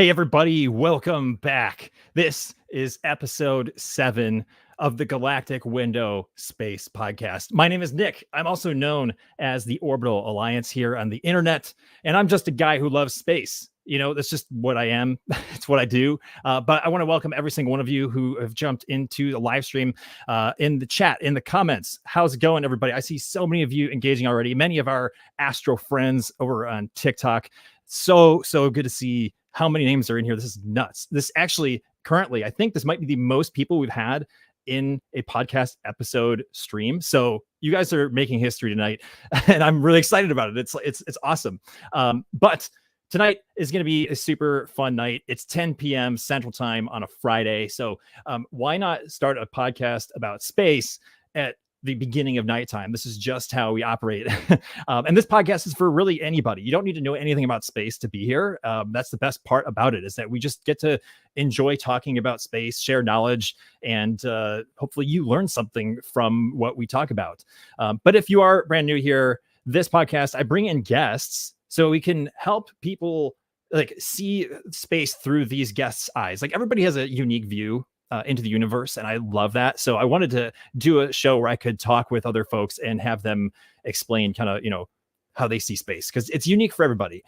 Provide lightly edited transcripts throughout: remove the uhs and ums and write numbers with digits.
Hey, everybody, welcome back. This is episode 7 of the Galactic Window Space Podcast. My name is Nick. I'm also known as the Orbital Alliance here on the internet, and I'm just a guy who loves space. You know, that's just what I am. It's what I do. But I want to welcome every single one of you who have jumped into the live stream, in the chat, in the comments. How's it going, everybody? I see so many of you engaging already. Many of our Astro friends over on TikTok. So good to see how many names are in here. This is nuts. This actually, currently, I think this might be the most people we've had in a podcast episode stream. So you guys are making history tonight, and I'm really excited about it. It's awesome. But tonight is going to be a super fun night. It's 10 p.m. Central Time on a Friday. So why not start a podcast about space at the beginning of nighttime? This is just how we operate. And this podcast is for really anybody. You don't need to know anything about space to be here. That's the best part about it, is that we just get to enjoy talking about space, share knowledge, and hopefully you learn something from what we talk about. But if you are brand new here, this podcast, I bring in guests so we can help people like see space through these guests' eyes. Like, everybody has a unique view into the universe, and I love that. So I wanted to do a show where I could talk with other folks and have them explain kind of, how they see space, because it's unique for everybody.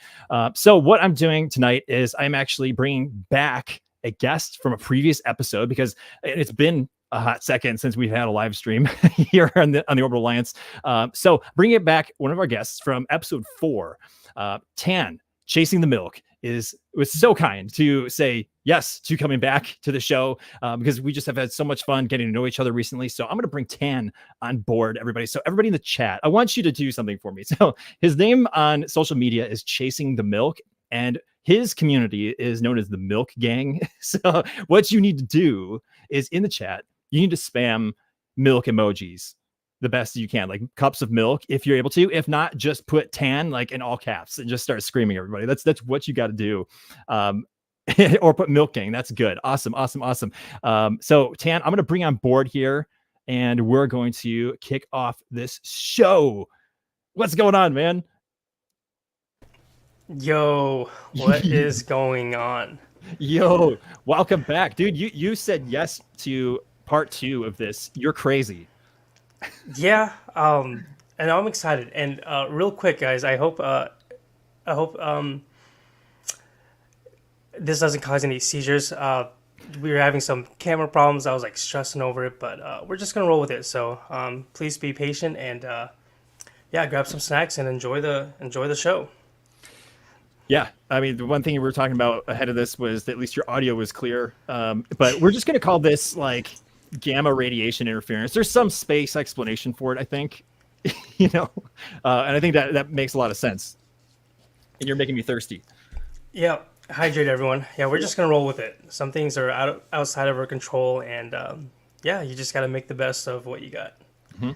So what I'm doing tonight is I'm actually bringing back a guest from a previous episode, because it's been a hot second since we've had a live stream here on the Orbital Alliance. So bringing it back, one of our guests from episode 4, Tan, Chasing the Milk, was so kind to say yes to coming back to the show, because we just have had so much fun getting to know each other recently. So I'm going to bring Tan on board, everybody. So everybody in the chat, I want you to do something for me. So his name on social media is Chasing the Milk, and his community is known as the Milk Gang. So what you need to do is, in the chat, you need to spam milk emojis the best you can, like cups of milk, if you're able to. If not, just put Tan like in all caps and just start screaming, everybody. That's what you got to do. Or put Milk Gang. That's good. Awesome. So Tan, I'm going to bring on board here, and we're going to kick off this show. What's going on, man? Yo, what is going on? Yo, welcome back, dude. You said yes to part 2 of this. You're crazy. Yeah, and I'm excited. And real quick, guys, I hope this doesn't cause any seizures. We were having some camera problems. I was like stressing over it, but we're just gonna roll with it. So please be patient, and yeah, grab some snacks and enjoy the show. Yeah, I mean, the one thing we were talking about ahead of this was that at least your audio was clear. But we're just going to call this like gamma radiation interference. There's some space explanation for it, I think. And I think that makes a lot of sense. And you're making me thirsty. Yeah, hydrate everyone. Yeah, we're just gonna roll with it. Some things are outside of our control, and yeah, you just got to make the best of what you got. Mm-hmm.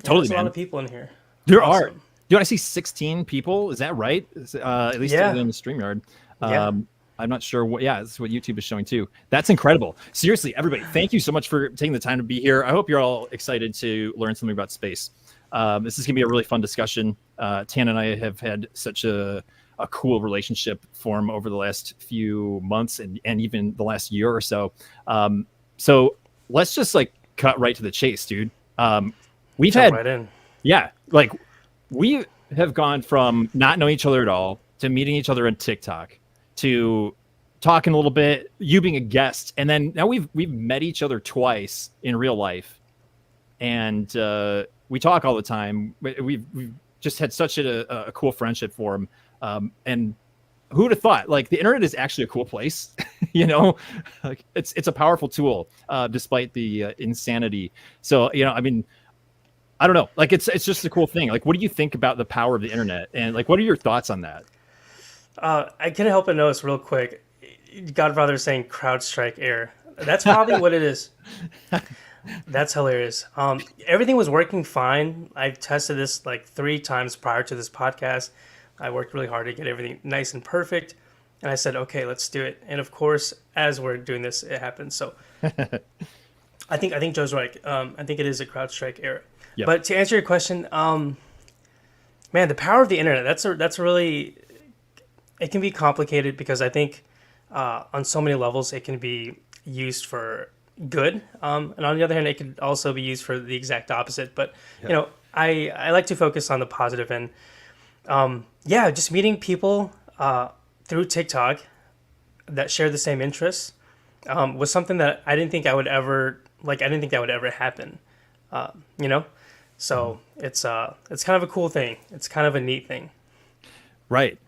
Totally, there's a lot of people in here. There are. Dude, I see 16 people. Is that right? At least in the StreamYard. Yeah. I'm not sure what. Yeah, this is what YouTube is showing too. That's incredible. Seriously, everybody, thank you so much for taking the time to be here. I hope you're all excited to learn something about space. This is gonna be a really fun discussion. Tan and I have had such a cool relationship form over the last few months and even the last year or so. So let's just like cut right to the chase, dude. We've Jump had right in. Yeah, like we have gone from not knowing each other at all to meeting each other on TikTok to talking a little bit, you being a guest, and then now we've met each other twice in real life, and we talk all the time. We've just had such a cool friendship form, and who would have thought? Like, the internet is actually a cool place, Like, it's a powerful tool, despite the insanity. So I mean, I don't know. Like, it's just a cool thing. Like, what do you think about the power of the internet, and like, what are your thoughts on that? I can't help but notice real quick, Godfather is saying CrowdStrike error. That's probably what it is. That's hilarious. Everything was working fine. I've tested this like 3 times prior to this podcast. I worked really hard to get everything nice and perfect. And I said, okay, let's do it. And of course, as we're doing this, it happens. So I think Joe's right. I think it is a CrowdStrike error. Yep. But to answer your question, man, the power of the internet, that's a really, it can be complicated, because I think on so many levels. It can be used for good, and on the other hand, it could also be used for the exact opposite. But I like to focus on the positive, and yeah, just meeting people through TikTok that share the same interests was something that I didn't think I would ever like. I didn't think that would ever happen. You know, so it's kind of a cool thing. It's kind of a neat thing. Right.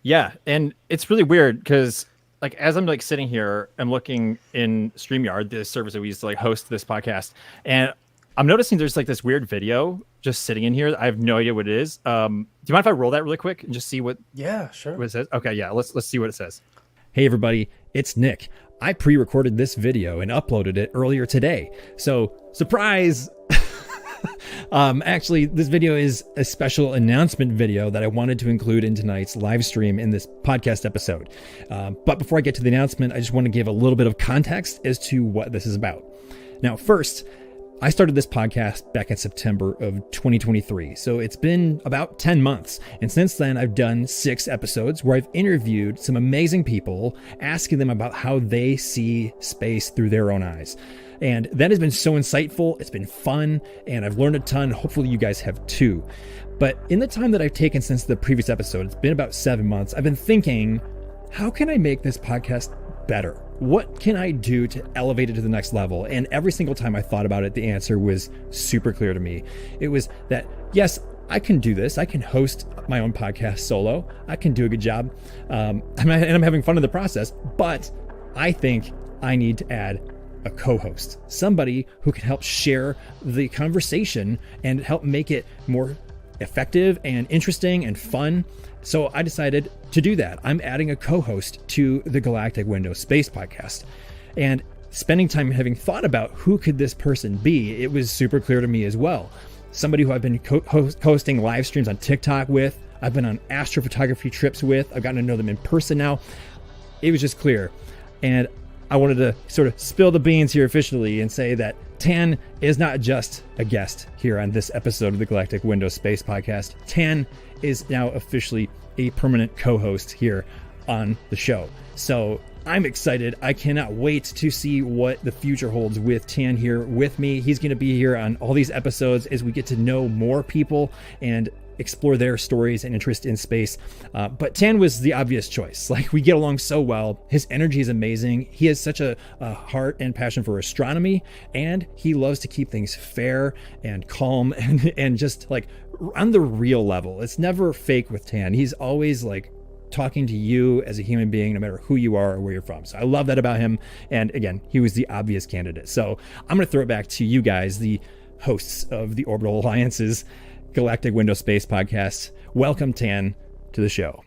Yeah, and it's really weird because like as I'm like sitting here, I'm looking in StreamYard, the service that we use to like host this podcast, and I'm noticing there's like this weird video just sitting in here. I have no idea what it is. Do you mind if I roll that really quick and just see what Yeah, sure. it says? Okay, yeah, let's see what it says. Hey everybody, it's Nick. I pre-recorded this video and uploaded it earlier today. So surprise! Actually, this video is a special announcement video that I wanted to include in tonight's live stream in this podcast episode. But before I get to the announcement, I just want to give a little bit of context as to what this is about. Now, first, I started this podcast back in September of 2023, so it's been about 10 months. And since then, I've done 6 episodes where I've interviewed some amazing people, asking them about how they see space through their own eyes. And that has been so insightful. It's been fun, and I've learned a ton. Hopefully you guys have too. But in the time that I've taken since the previous episode, it's been about 7 months, I've been thinking, how can I make this podcast better? What can I do to elevate it to the next level? And every single time I thought about it, the answer was super clear to me. It was that, yes, I can do this. I can host my own podcast solo. I can do a good job. And I'm having fun in the process, but I think I need to add a co-host, somebody who can help share the conversation and help make it more effective and interesting and fun. So I decided to do that. I'm adding a co-host to the Galactic Window Space Podcast. And spending time having thought about who could this person be, it was super clear to me as well. Somebody who I've been hosting live streams on TikTok with, I've been on astrophotography trips with, I've gotten to know them in person now. It was just clear. And I wanted to sort of spill the beans here officially and say that Tan is not just a guest here on this episode of the Galactic Window Space Podcast. Tan is now officially a permanent co-host here on the show. So I'm excited. I cannot wait to see what the future holds with Tan here with me. He's going to be here on all these episodes as we get to know more people and explore their stories and interest in space. But Tan was the obvious choice. Like, we get along so well. His energy is amazing. He has such a heart and passion for astronomy, and he loves to keep things fair and calm and just like on the real level. It's never fake with Tan. He's always like talking to you as a human being, no matter who you are or where you're from. So I love that about him. And again, he was the obvious candidate. So I'm going to throw it back to you guys, the hosts of the Orbital Alliance's Galactic Window Space Podcast. Welcome, Tan, to the show.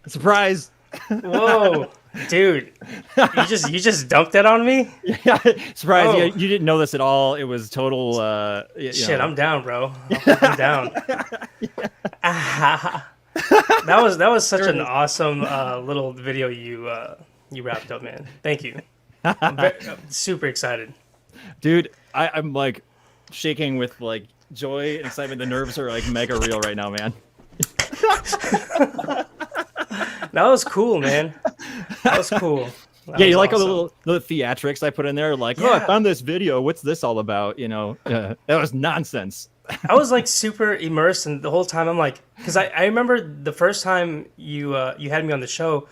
Surprise! Whoa, dude, you just dumped that on me. Yeah, surprise! Oh. You didn't know this at all. It was total. Shit, I'm down, bro. I'm down. That was such an awesome little video you wrapped up, man. Thank you. I'm super excited. Dude, I'm like shaking with like joy and excitement. The nerves are like mega real right now, man. That was cool, man. That was cool. Yeah, you like awesome. all the little theatrics I put in there? Like, oh, I found this video. What's this all about? You know, that was nonsense. I was like super immersed, and the whole time I'm like, because I remember the first time you had me on the show,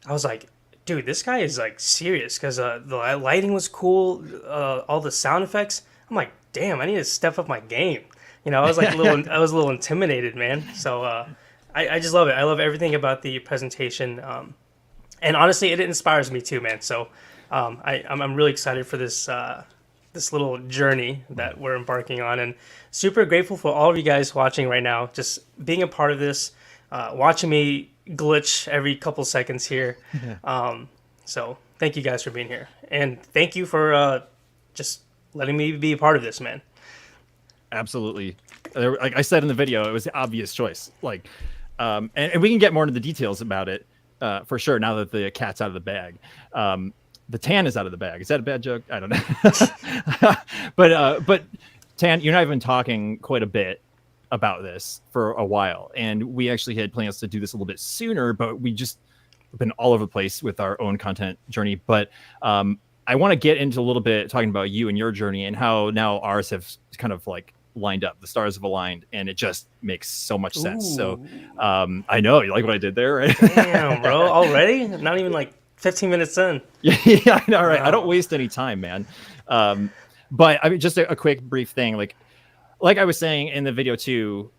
I was like, dude, this guy is like serious, because the lighting was cool, all the sound effects. I'm like, damn, I need to step up my game. You know, I was like I was a little intimidated, man. So I just love it. I love everything about the presentation, and honestly, it inspires me too, man. So I'm really excited for this this little journey that we're embarking on, and super grateful for all of you guys watching right now, just being a part of this, watching me glitch every couple seconds here. So thank you guys for being here, and thank you for just letting me be a part of this, man. Absolutely. Like I said in the video, it was the obvious choice. Like, and we can get more into the details about it for sure now that the cat's out of the bag. The Tan is out of the bag. Is that a bad joke? I don't know. But Tan, you're not even talking quite a bit about this for a while, and we actually had plans to do this a little bit sooner, but we just been all over the place with our own content journey. But I want to get into a little bit talking about you and your journey and how now ours have kind of like lined up. The stars have aligned, and it just makes so much sense. So I know you like what I did there, right? Damn, bro, already? Not even like 15 minutes in. Yeah, I know, right? Wow. I don't waste any time, man. But I mean, just a quick brief thing, like I was saying in the video too,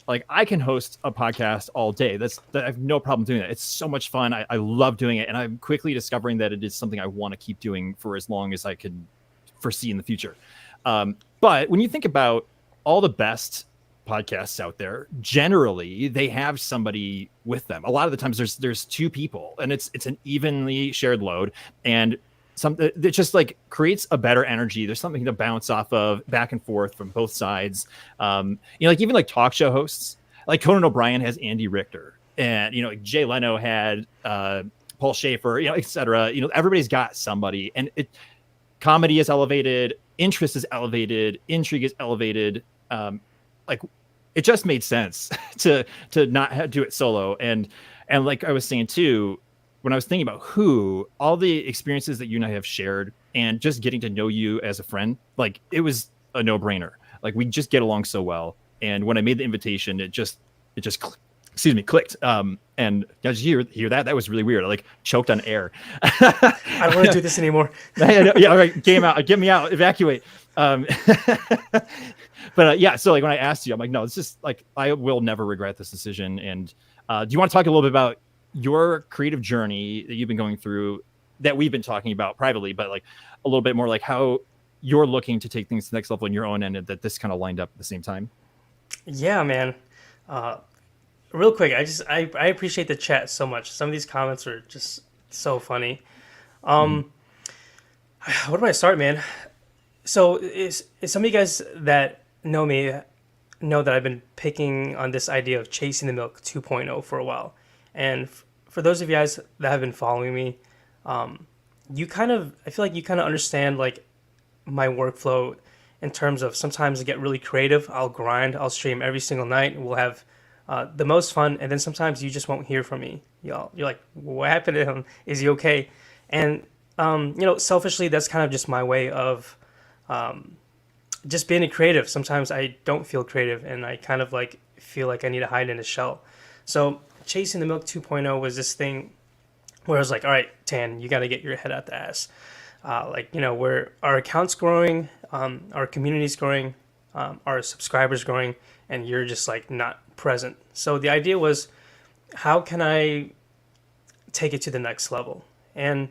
like I can host a podcast all day. I have no problem doing that. It's so much fun. I love doing it, and I'm quickly discovering that it is something I want to keep doing for as long as I can foresee in the future. But when you think about all the best podcasts out there, generally they have somebody with them. A lot of the times there's two people, and it's an evenly shared load, and it just like creates a better energy. There's something to bounce off of back and forth from both sides. Like even like talk show hosts, like Conan O'Brien has Andy Richter, and like Jay Leno had Paul Schaefer, et cetera. Everybody's got somebody, and comedy is elevated, interest is elevated, intrigue is elevated. Like it just made sense to not do it solo. And like I was saying too, when I was thinking about all the experiences that you and I have shared, and just getting to know you as a friend, like it was a no-brainer. Like we just get along so well. And when I made the invitation, it just clicked. And did you hear that? That was really weird. I like choked on air. I don't want to do this anymore. Yeah, all right, get me out, evacuate. But yeah, so like when I asked you, I'm like, no, it's just like I will never regret this decision. And do you want to talk a little bit about your creative journey that you've been going through, that we've been talking about privately, but like a little bit more like how you're looking to take things to the next level in your own end, and that this kind of lined up at the same time? Yeah, man. Real quick, I appreciate the chat so much. Some of these comments are just so funny. Where do I start, man? So is some of you guys that know me know that I've been picking on this idea of Chasing the Milk 2.0 for a while. And for those of you guys that have been following me, I feel like you kind of understand like my workflow in terms of sometimes I get really creative. I'll grind. I'll stream every single night. We'll have the most fun. And then sometimes you just won't hear from me. You're like, what happened to him? Is he okay? And, selfishly, that's kind of just my way of just being a creative. Sometimes I don't feel creative, and I kind of like feel like I need to hide in a shell. So Chasing the Milk 2.0 was this thing where I was like, all right, Tan, you got to get your head out the ass. Where our account's growing, our community's growing, our subscribers growing, and you're just like not present. So the idea was, how can I take it to the next level? And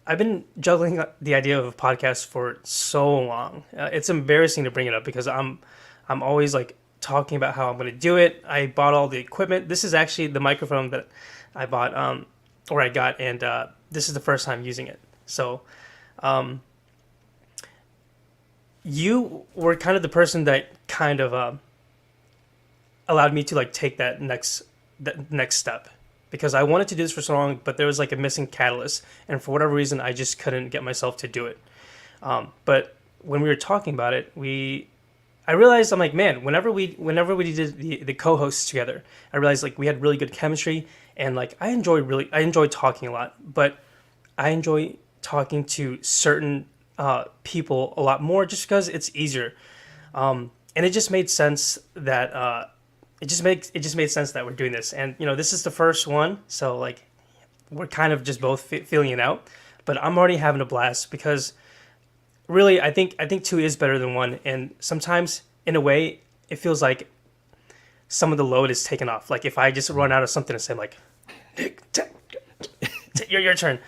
I've been juggling the idea of a podcast for so long. It's embarrassing to bring it up because I'm always like talking about how I'm going to do it. I bought all the equipment. This is actually the microphone that I bought, or I got, and this is the first time using it. So, you were kind of the person that kind of allowed me to like take that next step, because I wanted to do this for so long, but there was like a missing catalyst, and for whatever reason, I just couldn't get myself to do it. But when we were talking about it, I realized, I'm like, man, whenever we did the co-hosts together, I realized like we had really good chemistry, and like I enjoy talking a lot, but I enjoy talking to certain people a lot more just because it's easier. And it just made sense that it just made sense that we're doing this. And this is the first one, so like we're kind of just both feeling it out, but I'm already having a blast because really, I think two is better than one, and sometimes in a way it feels like some of the load is taken off. Like if I just run out of something to say, I'm like, Nick, your turn.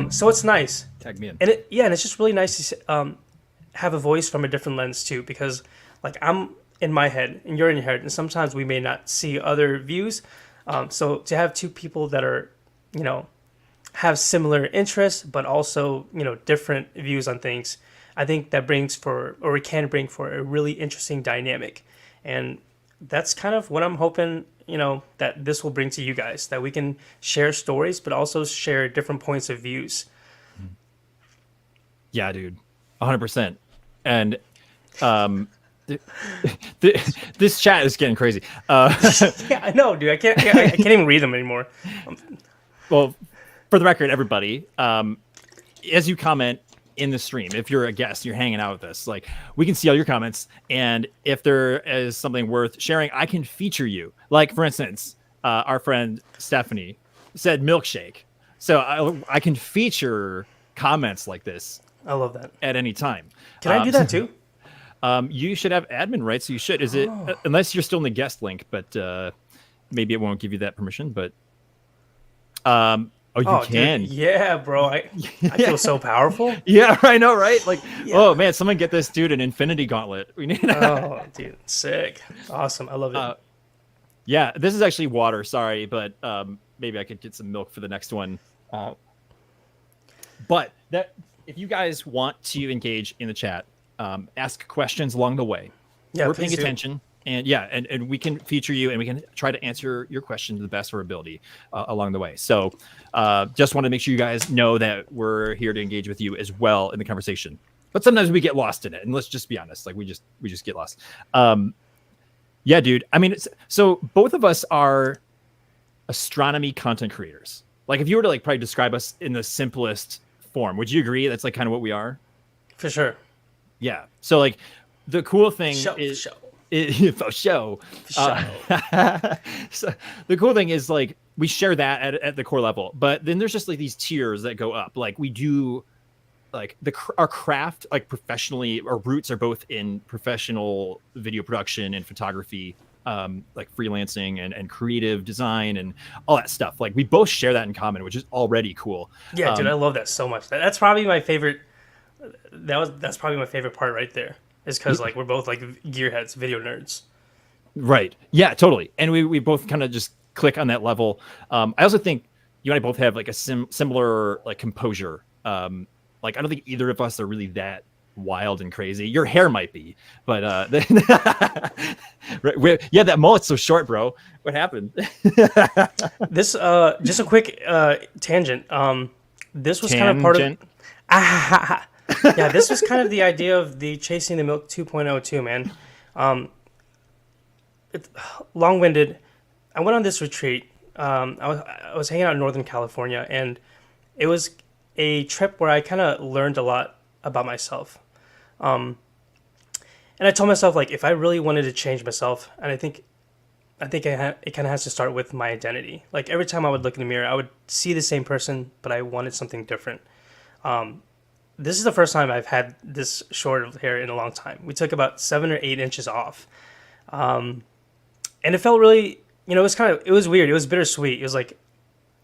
So it's nice. Tag me in. And it's just really nice to have a voice from a different lens too, because like I'm in my head and you're in your head, and sometimes we may not see other views. So to have two people that are, have similar interests, but also, different views on things, I think that it can bring for a really interesting dynamic. And that's kind of what I'm hoping, that this will bring to you guys, that we can share stories, but also share different points of views. Yeah, dude, 100%. And This chat is getting crazy. Yeah, I know, dude. I can't even read them anymore. Well, for the record, everybody, as you comment in the stream, if you're a guest, you're hanging out with us, like we can see all your comments, and if there is something worth sharing, I can feature you. Like for instance, our friend Stephanie said milkshake, so I can feature comments like this. I love that. At any time. Can I do that too? You should have admin rights, so you should. Is it unless you're still in the guest link, but maybe it won't give you that permission. But you can. Dude, yeah, bro. I feel so powerful. Yeah, I know, right? Like, oh man, someone get this dude an infinity gauntlet. We need. Oh, dude, sick, awesome. I love it. Yeah, this is actually water. Sorry, but maybe I could get some milk for the next one. But that, if you guys want to engage in the chat, ask questions along the way. Yeah, we're paying attention. And and we can feature you, and we can try to answer your question to the best of our ability along the way. So just want to make sure you guys know that we're here to engage with you as well in the conversation. But sometimes we get lost in it, and let's just be honest, like we just get lost. Yeah, dude. I mean, so both of us are astronomy content creators. Like if you were to like probably describe us in the simplest form, would you agree that's like kind of what we are? For sure. Yeah. So like the cool thing is for show. So the cool thing is like we share that at the core level, but then there's just like these tiers that go up. Like we do like our craft, like professionally, our roots are both in professional video production and photography, like freelancing and creative design and all that stuff. Like we both share that in common, which is already cool. Yeah, dude, I love that so much. That's probably my favorite. That's probably my favorite part right there. Is because like we're both like gearheads, video nerds. Right. Yeah, totally. And we both kind of just click on that level. I also think you and I both have like a similar like composure. Like I don't think either of us are really that wild and crazy. Your hair might be, but yeah, that mullet's so short, bro. What happened? This just a quick tangent. This was kind of part of. Yeah, this was kind of the idea of the Chasing the Milk 2.0 too, man. It's long-winded. I went on this retreat. I was hanging out in Northern California, and it was a trip where I kind of learned a lot about myself. And I told myself, like, if I really wanted to change myself, and I think it kind of has to start with my identity. Like, every time I would look in the mirror, I would see the same person, but I wanted something different. This is the first time I've had this short of hair in a long time. We took about 7 or 8 inches off. And it felt really, it was weird. It was bittersweet. It was like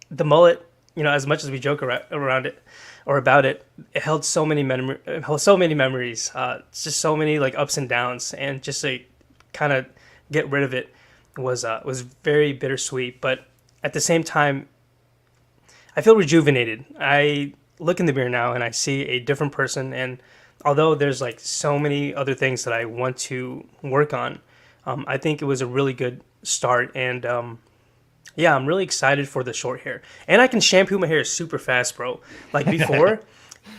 the mullet, as much as we joke around it or about it, it held so many memories. It's just so many like ups and downs, and just to kind of get rid of it was very bittersweet. But at the same time, I feel rejuvenated. I look in the mirror now and I see a different person, and although there's like so many other things that I want to work on, I think it was a really good start. And yeah, I'm really excited for the short hair, and I can shampoo my hair super fast, bro. Like before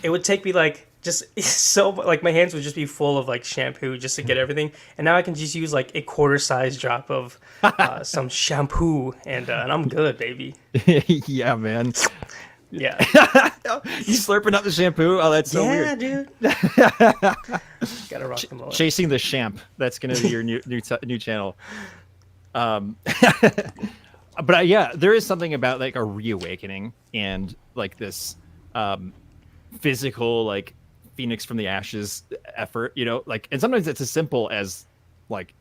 it would take me like just so like my hands would just be full of like shampoo just to get everything, and now I can just use like a quarter size drop of some shampoo, and I'm good, baby. Yeah, man. Yeah. You slurping up the shampoo? Oh, that's so weird. Yeah, dude. Gotta rock the mullet. Chasing the Champ. That's gonna be your new channel. But yeah, there is something about like a reawakening and like this physical like phoenix from the ashes effort, like, and sometimes it's as simple as like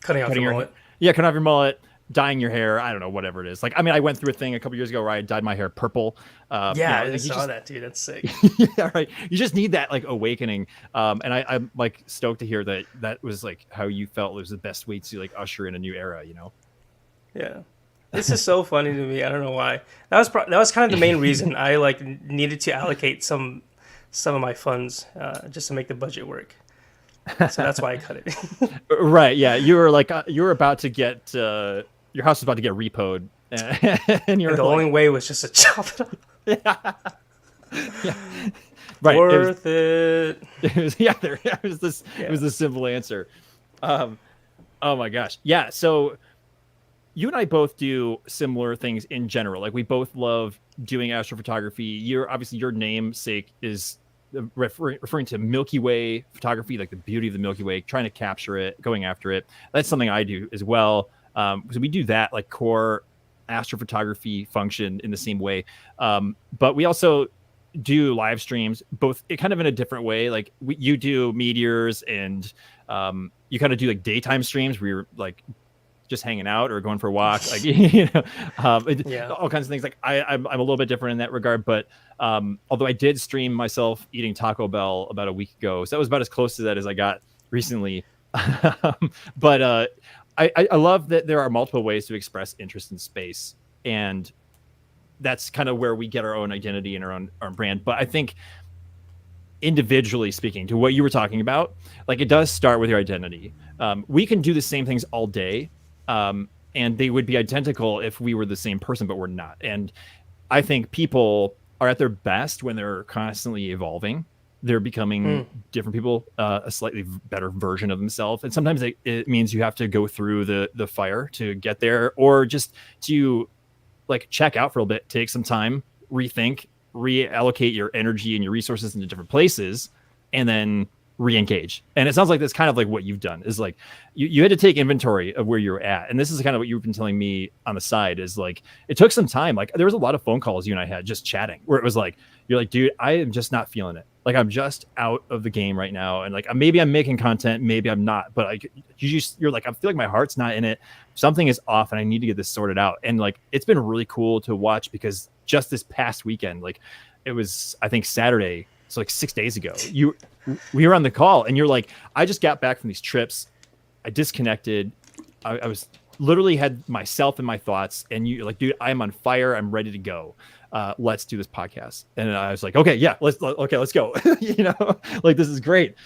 cutting off your mullet. Yeah, cutting off your mullet, dyeing your hair. I don't know, whatever it is. Like, I mean, I went through a thing a couple years ago where I dyed my hair purple. Yeah, I saw that, dude. That's sick. Yeah, right. You just need that like awakening. And I'm like stoked to hear that was like how you felt it was the best way to like usher in a new era. Yeah. This is so funny to me. I don't know why. That was kind of the main reason I like needed to allocate some of my funds just to make the budget work. So that's why I cut it. Right. Yeah. You were like you were about to get your house was about to get repoed, and the only way was just to chop it up. Yeah. Right. Worth it. It was, yeah. It was this. Yeah. It was the simple answer. Um, oh my gosh. Yeah. So you and I both do similar things in general. Like we both love doing astrophotography. Obviously your namesake is referring to Milky Way photography, like the beauty of the Milky Way, trying to capture it, going after it. That's something I do as well. So we do that like core astrophotography function in the same way. But we also do live streams, both kind of in a different way. Like you do meteors and you kind of do like daytime streams where you're like just hanging out or going for a walk, like Yeah. all kinds of things. Like I'm a little bit different in that regard, but although I did stream myself eating Taco Bell about a week ago, so that was about as close to that as I got recently. But I love that there are multiple ways to express interest in space, and that's kind of where we get our own identity and our own brand. But I think individually speaking, to what you were talking about, like it does start with your identity. We can do the same things all day, and they would be identical if we were the same person, but we're not. And I think people are at their best when they're constantly evolving. They're becoming different people, a slightly better version of themselves. And sometimes it means you have to go through the fire to get there, or just to like check out for a little bit, take some time, rethink, reallocate your energy and your resources into different places, and then re-engage. And it sounds like that's kind of like what you've done, is like you had to take inventory of where you're at. And this is kind of what you've been telling me on the side, is like it took some time. Like there was a lot of phone calls you and I had just chatting where it was like, you're like, dude, I am just not feeling it. Like I'm just out of the game right now. And like maybe I'm making content, maybe I'm not, but like you're like, I feel like my heart's not in it. Something is off and I need to get this sorted out. And like it's been really cool to watch, because just this past weekend, like it was, I think Saturday, so like 6 days ago, we were on the call and you're like, I just got back from these trips, I disconnected, I was literally had myself and my thoughts, and you're like, dude, I'm on fire, I'm ready to go, let's do this podcast. And I was like, okay, yeah, let's go. You know, like this is great.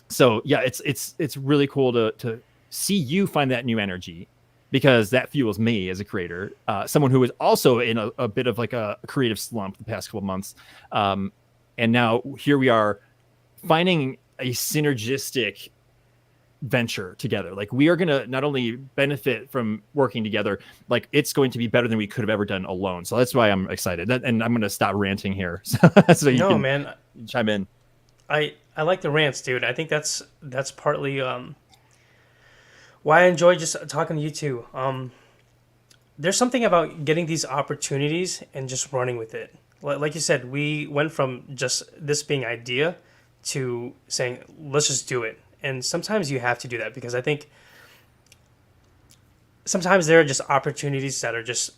So yeah, it's really cool to see you find that new energy, because that fuels me as a creator, someone who is also in a bit of like a creative slump the past couple of months. And now here we are finding a synergistic venture together. Like we are going to not only benefit from working together, like it's going to be better than we could have ever done alone. So that's why I'm excited. And I'm going to stop ranting here so you can man, chime in. I like the rants, dude. I think that's partly why I enjoy just talking to you too. There's something about getting these opportunities and just running with it. Like you said, we went from just this being idea to saying, let's just do it. And sometimes you have to do that, because I think sometimes there are just opportunities that are just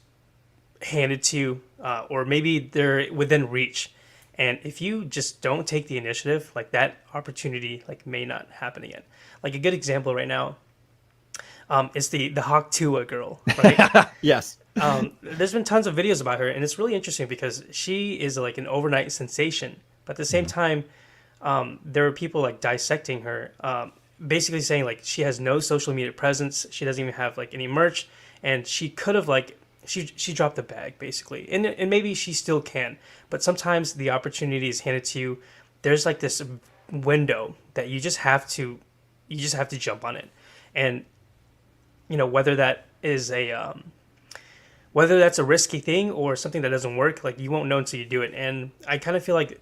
handed to you, or maybe they're within reach. And if you just don't take the initiative, like that opportunity like may not happen again. Like a good example right now, is the Hawk Tuah girl, right? Yes. There's been tons of videos about her, and it's really interesting because she is like an overnight sensation. But at the same time, there are people like dissecting her, basically saying like she has no social media presence, she doesn't even have like any merch, and she could have like she dropped the bag basically, and maybe she still can. But sometimes the opportunity is handed to you. There's like this window that you just have to jump on it, and whether that is whether that's a risky thing or something that doesn't work, like you won't know until you do it. And I kind of feel like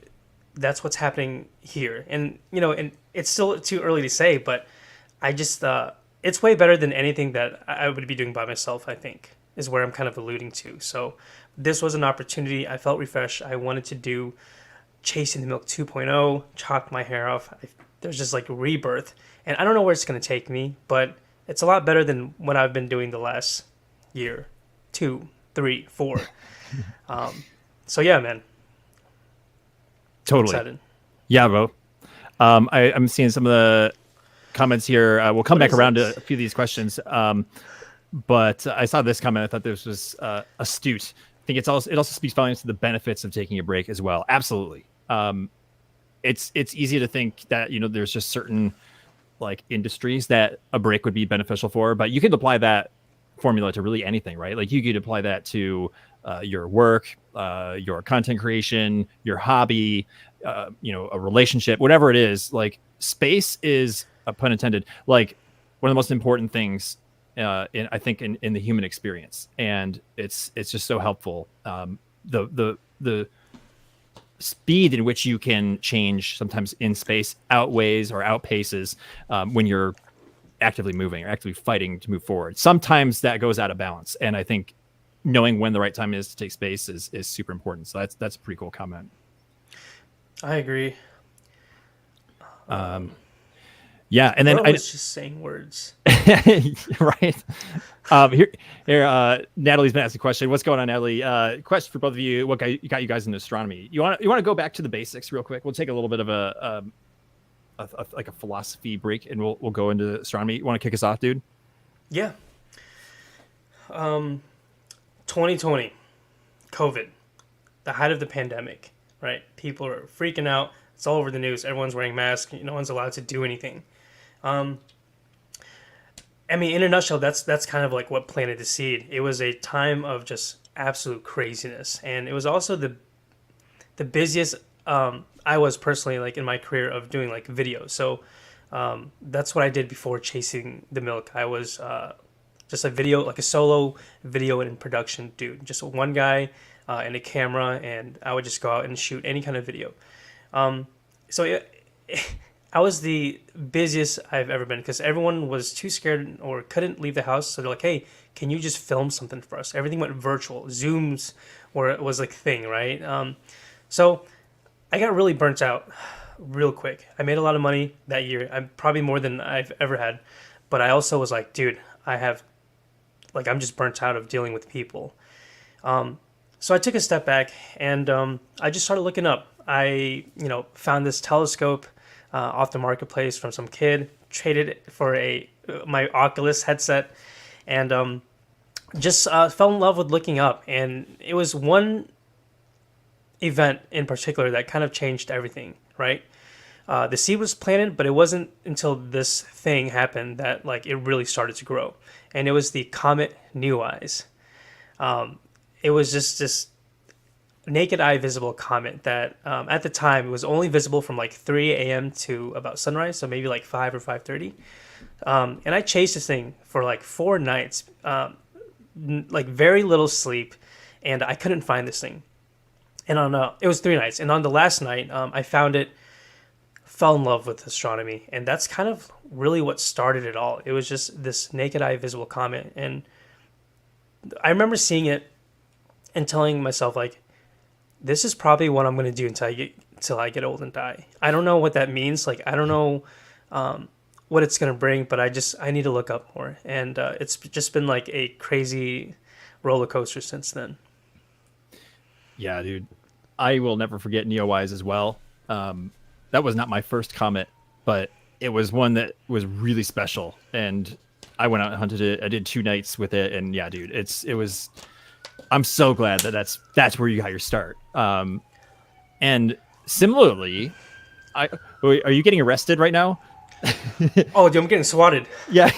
that's what's happening here. And and it's still too early to say, but I just it's way better than anything that I would be doing by myself, I think, is where I'm kind of alluding to. So this was an opportunity. I felt refreshed. I wanted to do Chasing the Milk 2.0, chop my hair off. There's just like a rebirth, and I don't know where it's going to take me, but it's a lot better than what I've been doing the last year, 2, 3, 4. So yeah, man. Totally. Excited. Yeah, bro. I'm seeing some of the comments here. We'll come back around to a few of these questions. But I saw this comment. I thought this was astute. I think it also speaks volumes to the benefits of taking a break as well. Absolutely. It's easy to think that there's just certain like industries that a break would be beneficial for, but you can apply that formula to really anything, right? Like you could apply that to your work, your content creation, your hobby, a relationship, whatever it is. Like space is pun intended, like one of the most important things I think in the human experience, and it's just so helpful. The speed in which you can change sometimes in space outweighs or outpaces when you're actively moving or actively fighting to move forward. Sometimes that goes out of balance, and I think knowing when the right time is to take space is super important. So that's a pretty cool comment. I agree. Yeah, and then I was just saying words. Right. Natalie's been asking a question. What's going on, Natalie? Question for both of you. What got you guys into astronomy? You want to go back to the basics real quick? We'll take a little bit of a philosophy break, and we'll go into astronomy. You want to kick us off, dude? Yeah. 2020, COVID, the height of the pandemic, right? People are freaking out. It's all over the news. Everyone's wearing masks. No one's allowed to do anything. I mean, in a nutshell, that's kind of like what planted the seed. It was a time of just absolute craziness, and it was also the busiest I was personally like in my career of doing like videos. So that's what I did before Chasing the Milk. I was just a video, like a solo video and production dude, just one guy and a camera, and I would just go out and shoot any kind of video. I was the busiest I've ever been because everyone was too scared or couldn't leave the house. So they're like, hey, can you just film something for us? Everything went virtual. Zooms was like a thing, right? So I got really burnt out real quick. I made a lot of money that year. I'm probably more than I've ever had. But I also was like, dude, I'm just burnt out of dealing with people. So I took a step back and I just started looking up. I, found this telescope off the marketplace from some kid, traded it for my Oculus headset, and just fell in love with looking up. And it was one event in particular that kind of changed everything, right? The seed was planted, but it wasn't until this thing happened that like it really started to grow. And it was the comet Neowise. It was just this naked eye visible comet that at the time it was only visible from like 3 a.m. to about sunrise, so maybe like 5 or 5:30. And I chased this thing for like 4 nights, like very little sleep, and I couldn't find this thing. And it was 3 nights, and on the last night, I found it, fell in love with astronomy, and that's kind of really what started it all. It was just this naked eye visible comet, and I remember seeing it and telling myself like, this is probably what I'm going to do until I get old and die. I don't know what that means. Like, I don't know what it's going to bring, but I need to look up more. And it's just been like a crazy roller coaster since then. Yeah, dude. I will never forget Neowise as well. That was not my first comet, but it was one that was really special. And I went out and hunted it. I did 2 nights with it. And yeah, dude, it was... I'm so glad that's where you got your start. And similarly, are you getting arrested right now? Oh, dude, I'm getting swatted. Yeah.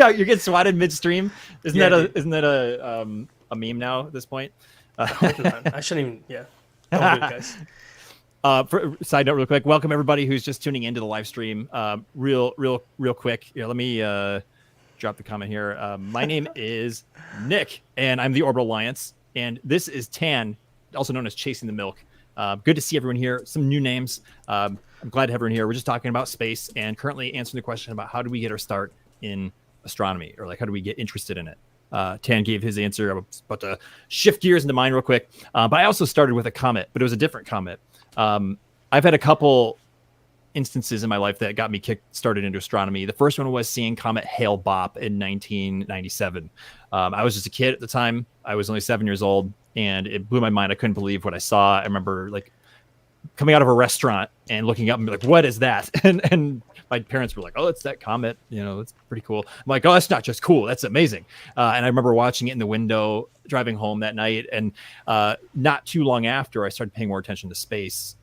You're getting swatted midstream. Isn't that a meme now at this point? I shouldn't even. Yeah. Don't do it, guys. For side note, real quick, welcome everybody who's just tuning into the live stream. Real quick. Here, let me drop the comment here. My name is Nick, and I'm the Orbital Alliance, and this is Tan, also known as Chasing the Milk. Good to see everyone here. Some new names. I'm glad to have everyone here. We're just talking about space and currently answering the question about how do we get our start in astronomy, or like how do we get interested in it. Tan gave his answer. I was about to shift gears into mine real quick. But I also started with a comet, but it was a different comet. I've had a couple instances in my life that got me started into astronomy. The first one was seeing Comet Hale-Bopp in 1997. I was just a kid at the time. I was only 7 years old, and it blew my mind. I couldn't believe what I saw. I remember like coming out of a restaurant and looking up and be like, what is that? And my parents were like, oh, it's that comet. It's pretty cool. I'm like, oh, that's not just cool. That's amazing. And I remember watching it in the window, driving home that night. And not too long after, I started paying more attention to space.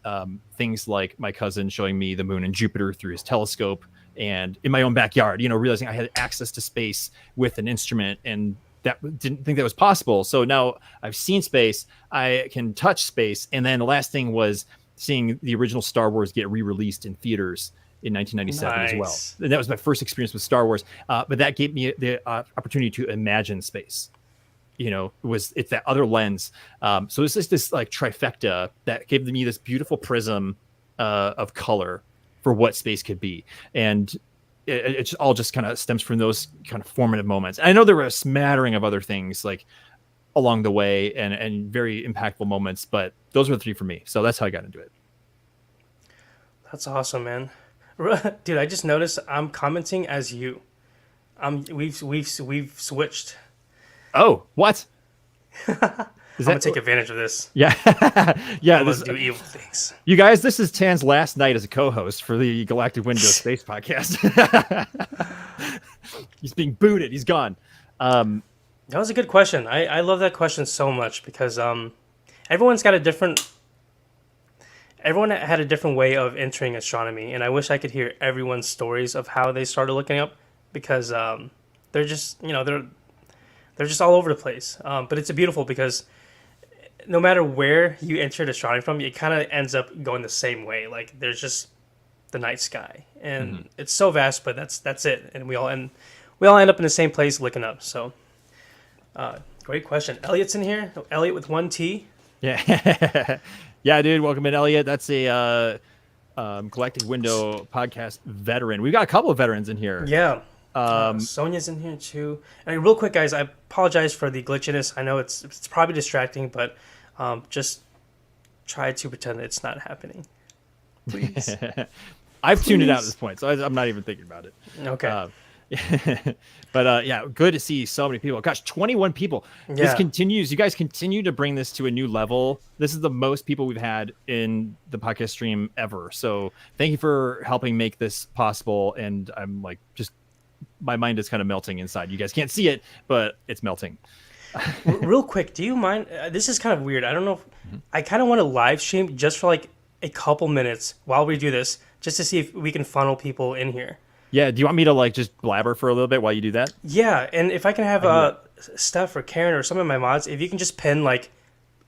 Things like my cousin showing me the moon and Jupiter through his telescope, and in my own backyard, realizing I had access to space with an instrument, and that didn't think that was possible. So now I've seen space, I can touch space. And then the last thing was seeing the original Star Wars get re-released in theaters. in 1997 as well. Nice. And that was my first experience with Star Wars. But that gave me the opportunity to imagine space. It's that other lens. So it's just this like trifecta that gave me this beautiful prism of color for what space could be. And it all just kind of stems from those kind of formative moments. I know there were a smattering of other things like along the way and very impactful moments, but those were the three for me. So that's how I got into it. That's awesome, man. Dude, I just noticed I'm commenting as you. We've switched. Oh, what? I'm gonna take advantage of this. Yeah. Yeah. I'm gonna do evil things. You guys, this is Tan's last night as a co-host for the Galactic Window Space Podcast. He's being booted. He's gone. That was a good question. I love that question so much because everyone had a different way of entering astronomy, and I wish I could hear everyone's stories of how they started looking up because they're just they're just all over the place. But it's beautiful because no matter where you entered astronomy from, it kind of ends up going the same way. Like there's just the night sky, and it's so vast, but that's it. And we all end up in the same place looking up. So, great question. Elliot's in here. Elliot with 1 T. Yeah, yeah, dude. Welcome in, Elliot. That's a Galactic Window podcast veteran. We've got a couple of veterans in here. Yeah. Sonia's in here too. And real quick, guys, I apologize for the glitchiness. I know it's probably distracting, but just try to pretend that it's not happening, please. I've tuned it out at this point, so I'm not even thinking about it. Okay. But yeah, good to see so many people. Gosh, 21 people. Yeah. This continues. You guys continue to bring this to a new level. This is the most people we've had in the podcast stream ever. So thank you for helping make this possible. And I'm like, just my mind is kind of melting inside. You guys can't see it, but it's melting. Real quick, do you mind? This is kind of weird. I don't know. I kind of want to live stream just for like a couple minutes while we do this, just to see if we can funnel people in here. Yeah. Do you want me to like just blabber for a little bit while you do that? Yeah, and if I can have Steph or Karen or some of my mods, if you can just pin like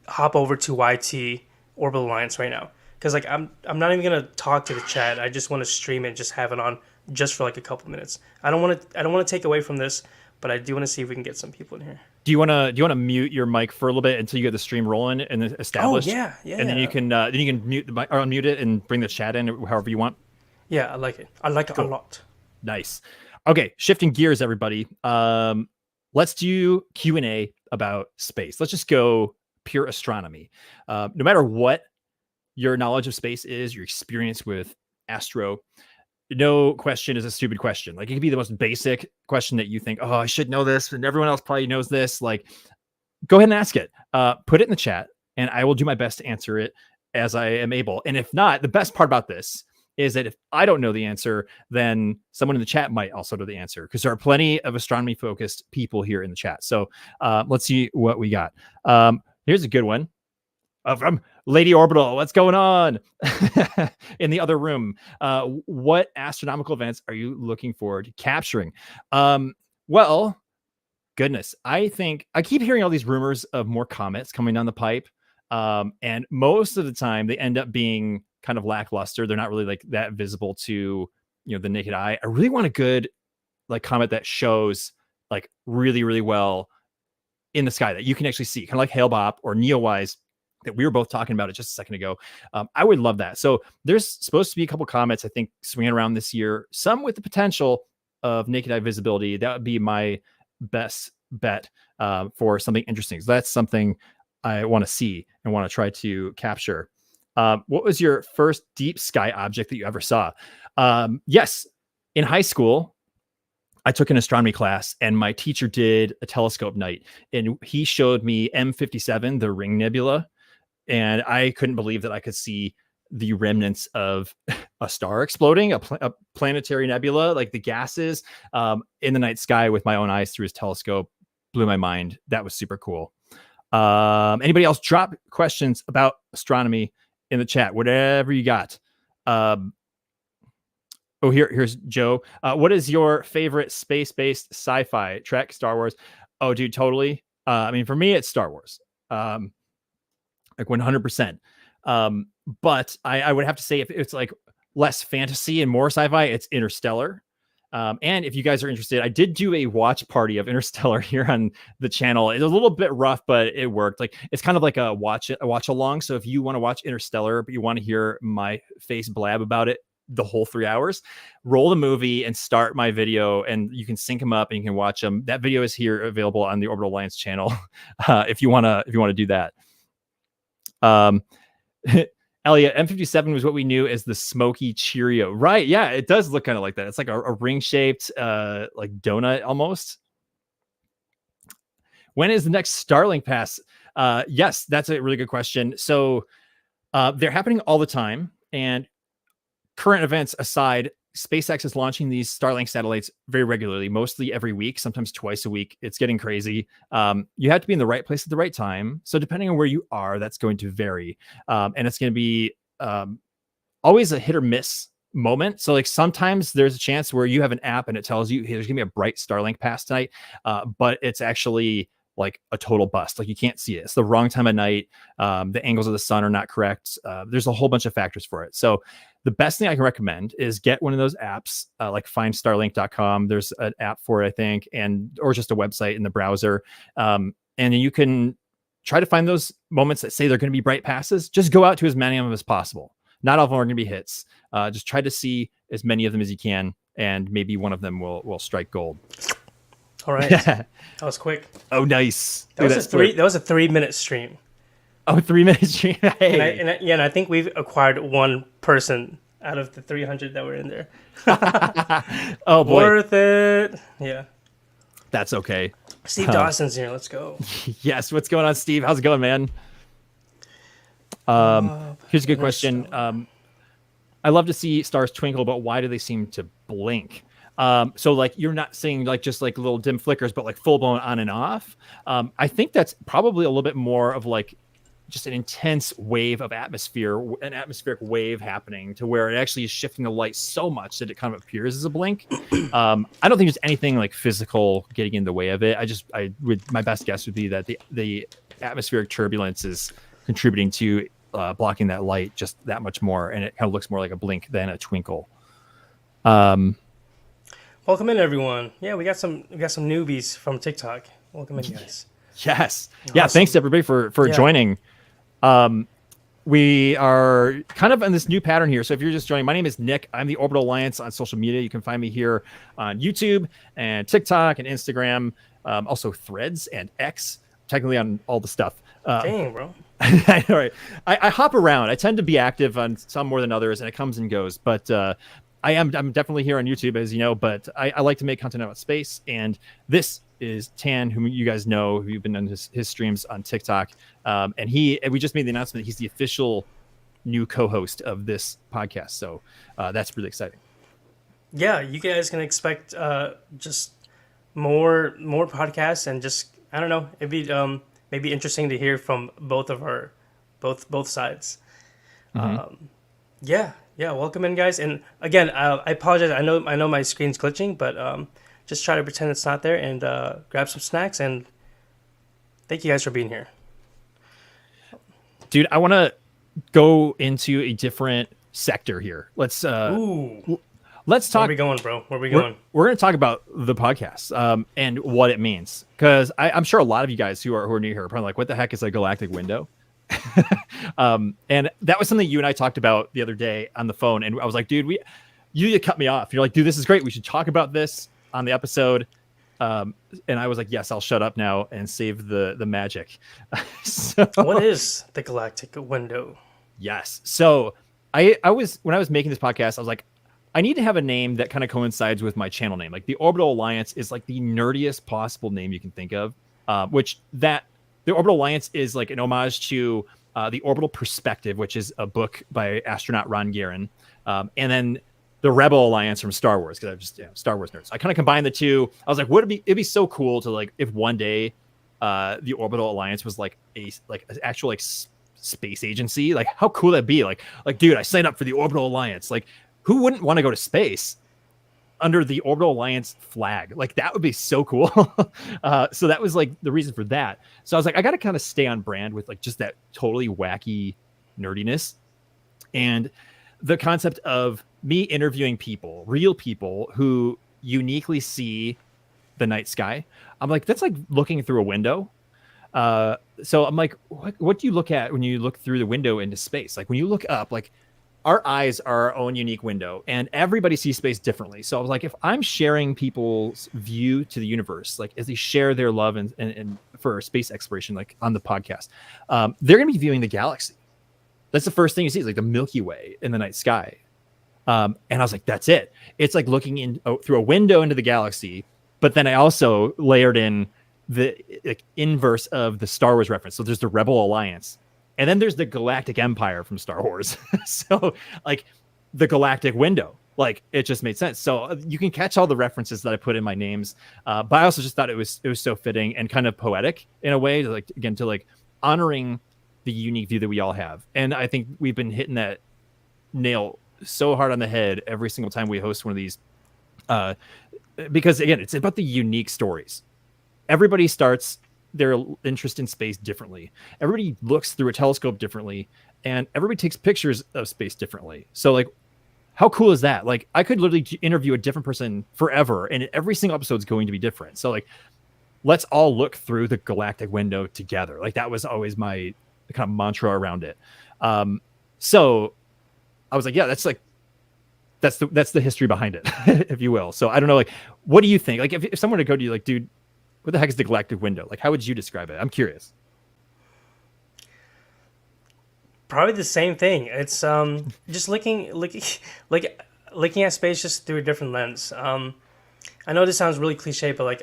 hop over to YT Orbital Alliance right now, because like I'm not even gonna talk to the chat. I just want to stream it, and just have it on just for like a couple minutes. I don't want to take away from this, but I do want to see if we can get some people in here. Do you want to mute your mic for a little bit until you get the stream rolling and established? Oh yeah. And then you can mute the mic or unmute it and bring the chat in however you want. Yeah, I like it. I like it a lot. Nice. Okay, shifting gears, everybody. Let's do Q&A about space. Let's just go pure astronomy. No matter what your knowledge of space is, your experience with astro, no question is a stupid question. Like it could be the most basic question that you think, oh, I should know this, and everyone else probably knows this. Like, go ahead and ask it. Put it in the chat, and I will do my best to answer it as I am able. And if not, the best part about this is that if I don't know the answer, then someone in the chat might also know the answer, because there are plenty of astronomy focused people here in the chat. So let's see what we got. Here's a good one from Lady Orbital. What's going on in the other room? What astronomical events are you looking forward to capturing? Well, goodness, I think I keep hearing all these rumors of more comets coming down the pipe. And most of the time they end up being kind of lackluster. They're not really like that visible to, the naked eye. I really want a good like comet that shows like really, really well in the sky that you can actually see, kind of like Hale-Bopp or Neowise that we were both talking about it just a second ago. I would love that. So there's supposed to be a couple comets, I think, swinging around this year, some with the potential of naked eye visibility. That would be my best bet for something interesting. So that's something I want to see and want to try to capture. What was your first deep sky object that you ever saw? Yes, in high school, I took an astronomy class and my teacher did a telescope night and he showed me M57, the Ring Nebula. And I couldn't believe that I could see the remnants of a star exploding, a planetary nebula, like the gases in the night sky with my own eyes through his telescope. Blew my mind. That was super cool. Anybody else drop questions about astronomy in the chat? Whatever you got. Here's Joe. What is your favorite space-based sci-fi? Trek, Star Wars? Oh, dude, totally. For me, it's Star Wars. Like 100%. But I would have to say if it's like less fantasy and more sci-fi, it's Interstellar. And if you guys are interested, I did do a watch party of Interstellar here on the channel. It's a little bit rough, but it worked. Like, it's kind of like a watch along. So if you want to watch Interstellar, but you want to hear my face blab about it the whole 3 hours, roll the movie and start my video, and you can sync them up and you can watch them. That video is here available on the Orbital Alliance channel if you want to do that. Elliot, M57 was what we knew as the smoky Cheerio. Right. Yeah, it does look kind of like that. It's like a ring-shaped like donut almost. When is the next Starlink pass? Yes, that's a really good question. So they're happening all the time. And current events aside, SpaceX is launching these Starlink satellites very regularly, mostly every week, sometimes twice a week. It's getting crazy. You have to be in the right place at the right time. So depending on where you are, that's going to vary. And it's going to be always a hit or miss moment. So like sometimes there's a chance where you have an app and it tells you, hey, there's going to be a bright Starlink pass tonight, but it's actually like a total bust. Like you can't see it. It's the wrong time of night. The angles of the sun are not correct. There's a whole bunch of factors for it. So the best thing I can recommend is get one of those apps, like findstarlink.com. There's an app for it, I think, or just a website in the browser. And you can try to find those moments that say they're going to be bright passes. Just go out to as many of them as possible. Not all of them are going to be hits. Just try to see as many of them as you can, and maybe one of them will strike gold. All right. That was quick. Oh, nice. That was a 3-minute stream. Oh, 3-minute stream. Hey. And I think we've acquired one person out of the 300 that were in there. Oh boy. Worth it. Yeah. That's okay. Steve Dawson's here. Let's go. Yes. What's going on, Steve? How's it going, man? Here's a good question. I love to see stars twinkle, but why do they seem to blink? So like you're not seeing like just like little dim flickers, but like full blown on and off. I think that's probably a little bit more of like just an intense wave of an atmospheric wave happening to where it actually is shifting the light so much that it kind of appears as a blink. I don't think there's anything like physical getting in the way of it. My best guess would be that the atmospheric turbulence is contributing to blocking that light just that much more, and it kind of looks more like a blink than a twinkle. Welcome in, everyone. Yeah, we got some newbies from TikTok. Welcome in, guys. Yes. Yeah. Thanks to everybody for joining. We are kind of in this new pattern here. So if you're just joining, my name is Nick. I'm the Orbital Alliance on social media. You can find me here on YouTube and TikTok and Instagram, also Threads and X, technically on all the stuff. Dang, bro. All right. I hop around. I tend to be active on some more than others, and it comes and goes. But I'm definitely here on YouTube, as you know, but I like to make content about space. And this is Tan, whom you guys know, who you've been on his streams on TikTok. And we just made the announcement that he's the official new co-host of this podcast. So that's really exciting. Yeah, you guys can expect just more podcasts, and just, I don't know, it'd be maybe interesting to hear from both sides. Mm-hmm. Yeah, welcome in, guys. And again, I apologize. I know my screen's glitching, but just try to pretend it's not there, and grab some snacks. And thank you guys for being here. Dude, I want to go into a different sector here. Let's talk. Where are we going, bro? Where are we going? We're going to talk about the podcast and what it means, because I'm sure a lot of you guys who are new here are probably like, what the heck is a galactic window? And that was something you and I talked about the other day on the phone, and I was like, dude, you cut me off. You're like, dude, this is great. We should talk about this on the episode. And I was like, yes, I'll shut up now and save the magic. So, what is the galactic window? Yes. So when I was making this podcast, I was like, I need to have a name that kind of coincides with my channel name. Like the Orbital Alliance is like the nerdiest possible name you can think of, the Orbital Alliance is like an homage to The Orbital Perspective, which is a book by astronaut Ron Guerin. And then the Rebel Alliance from Star Wars, because I'm just Star Wars nerd. So I kind of combined the two. I was like, it'd be so cool to like if one day the Orbital Alliance was like an actual like space agency. Like how cool that'd be. Like dude, I signed up for the Orbital Alliance. Like who wouldn't want to go to space under the Orbital Alliance flag? Like that would be so cool. So that was like the reason for that. So I was like, I got to kind of stay on brand with like just that totally wacky nerdiness. And the concept of me interviewing people, real people who uniquely see the night sky. I'm like, that's like looking through a window. So I'm like, what do you look at when you look through the window into space? Like when you look up, like our eyes are our own unique window, and everybody sees space differently. So I was like, if I'm sharing people's view to the universe, like as they share their love and for space exploration, like on the podcast, they're going to be viewing the galaxy. That's the first thing you see is like the Milky Way in the night sky. And I was like, that's it. It's like looking in through a window into the galaxy. But then I also layered in the inverse of the Star Wars reference. So there's the Rebel Alliance, and then there's the Galactic Empire from Star Wars. So like the Galactic Window, like it just made sense. So you can catch all the references that I put in my names. But I also just thought it was so fitting and kind of poetic in a way, to like, again, to like honoring the unique view that we all have. And I think we've been hitting that nail so hard on the head every single time we host one of these, because again, it's about the unique stories. Everybody starts their interest in space differently. Everybody looks through a telescope differently, and everybody takes pictures of space differently. So like, how cool is that? Like I could literally interview a different person forever, and every single episode is going to be different. So like, let's all look through the galactic window together. Like that was always my kind of mantra around it. So I was like, yeah, that's the history behind it, if you will. So I don't know, like, what do you think? Like if someone were to go to you, like, dude, what the heck is the galactic window? Like, how would you describe it? I'm curious. Probably the same thing. It's just looking at space just through a different lens. I know this sounds really cliche, but like,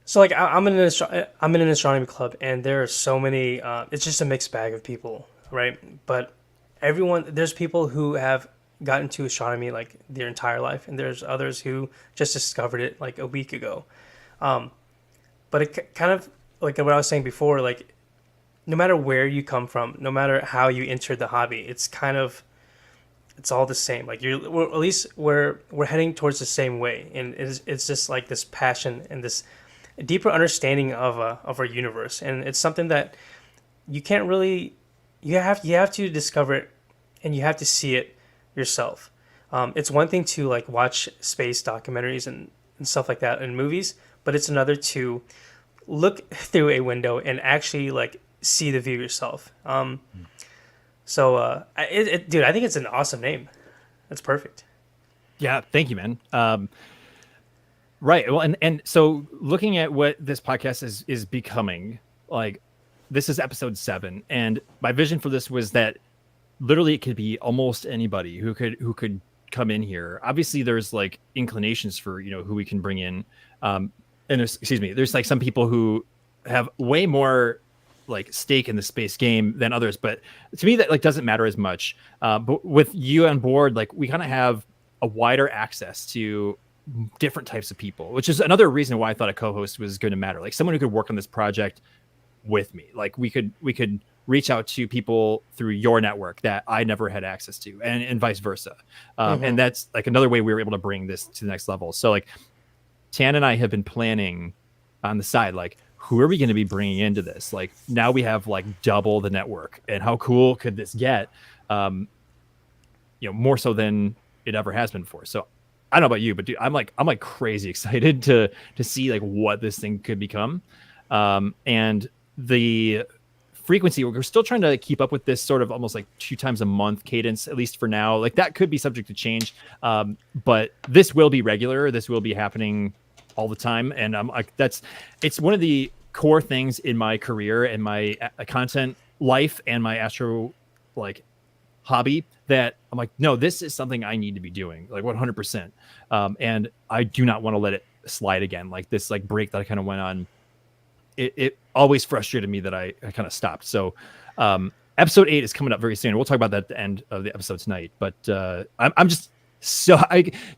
so like I'm in an astronomy club, and there are so many. It's just a mixed bag of people, right? But there's people who have gotten to astronomy like their entire life, and there's others who just discovered it like a week ago. But it kind of like what I was saying before, like no matter where you come from, no matter how you entered the hobby, it's all the same. Like at least we're heading towards the same way, and it's just like this passion and this deeper understanding of our universe, and it's something that you can't really you have to discover it, and you have to see it yourself. It's one thing to like watch space documentaries and stuff like that in movies, but it's another to look through a window and actually like see the view yourself. So dude, I think it's an awesome name. That's perfect. Yeah, thank you, man. Right. Well, and so looking at what this podcast is becoming, like this is episode 7, and my vision for this was that literally it could be almost anybody who could come in here. Obviously, there's like inclinations for who we can bring in. And there's like some people who have way more like stake in the space game than others, but to me that like doesn't matter as much. But with you on board, like we kind of have a wider access to different types of people, which is another reason why I thought a co-host was going to matter. Like someone who could work on this project with me. Like we could reach out to people through your network that I never had access to, and vice versa. And that's like another way we were able to bring this to the next level. So like Tan and I have been planning on the side, like who are we going to be bringing into this? Like now we have like double the network, and how cool could this get? More so than it ever has been before. So I don't know about you, but dude, I'm like crazy excited to see like what this thing could become. And the frequency, we're still trying to keep up with this sort of almost like 2 times a month cadence, at least for now. Like that could be subject to change. But this will be regular. This will be happening all the time. And I'm like, it's one of the core things in my career and my content life and my astro like hobby that I'm like, no, this is something I need to be doing like 100%. And I do not want to let it slide again. Like this like break that I kind of went on, it always frustrated me that I kind of stopped. So episode 8 is coming up very soon. We'll talk about that at the end of the episode tonight. But I'm just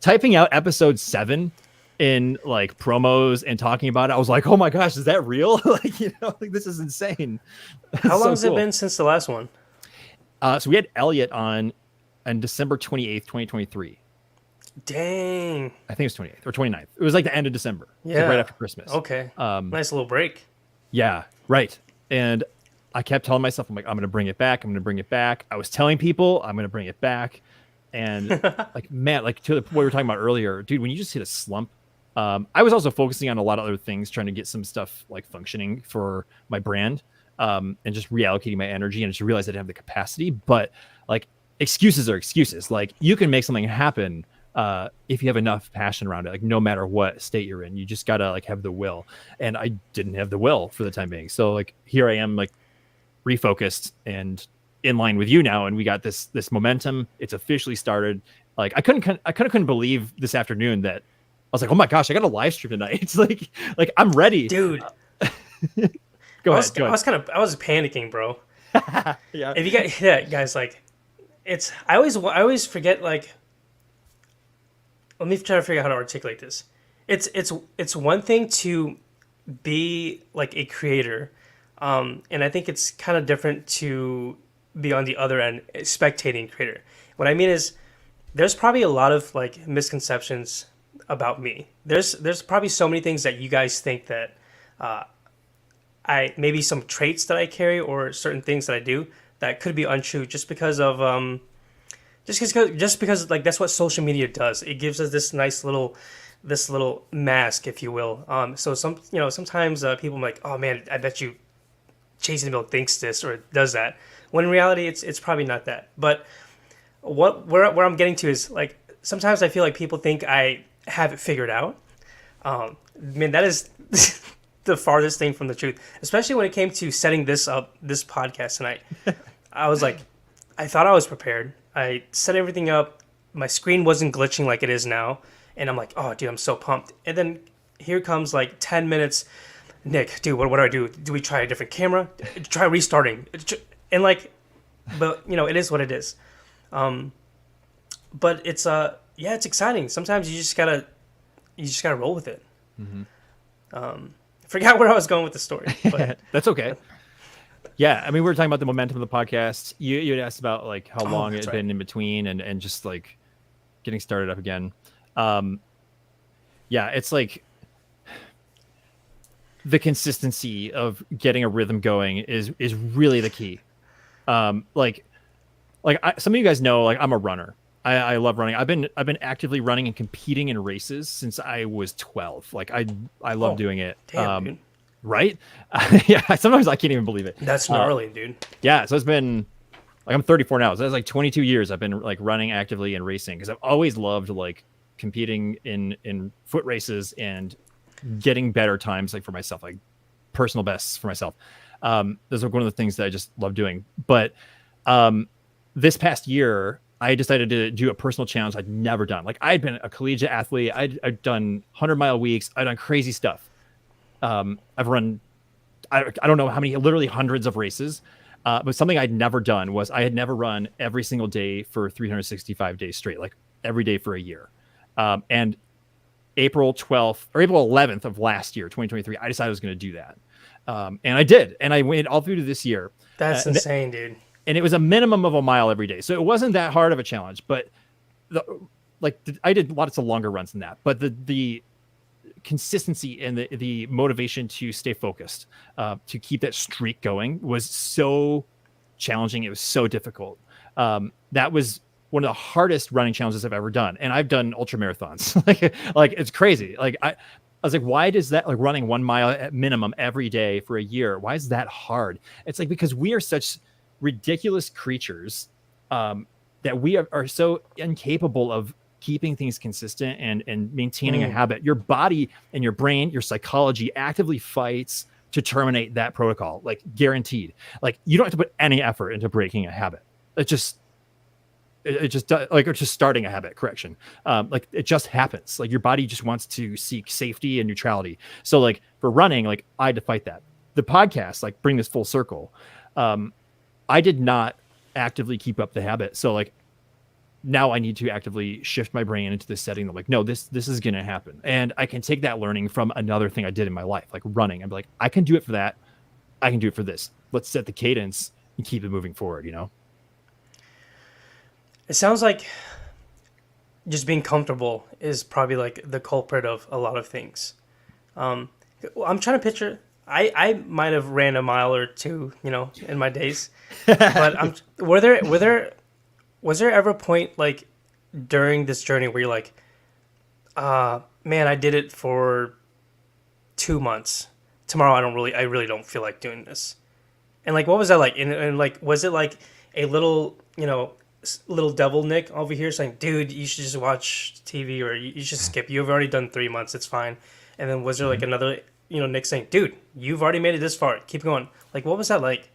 typing out episode 7 in like promos and talking about it. I was like, oh my gosh, is that real? Like this is insane. How long has it been since the last one? So we had Elliot on December 28th, 2023. Dang. I think it was 28th or 29th. It was like the end of December. Yeah. Like right after Christmas. Okay. Nice little break. Yeah, right. And I kept telling myself, I'm like, I'm going to bring it back. I'm going to bring it back. I was telling people I'm going to bring it back. And like, man, like to the point we were talking about earlier, dude, when you just hit a slump, I was also focusing on a lot of other things, trying to get some stuff like functioning for my brand, and just reallocating my energy, and just realized I didn't have the capacity. But like, excuses are excuses. Like, you can make something happen if you have enough passion around it, like no matter what state you're in. You just gotta like have the will. And I didn't have the will for the time being. So like, here I am, like refocused and in line with you now, and we got this momentum. It's officially started. Like, I couldn't believe this afternoon that I was like, oh my gosh, I got a live stream tonight. It's like I'm ready, dude. Go I ahead. I was panicking, bro. Yeah. If you guys, yeah, guys, like, I always forget, like, let me try to figure out how to articulate this. It's one thing to be like a creator, and I think it's kind of different to be on the other end, spectating creator. What I mean is, there's probably a lot of like misconceptions about me. There's probably so many things that you guys think that I maybe some traits that I carry or certain things that I do that could be untrue just because of just because like that's what social media does. It gives us this little mask, if you will. So sometimes people are like, oh man, I bet you Chasingthemilk thinks this or does that. When in reality, it's probably not that. But where I'm getting to is, like, sometimes I feel like people think I have it figured out. Man, that is the farthest thing from the truth. Especially when it came to setting this podcast tonight. I was like, I thought I was prepared. I set everything up. My screen wasn't glitching like it is now. And I'm like, oh, dude, I'm so pumped. And then here comes like 10 minutes. Nick, dude, what do I do? Do we try a different camera? Try restarting. And like, but it is what it is. But it's it's exciting. Sometimes you just gotta roll with it. Mm-hmm. Forgot where I was going with the story, but that's okay. Yeah, I mean, we were talking about the momentum of the podcast. You had asked about like how long it had been in between, and just like getting started up again. Yeah, it's like the consistency of getting a rhythm going is really the key. Some of you guys know, like, I'm a runner. I love running. I've been actively running and competing in races since I was 12. Like, I love doing it. Damn, dude. Right? Yeah. Sometimes I can't even believe it. That's gnarly, dude. Yeah. So it's been like, I'm 34 now. So that's like 22 years I've been like running actively and racing, because I've always loved like competing in foot races and getting better times, like for myself, like personal bests for myself. Those are one of the things that I just love doing. But this past year, I decided to do a personal challenge I'd never done. Like, I'd been a collegiate athlete. I'd done 100-mile weeks. I'd done crazy stuff. I've run, I don't know how many, literally hundreds of races. But something I'd never done was I had never run every single day for 365 days straight, like every day for a year. And April 12th or April 11th of last year, 2023, I decided I was going to do that. And I did. And I went all through to this year. That's insane, dude. And it was a minimum of a mile every day. So it wasn't that hard of a challenge, but I did lots of longer runs than that. But the consistency and the motivation to stay focused, to keep that streak going, was so challenging. It was so difficult. That was one of the hardest running challenges I've ever done. And I've done ultra marathons. like it's crazy. Like, I was like, why does that, like, running 1 mile at minimum every day for a year, why is that hard? It's like, because we are such ridiculous creatures, that we are so incapable of keeping things consistent and maintaining a habit. Your body and your brain, your psychology actively fights to terminate that protocol, like, guaranteed. Like, you don't have to put any effort into breaking a habit. It just like, or just starting a habit, correction. Like, it just happens. Like, your body just wants to seek safety and neutrality. So like, for running, like, I had to fight that. The podcast, like, bring this full circle. I did not actively keep up the habit. So like, now I need to actively shift my brain into this setting. I'm like, no, this is going to happen. And I can take that learning from another thing I did in my life, like running. I'm like, I can do it for that. I can do it for this. Let's set the cadence and keep it moving forward, It sounds like just being comfortable is probably like the culprit of a lot of things. I'm trying to picture. I might have ran a mile or two, in my days. But was there ever a point like during this journey where you're like, man, I did it for 2 months. Tomorrow I really don't feel like doing this. And like, what was that like? And like, was it like a little, little devil Nick over here saying, dude, you should just watch TV, or you should skip. You've already done 3 months. It's fine. And then was there like another, Nick saying, dude, you've already made it this far. Keep going. Like, what was that like?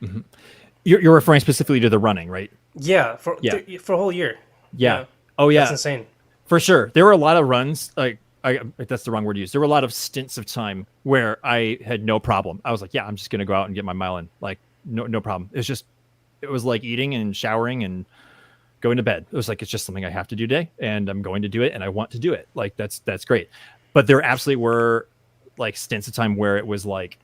Mm-hmm. You're referring specifically to the running, right? Yeah. For a whole year. Yeah. Oh yeah. That's insane. For sure. There were a lot of runs, that's the wrong word to use. There were a lot of stints of time where I had no problem. I was like, yeah, I'm just going to go out and get my mile in. Like, no problem. It was like eating and showering and going to bed. It was like, it's just something I have to do today, and I'm going to do it, and I want to do it. Like, that's great. But there absolutely were like stints of time where it was like,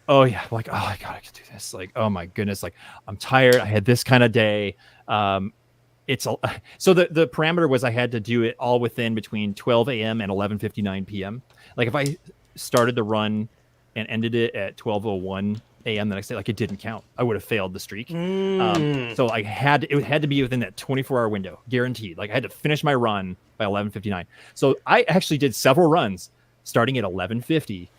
oh yeah, like, oh my God, I could do this. Like, oh my goodness. Like, I'm tired. I had this kind of day. So the parameter was I had to do it all within between 12 a.m. and 11:59 p.m. Like if I started the run and ended it at 12:01 a.m. the next day, like it didn't count. I would have failed the streak. So it had to be within that 24-hour window, guaranteed. Like I had to finish my run by 11:59. So I actually did several runs starting at 11:50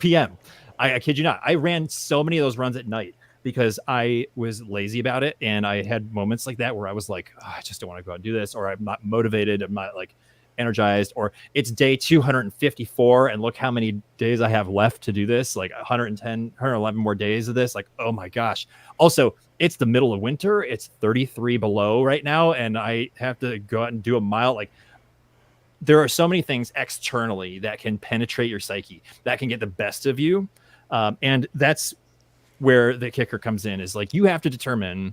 p.m. I kid you not. I ran so many of those runs at night, because I was lazy about it. And I had moments like that where I was like, oh, I just don't want to go out and do this, or I'm not motivated. I'm not like energized, or it's day 254. And look how many days I have left to do this. Like 111 more days of this. Like, oh my gosh. Also, it's the middle of winter. It's 33 below right now. And I have to go out and do a mile. Like there are so many things externally that can penetrate your psyche, that can get the best of you. And that's where the kicker comes in, is like, you have to determine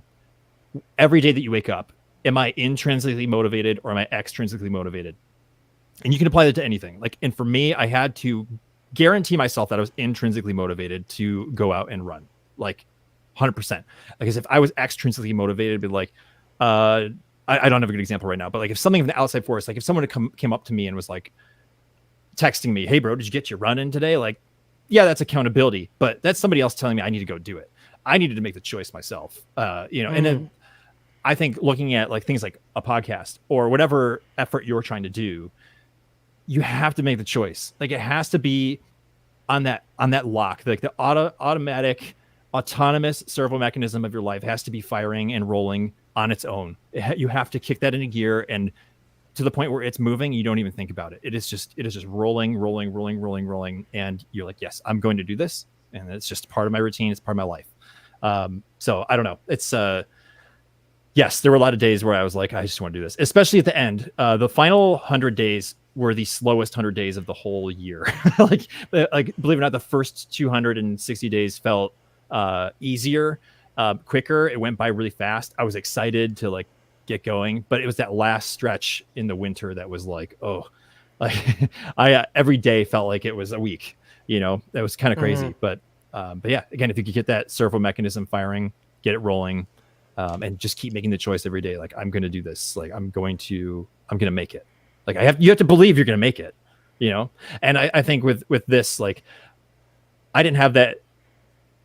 every day that you wake up, am I intrinsically motivated or am I extrinsically motivated? And you can apply that to anything. Like, and for me, I had to guarantee myself that I was intrinsically motivated to go out and run, like 100%. Because if I was extrinsically motivated, it'd be like, I don't have a good example right now, but like if something from the outside force, like if someone came up to me and was like texting me, hey bro, did you get your run in today? Like, yeah, that's accountability, but that's somebody else telling me I need to go do it. I needed to make the choice myself, and then I think looking at like things like a podcast or whatever effort you're trying to do, you have to make the choice. Like it has to be on that lock, like the automatic autonomous servo mechanism of your life has to be firing and rolling on its own. You have to kick that into gear, and to the point where it's moving, you don't even think about it. It is just rolling. And you're like, yes, I'm going to do this. And it's just part of my routine. It's part of my life. So I don't know. It's, yes, there were a lot of days where I was like, I just want to do this, especially at the end. The final 100 days were the slowest 100 days of the whole year. like, believe it or not, the first 260 days felt easier, quicker. It went by really fast. I was excited to like get going, but it was that last stretch in the winter that was like, oh, like I every day felt like it was a week. That was kind of crazy. But yeah, again, if you could get that servo mechanism firing, get it rolling, and just keep making the choice every day, like I'm going to do this, like I'm going to make it. Like you have to believe you're going to make it, And I think with this, like I didn't have that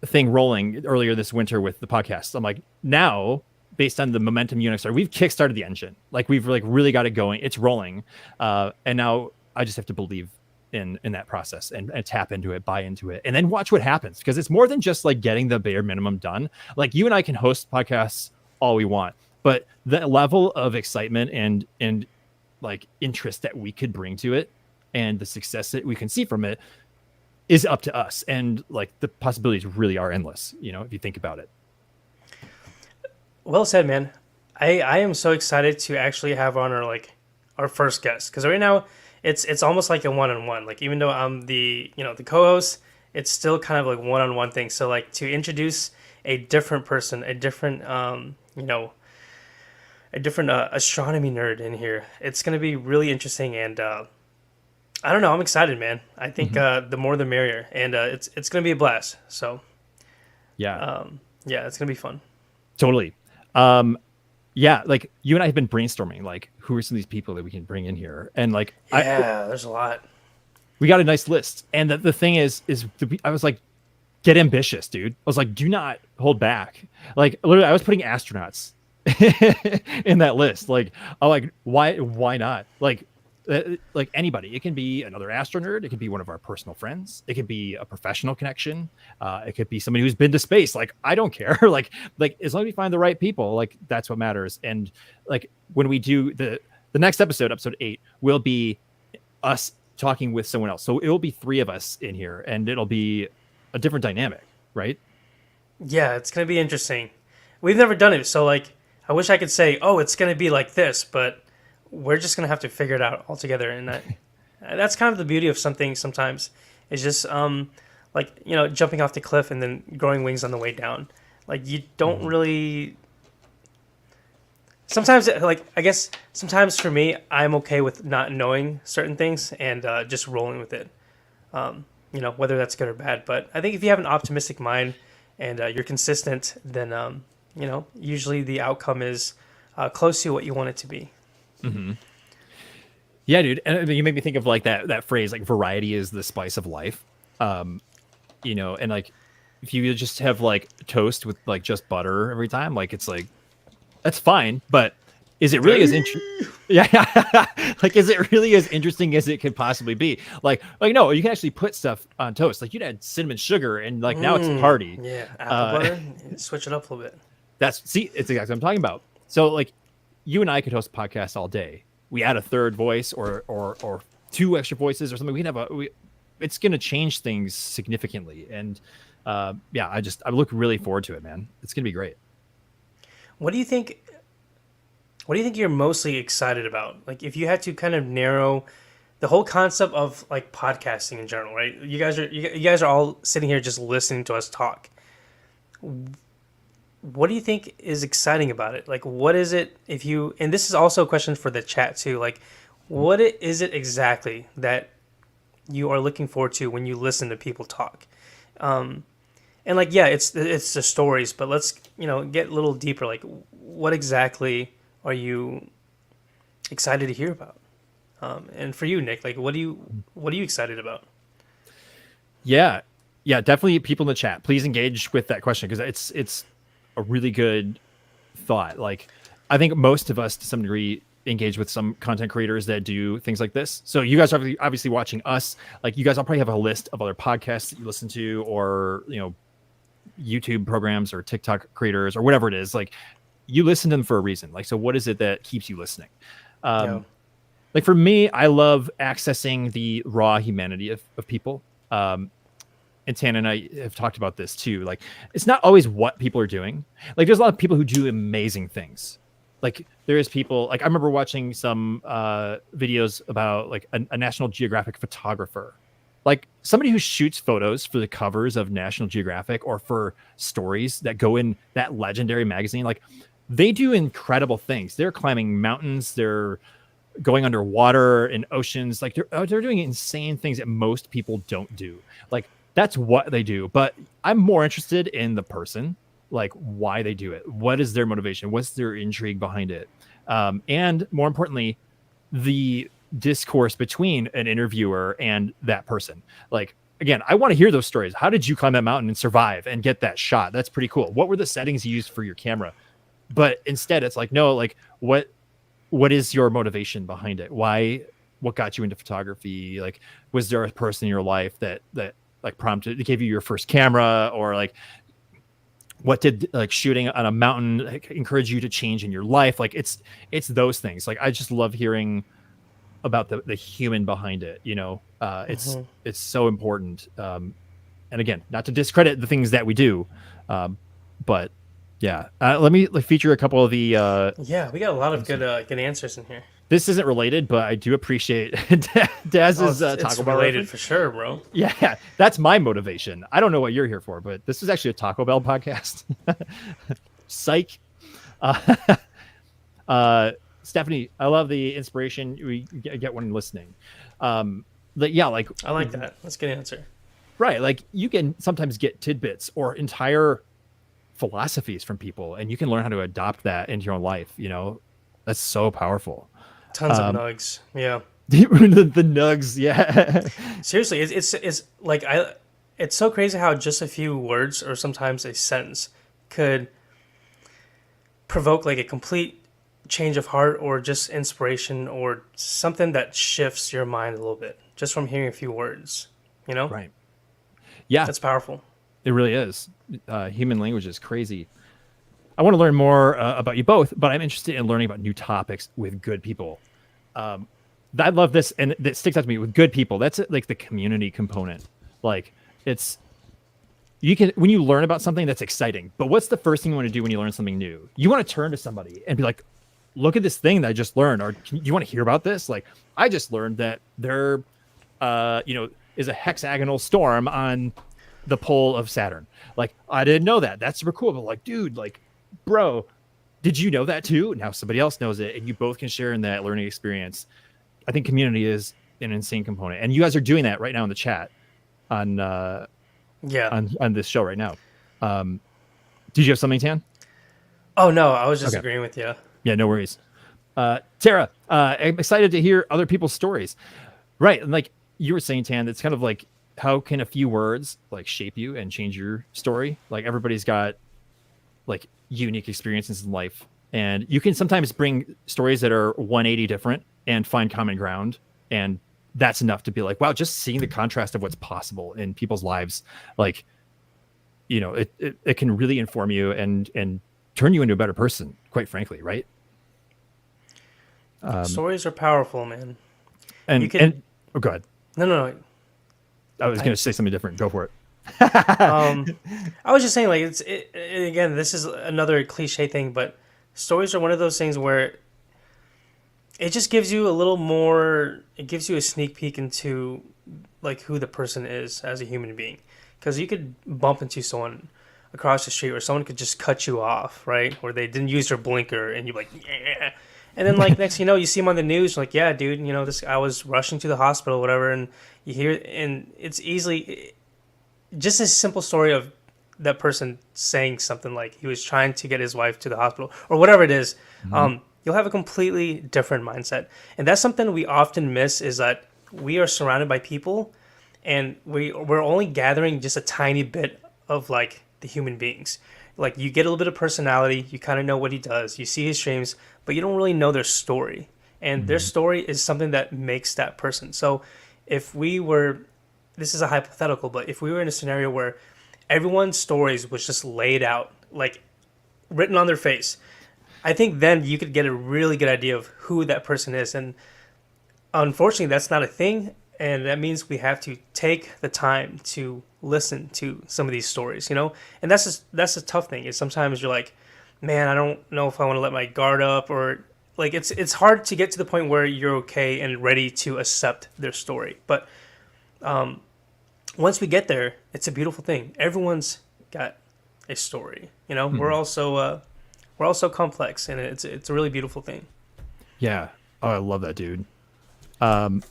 thing rolling earlier this winter with the podcast. I'm like, now based on the momentum Unix, we've kickstarted the engine. Like we've like really got it going. It's rolling. And now I just have to believe in that process and tap into it, buy into it, and then watch what happens. Because it's more than just like getting the bare minimum done. Like you and I can host podcasts all we want, but the level of excitement and like interest that we could bring to it and the success that we can see from it is up to us. And like the possibilities really are endless, if you think about it. Well said, man. I am so excited to actually have on our first guest, because right now it's almost like a one-on-one. Like even though I'm the the co-host, it's still kind of like one-on-one thing. So like to introduce a different person, a different astronomy nerd in here, it's gonna be really interesting. And I don't know, I'm excited, man. I think the more the merrier, and it's gonna be a blast. So yeah, it's gonna be fun. Totally. Yeah, like you and I have been brainstorming, like who are some of these people that we can bring in here, and like there's a lot. we got a nice list. And the thing is I was like, get ambitious, dude. I was like, do not hold back. Like literally, I was putting astronauts in that list. Like, I'm like, why not? Like anybody. It can be another astronerd. It could be one of our personal friends. It could be a professional connection. It could be somebody who's been to space. Like, I don't care. like as long as we find the right people, like that's what matters. And like when we do the next episode 8, will be us talking with someone else. So it will be 3 of us in here, and it'll be a different dynamic, right? Yeah, it's gonna be interesting. We've never done it, so like I wish I could say, oh, it's gonna be like this, but we're just gonna have to figure it out all together. And that's kind of the beauty of something sometimes. Is just like, you know, jumping off the cliff and then growing wings on the way down. Like you don't really. Sometimes, like I guess sometimes for me, I'm okay with not knowing certain things and just rolling with it. You know, whether that's good or bad. But I think if you have an optimistic mind and you're consistent, then you know, usually the outcome is close to what you want it to be. Mm-hmm. Yeah, dude. And you make me think of like that phrase, like variety is the spice of life. You know, and like if you just have like toast with like just butter every time, like it's like that's fine, but is it really as interesting? Yeah, like is it really as interesting as it could possibly be? Like no, you can actually put stuff on toast. Like you'd add cinnamon sugar, and like now it's a party. Yeah, apple butter. Switch it up a little bit. It's exactly what I'm talking about. So like, you and I could host a podcast all day. We add a third voice or 2 extra voices or something. We can have it's going to change things significantly. And yeah, I look really forward to it, man. It's going to be great. What do you think you're mostly excited about? Like if you had to kind of narrow the whole concept of like podcasting in general, right? You guys are all sitting here just listening to us talk. What do you think is exciting about it? Like what is it and this is also a question for the chat too, like what is it exactly that you are looking forward to when you listen to people talk? And like, yeah, it's the stories, but let's, you know, get a little deeper. Like, what exactly are you excited to hear about? And for you, Nick, like, what are you excited about? Yeah, definitely. People in the chat, please engage with that question because it's a really good thought. Like, I think most of us, to some degree, engage with some content creators that do things like this. So you guys are obviously watching us. Like, you guys, I'll probably have a list of other podcasts that you listen to, or you know, YouTube programs or TikTok creators or whatever it is. Like, you listen to them for a reason. Like, so what is it that keeps you listening? Like for me, I love accessing the raw humanity of people. And Tana and I have talked about this too. Like, it's not always what people are doing. Like, there's a lot of people who do amazing things. Like, there is people, like, I remember watching some videos about like a National Geographic photographer, like somebody who shoots photos for the covers of National Geographic or for stories that go in that legendary magazine. Like, they do incredible things. They're climbing mountains. They're going underwater in oceans. Like, they're doing insane things that most people don't do. Like, that's what they do. But I'm more interested in the person, like why they do it. What is their motivation? What's their intrigue behind it? And more importantly, the discourse between an interviewer and that person. Like, again, I want to hear those stories. How did you climb that mountain and survive and get that shot? That's pretty cool. What were the settings you used for your camera? But instead it's like, no, like what is your motivation behind it? What got you into photography? Like, was there a person in your life that like prompted, gave you your first camera, or like, what did like shooting on a mountain like encourage you to change in your life? Like, it's those things. Like, I just love hearing about the human behind it. You know, it's so important. And again, not to discredit the things that we do, but yeah. Let me feature a couple of the. Yeah, we got a lot of good answers in here. This isn't related, but I do appreciate Daz's Taco Bell related reference. For sure, bro. Yeah, that's my motivation. I don't know what you're here for, but this is actually a Taco Bell podcast. Psych. Stephanie, I love the inspiration we get when listening. Yeah, like I like that. That's a good answer. Right, like you can sometimes get tidbits or entire philosophies from people, and you can learn how to adopt that into your own life. You know, that's so powerful. Tons of nugs. Yeah. The nugs, yeah. Seriously, it's like it's so crazy how just a few words or sometimes a sentence could provoke like a complete change of heart or just inspiration or something that shifts your mind a little bit just from hearing a few words. You know, Right. Yeah, that's powerful. it really is. Human language is crazy. I want to learn more about you both, but I'm interested in learning about new topics with good people. Um, I love this, and that sticks out to me with good people. That's like the community component. Like it's you can when you learn about something that's exciting. But what's the first thing you want to do when you learn something new? You want to turn to somebody and be like, "Look at this thing that I just learned," or "You want to hear about this?" Like I just learned that there, is a hexagonal storm on the pole of Saturn. Like I didn't know that. That's super cool. But like, dude, like, bro, did you know that too? Now somebody else knows it, and you both can share in that learning experience. I think community is an insane component, and you guys are doing that right now in the chat on Yeah. on this show right now. Um, did you have something, Tan? Oh no, I was just Okay, agreeing with you. yeah, no worries. Tara, I'm excited to hear other people's stories. Right, and like you were saying, Tan, it's kind of like how can a few words like shape you and change your story? Like everybody's got like unique experiences in life, and you can sometimes bring stories that are 180 different and find common ground, and that's enough to be like, wow, just seeing the contrast of what's possible in people's lives, like it can really inform you and turn you into a better person, quite frankly, right? Stories are powerful, man. You And could oh god, no no no. I was I going to say something different. Go for it. um I was just saying like again, this is another cliche thing, but stories are one of those things where it just gives you a little more, it gives you a sneak peek into like who the person is as a human being, because you could bump into someone across the street or someone could just cut you off, right, or they didn't use their blinker and you're like, yeah. And then like next you know you see them on the news like, yeah dude, this I was rushing to the hospital whatever, and you hear, and it's easily just a simple story of that person saying something like he was trying to get his wife to the hospital or whatever it is. Mhm. You'll have a completely different mindset, and that's something we often miss, is that we are surrounded by people and we're only gathering just a tiny bit of like the human beings. Like you get a little bit of personality, you kind of know what he does, you see his streams, but you don't really know their story, and their Mhm. story is something that makes that person. So if we were, this is a hypothetical, but if we were in a scenario where everyone's stories was just laid out, like written on their face, I think then you could get a really good idea of who that person is. And unfortunately, that's not a thing. And that means we have to take the time to listen to some of these stories, And that's a tough thing. Is sometimes you're like, man, I don't know if I want to let my guard up, or like it's hard to get to the point where you're okay and ready to accept their story. But once we get there, it's a beautiful thing. Everyone's got a story. We're Mhm. also complex, and it's a really beautiful thing. Yeah. Oh, I love that, dude. Um,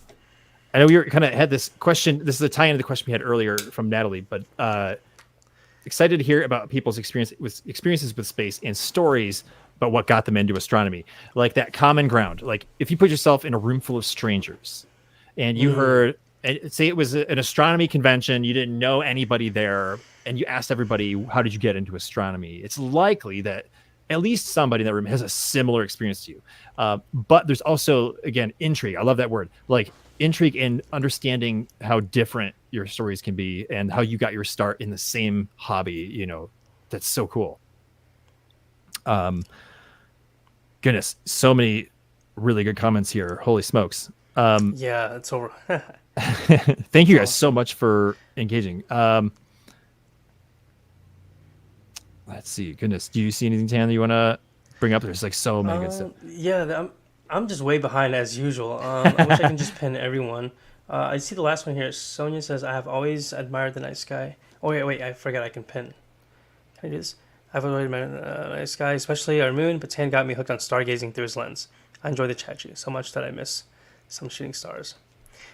I know we were kind of had this question. This is a tie into the question we had earlier from Natalie, but excited to hear about people's experiences with space and stories about what got them into astronomy, like that common ground. Like if you put yourself in a room full of strangers, and you Mm, heard, say it was an astronomy convention, you didn't know anybody there, and you asked everybody, "How did you get into astronomy?" It's likely that at least somebody in that room has a similar experience to you. But there's also, again, intrigue. I love that word. Like intrigue in understanding how different your stories can be and how you got your start in the same hobby. That's so cool. Um, Goodness, so many really good comments here. Holy smokes. yeah, it's over. Thank It's you guys so awesome. much for engaging. Let's see. Goodness, do you see anything, Tan, that you want to bring up? There's like so many good stuff. Yeah, I'm just way behind as usual. I wish I can just pin everyone. I see the last one here. Sonia says, "I have always admired the night sky." Oh wait, I forgot I can pin. Can I do this? I've always admired the night sky, especially our moon. But Tan got me hooked on stargazing through his lens. I enjoy the chat so much that I miss some shooting stars.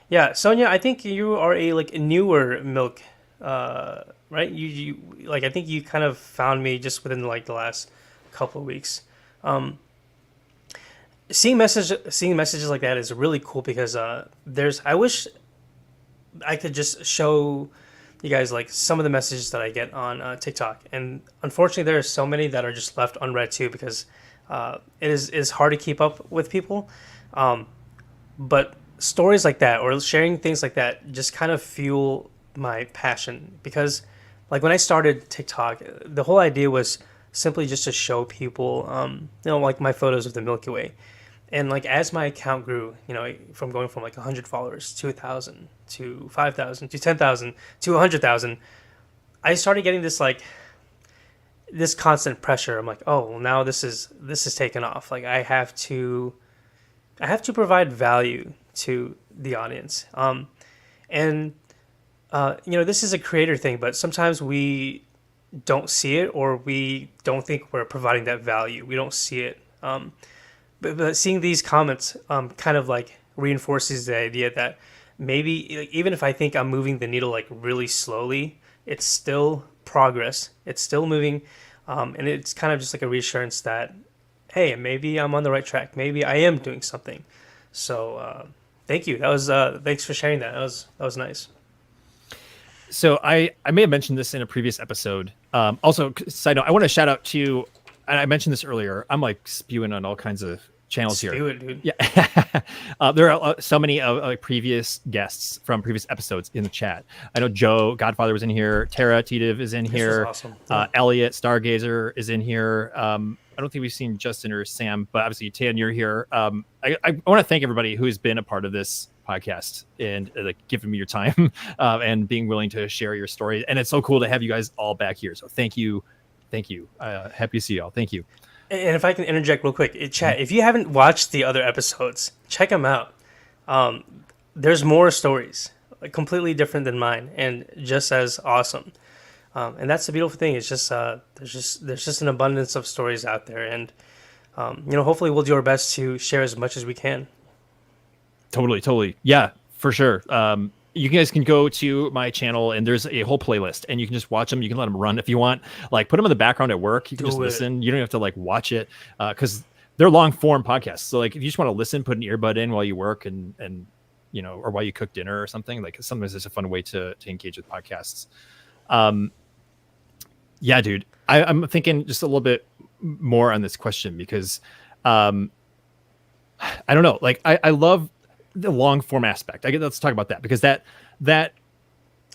Yeah, Sonia, I think you are a like newer milk, right? You like I think you kind of found me just within like the last couple of weeks. Um, seeing messages like that is really cool because I wish I could just show you guys like some of the messages that I get on TikTok, and unfortunately, there are so many that are just left unread too because it is hard to keep up with people. Um, but stories like that or sharing things like that just kind of fuel my passion because, like when I started TikTok, the whole idea was simply just to show people, like my photos of the Milky Way. And like as my account grew, from going from like 100 followers to 1,000 to 5,000 to 10,000 to 100,000, I started getting this constant pressure. I'm like, oh, well, now this is taken off. Like I have to provide value to the audience. And this is a creator thing, but sometimes we don't see it or we don't think we're providing that value. We don't see it. But seeing these comments kind of like reinforces the idea that maybe like, even if I think I'm moving the needle like really slowly, it's still progress. It's still moving, and it's kind of just like a reassurance that hey, maybe I'm on the right track. Maybe I am doing something. So thank you. That was thanks for sharing that. That was nice. So I may have mentioned this in a previous episode. Also, side note, I want to shout out to, and I mentioned this earlier. I'm like spewing on all kinds of channels here. Spew it, dude. Yeah, there are so many previous guests from previous episodes in the chat. I know Joe Godfather was in here. Tara Tediv is in here. Awesome. Elliot Stargazer is in here. I don't think we've seen Justin or Sam, but obviously Tan, you're here. I want to thank everybody who's been a part of this podcast and like giving me your time and being willing to share your story. And it's so cool to have you guys all back here. So thank you. Happy to see y'all. Thank you. And if I can interject real quick, chat, if you haven't watched the other episodes, check them out. There's more stories, like, completely different than mine, and just as awesome. And that's the beautiful thing. It's just there's just an abundance of stories out there, and hopefully we'll do our best to share as much as we can. Totally. Yeah, for sure. You guys can go to my channel and there's a whole playlist and you can just watch them. You can let them run if you want, like put them in the background at work. You can just listen. You don't have to like watch it because they're long form podcasts. So like if you just want to listen, put an earbud in while you work and or while you cook dinner or something, like sometimes it's a fun way to engage with podcasts. Yeah, dude, I'm thinking just a little bit more on this question because I don't know. Like I love the long form aspect. Let's talk about that because that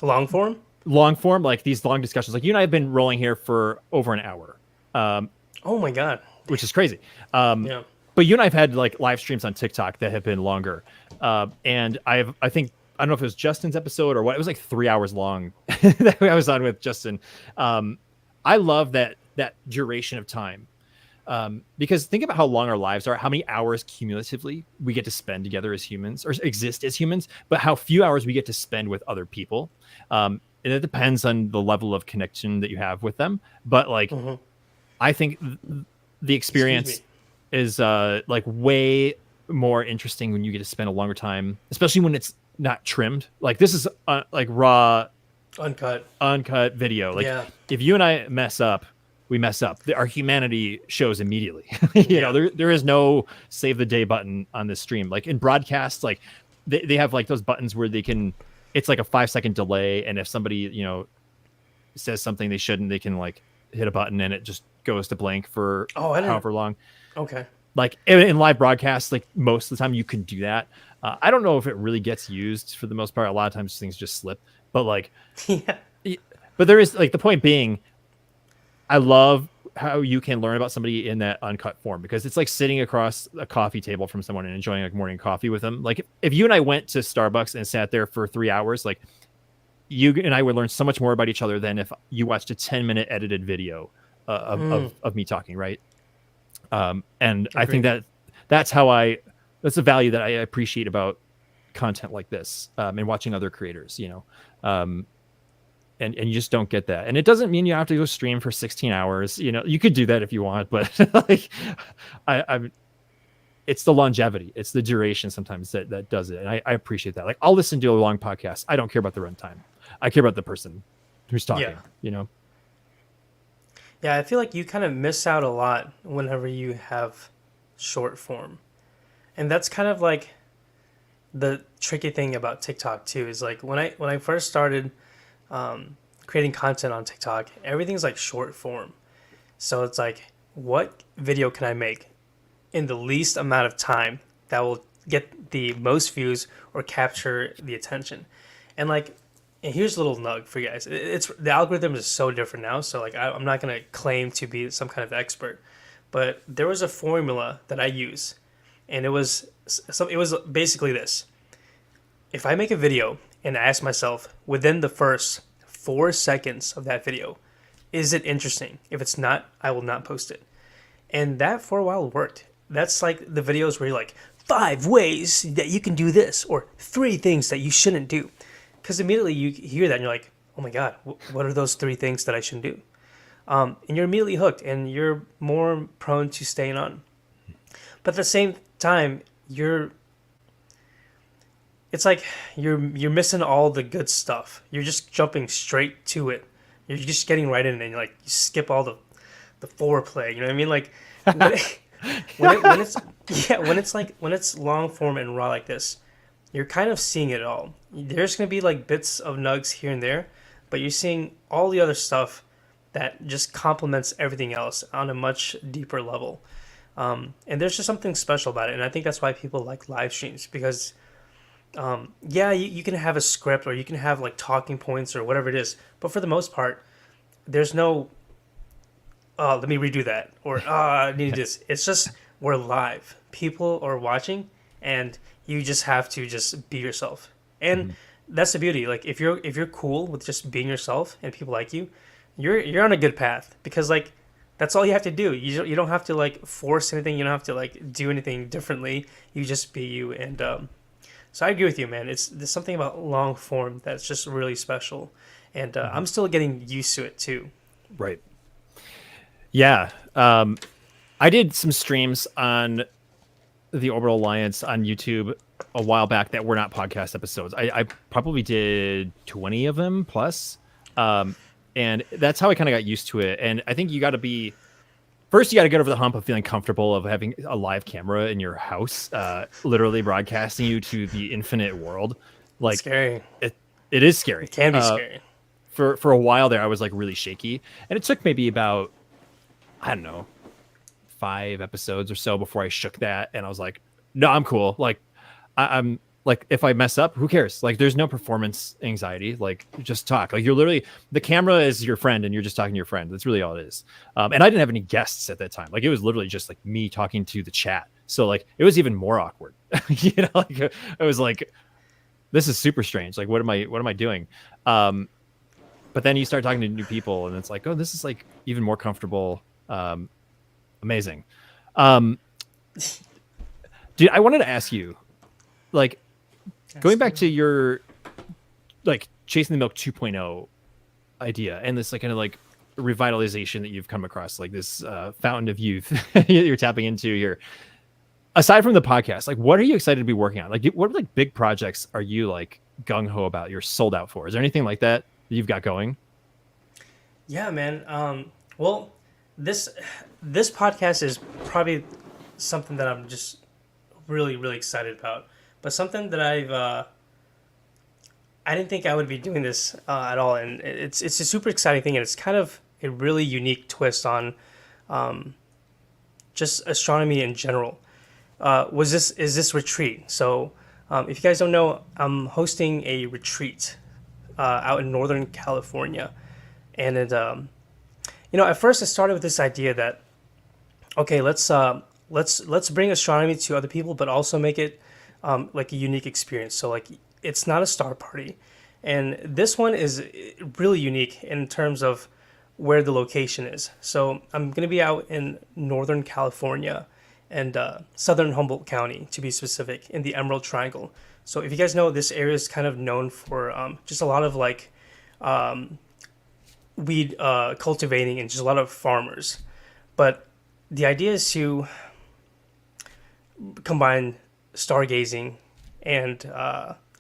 long form, like these long discussions, like you and I have been rolling here for over an hour. Oh my God, which is crazy. Yeah. But you and I have had like live streams on TikTok that have been longer. And I think, I don't know if it was Justin's episode or what, it was like 3 hours long that I was on with Justin. I love that duration of time. Because think about how long our lives are, how many hours cumulatively we get to spend together as humans or exist as humans, but how few hours we get to spend with other people. And it depends on the level of connection that you have with them. But like, I think the experience is like way more interesting when you get to spend a longer time, especially when it's not trimmed. Like this is like raw, uncut video. Like if you and I mess up, we mess up. Our humanity shows immediately. you know, there is no save the day button on this stream. Like in broadcasts, like they have like those buttons where they can, it's like a 5-second delay. And if somebody, says something they shouldn't, they can like hit a button and it just goes to blank for however long. Okay. Like in live broadcasts, like most of the time you can do that. I don't know if it really gets used for the most part. A lot of times things just slip, but like, but there is like the point being, I love how you can learn about somebody in that uncut form because it's like sitting across a coffee table from someone and enjoying like morning coffee with them. Like if you and I went to Starbucks and sat there for 3 hours, like you and I would learn so much more about each other than if you watched a 10-minute edited video of me talking. Right. And agreed. I think that's the value that I appreciate about content like this and watching other creators, and you just don't get that. And it doesn't mean you have to go stream for 16 hours. You could do that if you want, but like it's the longevity, it's the duration sometimes that does it. And I appreciate that. Like I'll listen to a long podcast. I don't care about the runtime. I care about the person who's talking, Yeah, I feel like you kind of miss out a lot whenever you have short form. And that's kind of like the tricky thing about TikTok too, is like when I first started creating content on TikTok, everything's like short form. So it's like, what video can I make in the least amount of time that will get the most views or capture the attention? And like, and here's a little nug for you guys. It's the algorithm is so different now. So like, I'm not gonna claim to be some kind of expert, but there was a formula that I use, and it was basically this: if I make a video and I ask myself within the first 4 seconds of that video, is it interesting? If it's not, I will not post it. And that for a while worked. That's like the videos where you're like, 5 ways that you can do this, or 3 things that you shouldn't do. Because immediately you hear that and you're like, oh my God, what are those 3 things that I shouldn't do? And you're immediately hooked and you're more prone to staying on. But at the same time, it's like you're missing all the good stuff. You're just jumping straight to it. You're just getting right in, and you skip all the foreplay. You know what I mean? Like when it's long form and raw like this, you're kind of seeing it all. There's gonna be like bits of nugs here and there, but you're seeing all the other stuff that just complements everything else on a much deeper level. And there's just something special about it, and I think that's why people like live streams, because you can have a script or you can have like talking points or whatever it is, but for the most part, there's no let me redo that, or I need this. It's just, we're live, people are watching, and you just have to just be yourself. And that's the beauty. Like if you're cool with just being yourself and people like you, you're on a good path, because like that's all you have to do. You don't have to like force anything. You don't have to like do anything differently. You just be you. And so I agree with you, man. There's something about long form that's just really special, and I'm still getting used to it too. Right. Yeah. I did some streams on the Orbital Alliance on YouTube a while back that were not podcast episodes. I probably did 20 of them plus. And that's how I kind of got used to it. And I think you got to get over the hump of feeling comfortable of having a live camera in your house, literally broadcasting you to the infinite world. Like, it's scary. It is scary. It can be scary. For a while there, I was like really shaky, and it took maybe about, I don't know, 5 episodes or so before I shook that, and I was like, no, I'm cool. Like, I'm like, if I mess up, who cares? Like, there's no performance anxiety. Like, just talk. Like, you're literally, the camera is your friend, and you're just talking to your friend. That's really all it is. And I didn't have any guests at that time. Like, it was literally just like me talking to the chat. So like, it was even more awkward. Like it was like, this is super strange. Like, what am I doing? But then you start talking to new people, and it's like, oh, this is like even more comfortable. Amazing. Dude, I wanted to ask you, like, going back to your like Chasing the Milk 2.0 idea, and this like kind of like revitalization that you've come across, like this fountain of youth you're tapping into here. Aside from the podcast, like, what are you excited to be working on? Like, what like big projects are you like gung ho about? You're sold out for? Is there anything like that you've got going? Yeah, man. Well, this podcast is probably something that I'm just really, really excited about. But something that I didn't think I would be doing this at all, and it's a super exciting thing, and it's kind of a really unique twist on just astronomy in general. Is this retreat? So, if you guys don't know, I'm hosting a retreat out in Northern California, and it, at first I started with this idea that, okay, let's bring astronomy to other people, but also make it like a unique experience. So like, it's not a star party, and this one is really unique in terms of where the location is. So I'm gonna be out in Northern California and Southern Humboldt County, to be specific, in the Emerald Triangle. So if you guys know, this area is kind of known for just a lot of like weed cultivating and just a lot of farmers. But the idea is to combine stargazing and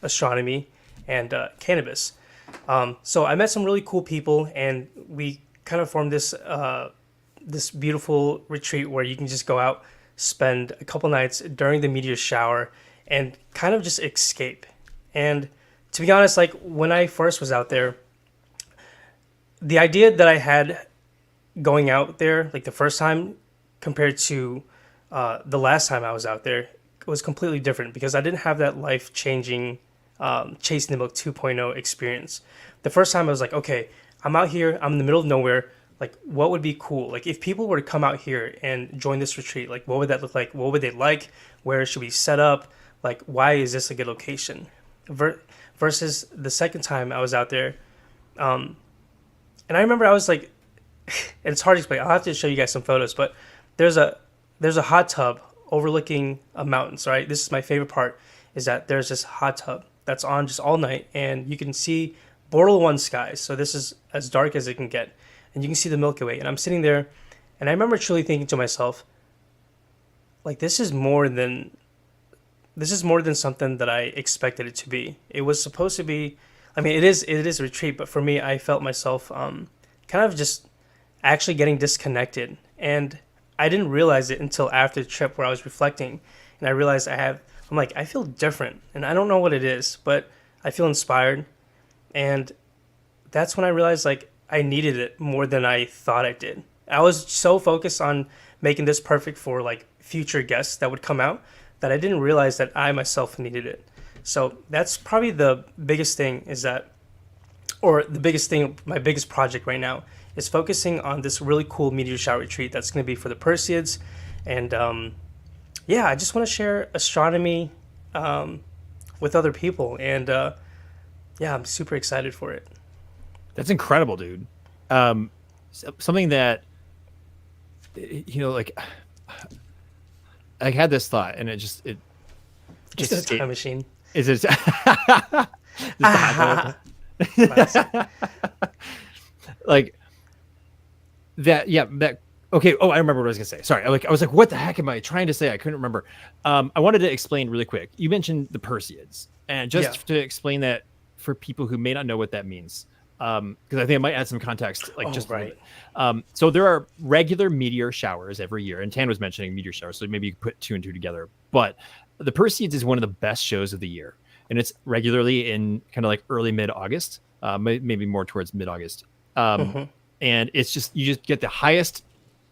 astronomy and cannabis. So I met some really cool people, and we kind of formed this this beautiful retreat where you can just go out, spend a couple nights during the meteor shower and kind of just escape. And to be honest, like when I first was out there, the idea that I had going out there, like the first time compared to the last time I was out there, was completely different because I didn't have that life changing Chasing the Milk 2.0 experience. The first time I was like, okay, I'm out here, I'm in the middle of nowhere. Like, what would be cool? Like, if people were to come out here and join this retreat, like, what would that look like? What would they like? Where should we set up? Like, why is this a good location? Versus the second time I was out there, and I remember I was like, and it's hard to explain. I'll have to show you guys some photos, but there's a hot tub overlooking a mountain. So right, this is my favorite part, is that there's this hot tub that's on just all night, and you can see Bortle 1 skies. So this is as dark as it can get, and you can see the Milky Way. And I'm sitting there, and I remember truly thinking to myself, like, this is more than something that I expected it to be. It was supposed to be. I mean, it is a retreat, but for me, I felt myself kind of just actually getting disconnected, and I didn't realize it until after the trip where I was reflecting, and I realized I'm like, I feel different, and I don't know what it is, but I feel inspired, and that's when I realized like I needed it more than I thought I did. I was so focused on making this perfect for like future guests that would come out that I didn't realize that I myself needed it. So that's probably the biggest thing my biggest project right now is focusing on this really cool meteor shower retreat that's going to be for the Perseids. And I just want to share astronomy with other people. And I'm super excited for it. That's incredible, dude. Something that, like I had this thought, and it just a time machine. Is it? Like that? Yeah. That. Okay. Oh, I remember what I was gonna say. Sorry. I was like, what the heck am I trying to say? I couldn't remember. I wanted to explain really quick. You mentioned the Perseids, and just to explain that for people who may not know what that means, because I think it might add some context. So there are regular meteor showers every year, and Tan was mentioning meteor showers, so maybe you could put 2 and 2 together. But the Perseids is one of the best shows of the year, and it's regularly in kind of like early mid-August, maybe more towards mid-August. And it's you just get the highest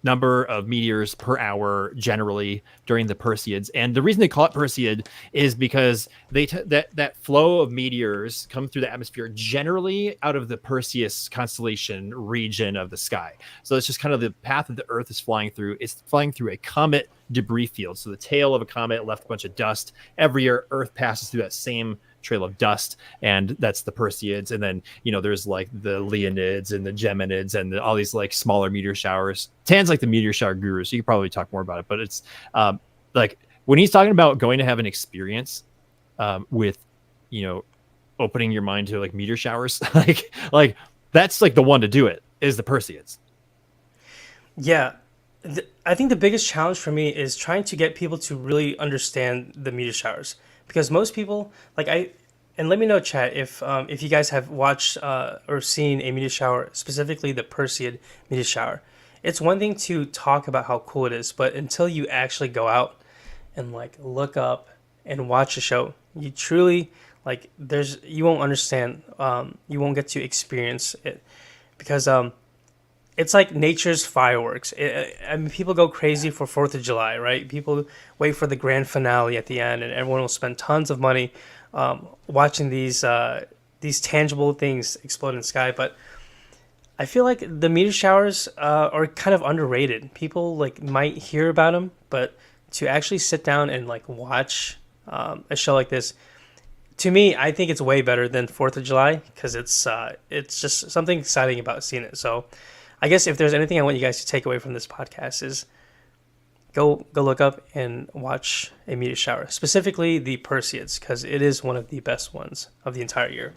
number of meteors per hour generally during the Perseids. And the reason they call it Perseid is because that flow of meteors come through the atmosphere generally out of the Perseus constellation region of the sky. So it's just kind of the path that the Earth is flying through. It's flying through a comet debris field. So the tail of a comet left a bunch of dust. Every year, Earth passes through that same trail of dust, and that's the Perseids. And then there's like the Leonids and the Geminids and all these like smaller meteor showers. Tan's like the meteor shower guru, so you could probably talk more about it. But it's like when he's talking about going to have an experience with opening your mind to like meteor showers, like that's like the one to do it is the Perseids. Yeah. I think the biggest challenge for me is trying to get people to really understand the meteor showers, because most people and let me know, chat, if you guys have watched or seen a meteor shower, specifically the Perseid meteor shower. It's one thing to talk about how cool it is, but until you actually go out and like look up and watch a show, you truly you won't understand. You won't get to experience it, because it's like nature's fireworks. I mean, people go crazy for 4th of July, right? People wait for the grand finale at the end, and everyone will spend tons of money watching these tangible things explode in the sky. But I feel like the meteor showers are kind of underrated. People might hear about them, but to actually sit down and watch a show like this, to me, I think it's way better than 4th of July, because it's just something exciting about seeing it. So I guess if there's anything I want you guys to take away from this podcast is go look up and watch a meteor shower, specifically the Perseids, because it is one of the best ones of the entire year.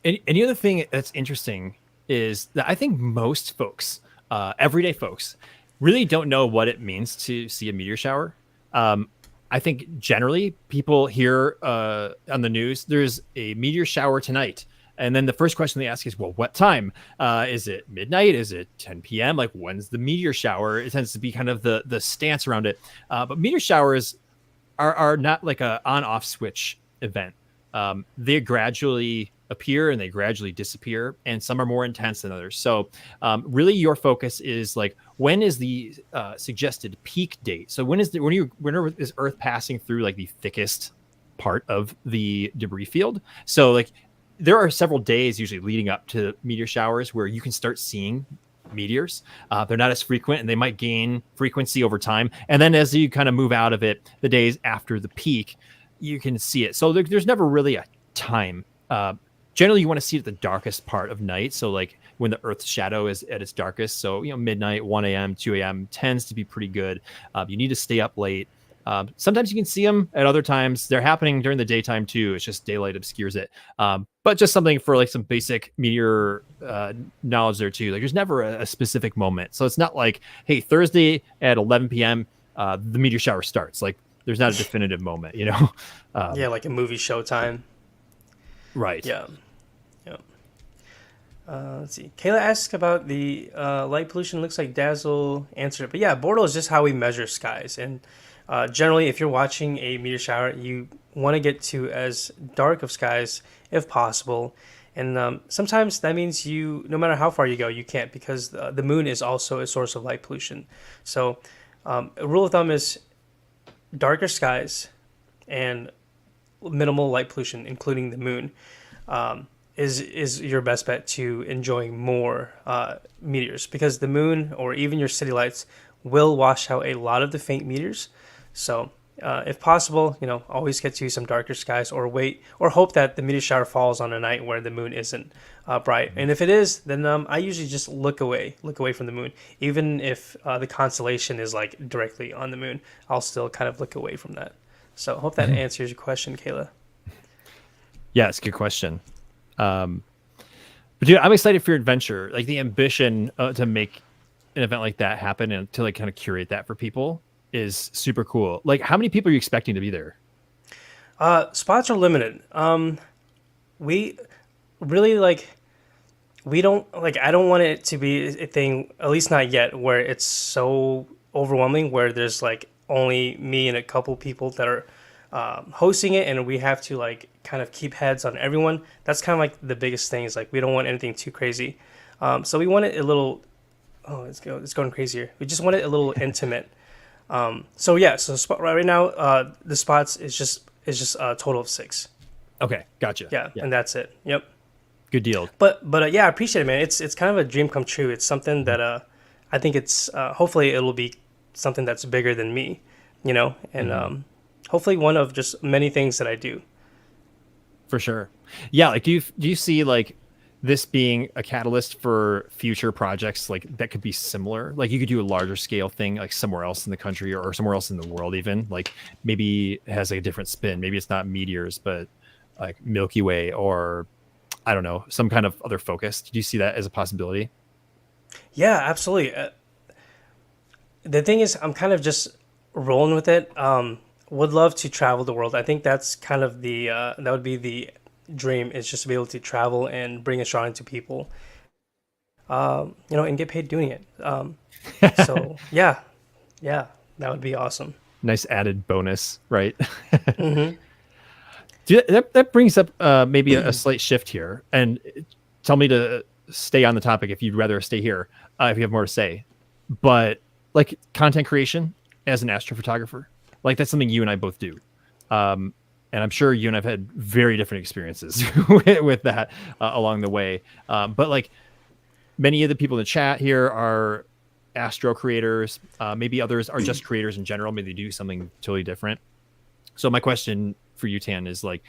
And the other thing that's interesting is that I think most folks, everyday folks, really don't know what it means to see a meteor shower. I think generally people hear on the news, there's a meteor shower tonight. And then the first question they ask is, well, what time? Is it midnight? Is it 10 p.m.? Like, when's the meteor shower? It tends to be kind of the stance around it. But meteor showers are not like a on-off switch event. They gradually appear and they gradually disappear, and some are more intense than others. So really your focus is like, when is the suggested peak date? So when is Earth passing through like the thickest part of the debris field? So like there are several days usually leading up to meteor showers where you can start seeing meteors. They're not as frequent and they might gain frequency over time. And then as you kind of move out of it, the days after the peak, you can see it. So there's never really a time. Generally, you want to see it at the darkest part of night. So like when the Earth's shadow is at its darkest. So, midnight, 1 a.m., 2 a.m. tends to be pretty good. You need to stay up late. Sometimes you can see them. At other times, they're happening during the daytime too. It's just daylight obscures it. But just something for like some basic meteor knowledge there too. Like there's never a specific moment. So it's not like, hey, Thursday at 11 p.m., the meteor shower starts. Like there's not a definitive moment, Yeah, like a movie showtime. Right. Yeah. Let's see. Kayla asks about the light pollution. Looks like Dazzle answered it. But yeah, Bortle is just how we measure skies. And generally, if you're watching a meteor shower, you want to get to as dark of skies if possible. And sometimes that means no matter how far you go, you can't, because the moon is also a source of light pollution. So a rule of thumb is darker skies and minimal light pollution, including the moon, is your best bet to enjoying more meteors, because the moon or even your city lights will wash out a lot of the faint meteors. So if possible, always get to some darker skies, or wait or hope that the meteor shower falls on a night where the moon isn't bright. And if it is, then I usually just look away from the moon. Even if the constellation is like directly on the moon, I'll still kind of look away from that. So hope that answers your question, Kayla. Yeah, it's a good question. But dude, I'm excited for your adventure. Like the ambition to make an event like that happen and to like kind of curate that for people is super cool. Like, how many people are you expecting to be there? Spots are limited. We really we don't I don't want it to be a thing, at least not yet, where it's so overwhelming, where there's like only me and a couple people that are hosting it, and we have to like kind of keep heads on everyone. That's kind of like the biggest thing, is like we don't want anything too crazy. So we want it a little, it's going crazier. We just want it a little intimate. So right now the spots is just a total of 6. Okay, gotcha. Yeah, and that's it. Yep. Good deal. But yeah, I appreciate it, man. It's kind of a dream come true. It's something that I think it's hopefully it'll be something that's bigger than me, and hopefully one of just many things that I do. For sure. Yeah, like do you see like this being a catalyst for future projects like that could be similar? Like you could do a larger scale thing like somewhere else in the country or somewhere else in the world, even like maybe it has like a different spin. Maybe it's not meteors, but like Milky Way, or I don't know, some kind of other focus. Do you see that as a possibility? Yeah, absolutely. The thing is, I'm kind of just rolling with it. Would love to travel the world. I think that's kind of that would be the dream, is just to be able to travel and bring astronomy to people, and get paid doing it. So yeah, that would be awesome. Nice added bonus, right? Mm-hmm. That brings up maybe a slight shift here, and tell me to stay on the topic if you'd rather stay here, if you have more to say. But like content creation as an astrophotographer, like that's something you and I both do. And I'm sure you and I've had very different experiences with that along the way. But like many of the people in the chat here are astro creators. Maybe others are just creators in general. Maybe they do something totally different. So my question for you, Tan, is like,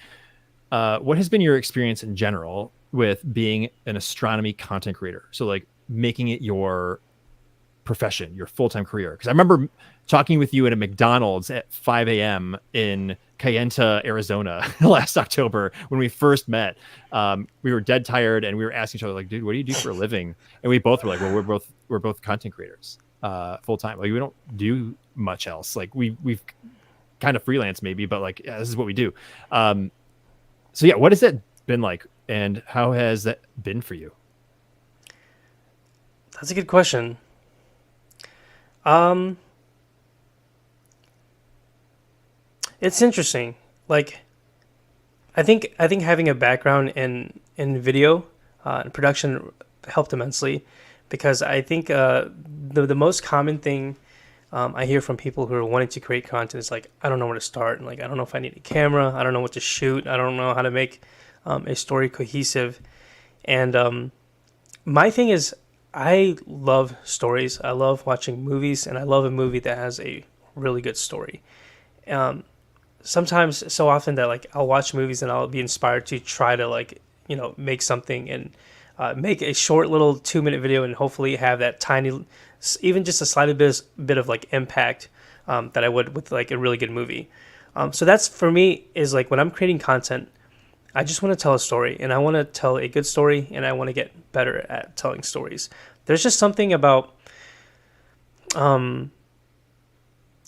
what has been your experience in general with being an astronomy content creator? So like making it your profession, your full-time career. Because I remember talking with you at a McDonald's at 5 a.m. in Kayenta, Arizona last October when we first met. We were dead tired and we were asking each other like, dude, what do you do for a living? And we both were like, well, we're both content creators full-time. Like we don't do much else. Like we've kind of freelance maybe, but like, yeah, this is what we do. So yeah, what has it been like and how has that been for you? That's a good question. Um, it's interesting. Like, I think having a background in video and production helped immensely, because I think the most common thing I hear from people who are wanting to create content is like, I don't know where to start, and like, I don't know if I need a camera, I don't know what to shoot, I don't know how to make a story cohesive. And my thing is, I love stories. I love watching movies, and I love a movie that has a really good story. Um, Sometimes, so often that like I'll watch movies and I'll be inspired to try to like make something and make a short little 2 minute video, and hopefully have that tiny, even just a slight bit of like impact that I would with like a really good movie. So that's for me is like when I'm creating content, I just want to tell a story, and I want to tell a good story, and I want to get better at telling stories. There's just something about um,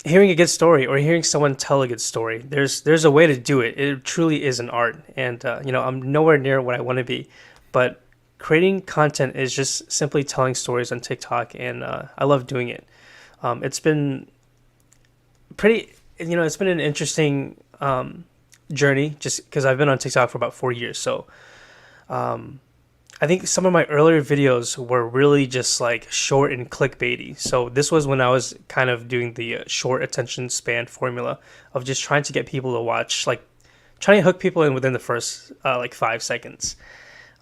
hearing a good story or hearing someone tell a good story. There's a way to do it. It truly is an art, and I'm nowhere near what I want to be, but creating content is just simply telling stories on TikTok, and I love doing it. It's been pretty, it's been an interesting journey, just because I've been on TikTok for about 4 years. So um, I think some of my earlier videos were really just like short and clickbaity. So this was when I was kind of doing the short attention span formula of just trying to get people to watch, like trying to hook people in within the first like 5 seconds.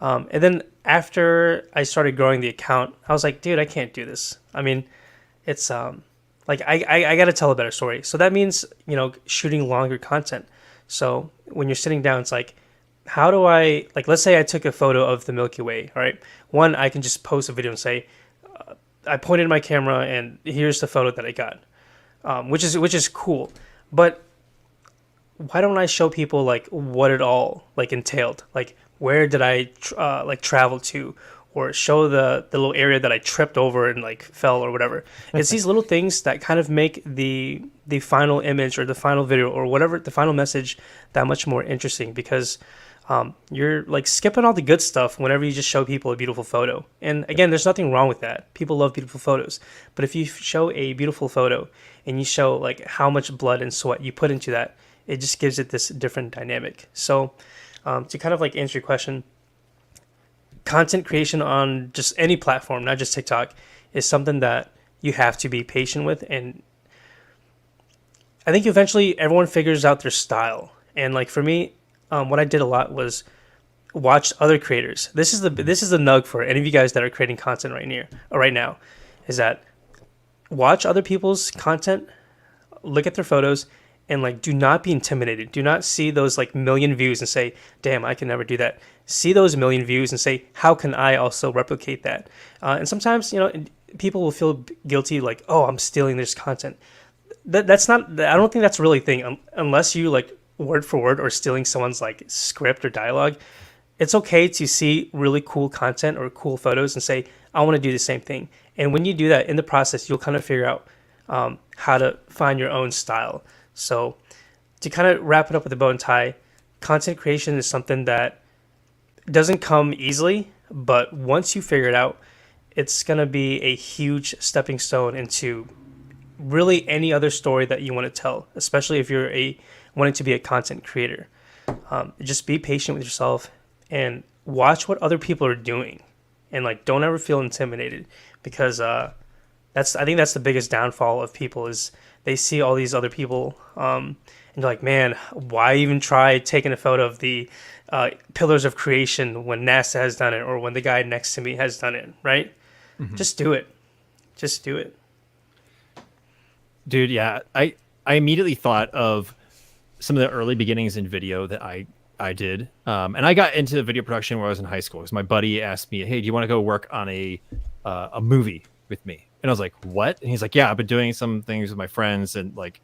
And then after I started growing the account, I was like, dude, I can't do this. I mean, it's like I got to tell a better story. So that means, shooting longer content. So when you're sitting down, it's like, how do I, like, let's say I took a photo of the Milky Way, all right? One, I can just post a video and say, I pointed my camera and here's the photo that I got, which is cool. But why don't I show people like what it all like entailed? Like, where did I like travel to, or show the little area that I tripped over and like fell or whatever. It's these little things that kind of make the final image or the final video or whatever, the final message, that much more interesting, because you're like skipping all the good stuff whenever you just show people a beautiful photo. And again, there's nothing wrong with that. People love beautiful photos. But if you show a beautiful photo and you show like how much blood and sweat you put into that, it just gives it this different dynamic. So to kind of like answer your question, content creation on just any platform, not just TikTok, is something that you have to be patient with. And I think eventually everyone figures out their style. And like for me, what I did a lot was watch other creators. This is the nug for any of you guys that are creating content right now, is that watch other people's content, look at their photos, and like do not be intimidated. Do not see those like million views and say, "Damn, I can never do that." See those million views and say, "How can I also replicate that?" And sometimes people will feel guilty, like, "Oh, I'm stealing this content." That's not. I don't think that's really a thing, unless you like word for word or stealing someone's like script or dialogue. It's okay to see really cool content or cool photos and say, I want to do the same thing. And when you do that, in the process, you'll kind of figure out how to find your own style. So to kind of wrap it up with a bow and tie, content creation is something that doesn't come easily, but once you figure it out, it's going to be a huge stepping stone into really any other story that you want to tell, especially if you're wanting to be a content creator. Just be patient with yourself and watch what other people are doing, and like don't ever feel intimidated, because I think that's the biggest downfall of people, is they see all these other people and they're like, man, why even try taking a photo of the pillars of creation when NASA has done it, or when the guy next to me has done it, right? Mm-hmm. Just do it. Just do it. Dude, yeah. I immediately thought of some of the early beginnings in video that I did. And I got into video production when I was in high school, because my buddy asked me, hey, do you want to go work on a movie with me? And I was like, what? And he's like, yeah, I've been doing some things with my friends and like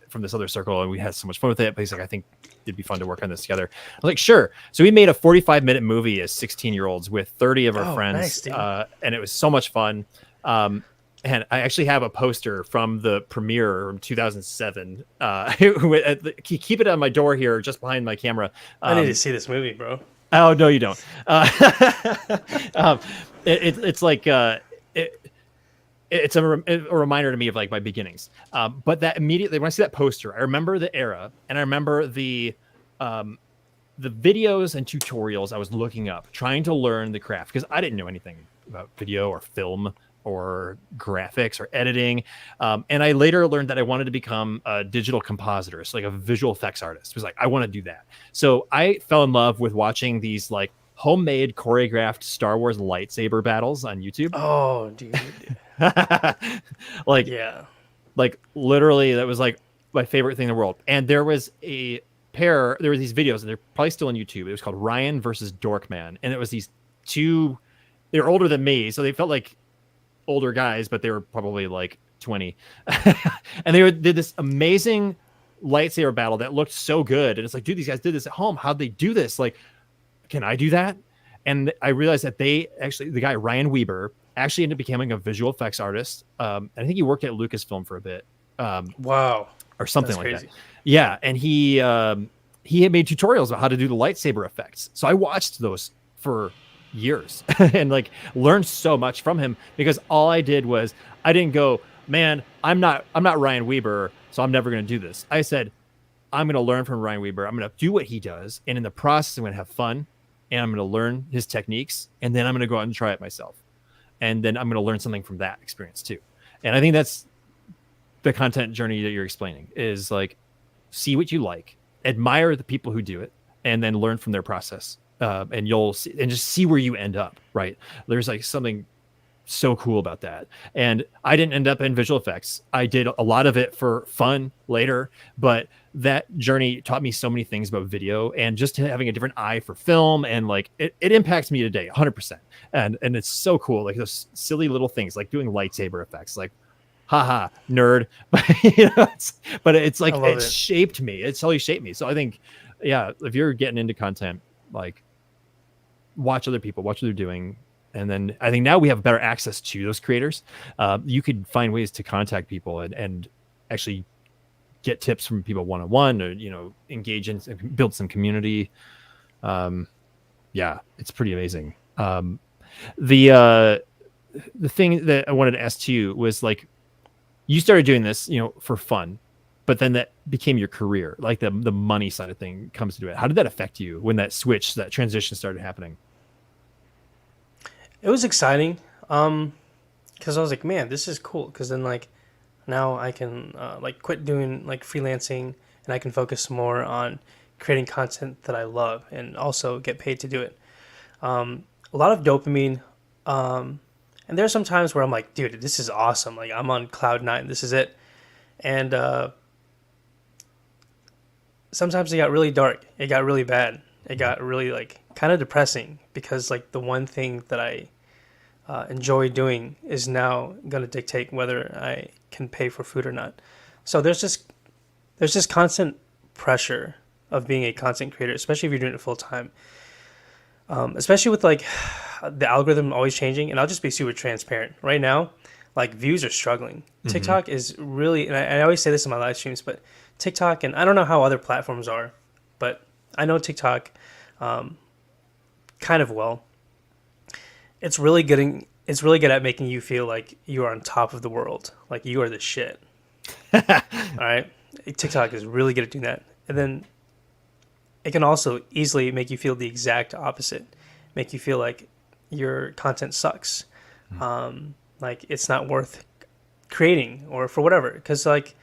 from this other circle, and we had so much fun with it. But he's like, I think it'd be fun to work on this together. I was like, sure. So we made a 45-minute movie as 16-year-olds with 30 of our friends. Nice, and it was so much fun. And I actually have a poster from the premiere in 2007. Keep it on my door here, just behind my camera. I need to see this movie, bro. Oh no, you don't. Um, it's like it, it's a reminder to me of like my beginnings. But that immediately when I see that poster, I remember the era, and I remember um, the videos and tutorials I was looking up, trying to learn the craft because I didn't know anything about video or film or graphics or editing. And I later learned that I wanted to become a digital compositor, so like a visual effects artist. It was like, I want to do that. So I fell in love with watching these like homemade choreographed Star Wars lightsaber battles on YouTube. Oh, dude. like Yeah. like literally that was like my favorite thing in the world. And there was there were these videos, and they're probably still on YouTube. It was called Ryan versus Dorkman, and it was these two. They were older than me, so they felt like older guys, but they were probably like 20. And did this amazing lightsaber battle that looked so good. And it's like, dude, these guys did this at home. How'd they do this? Like, can I do that? And I realized that the guy Ryan Weber actually ended up becoming a visual effects artist. I think he worked at Lucasfilm for a bit. Wow. Or something That's like crazy. that. Yeah, and he had made tutorials about how to do the lightsaber effects. So I watched those for years and like learned so much from him, because all I did was I didn't go, man, I'm not Ryan Weber, so I'm never going to do this. I said, I'm going to learn from Ryan Weber. I'm going to do what he does, and in the process, I'm going to have fun, and I'm going to learn his techniques, and then I'm going to go out and try it myself, and then I'm going to learn something from that experience too. And I think that's the content journey that you're explaining, is like, see what you like, admire the people who do it, and then learn from their process. And you'll see, and just see where you end up. Right. There's like something so cool about that. And I didn't end up in visual effects. I did a lot of it for fun later, but that journey taught me so many things about video, and just having a different eye for film, and like it impacts me today 100%. And it's so cool. Like those silly little things like doing lightsaber effects, like, haha, nerd. But it's like, I love it's it. shaped me. It's totally shaped me. So I think, yeah, if you're getting into content, like, watch other people, watch what they're doing. And then I think now we have better access to those creators. You could find ways to contact people and actually get tips from people one-on-one, or, engage in, build some community. Yeah, it's pretty amazing. The thing that I wanted to ask you was, like, you started doing this, for fun, but then that became your career. Like the money side of thing comes to it. How did that affect you when that transition started happening? It was exciting. Because I was like, man, this is cool. Because then like now I can like quit doing like freelancing, and I can focus more on creating content that I love and also get paid to do it. A lot of dopamine. And there are some times where I'm like, dude, this is awesome. Like I'm on cloud nine. This is it. And sometimes it got really dark. It got really bad. It got really like kind of depressing, because like the one thing that I enjoy doing is now going to dictate whether I can pay for food or not. So there's just constant pressure of being a content creator, especially if you're doing it full time. Especially with like the algorithm always changing, and I'll just be super transparent right now. Like views are struggling. Mm-hmm. TikTok is really, and I always say this in my live streams, but TikTok, and I don't know how other platforms are, but I know TikTok kind of well. It's really good at making you feel like you are on top of the world, like you are the shit. All right, TikTok is really good at doing that, and then it can also easily make you feel the exact opposite, make you feel like your content sucks, like it's not worth creating or for whatever. Because like,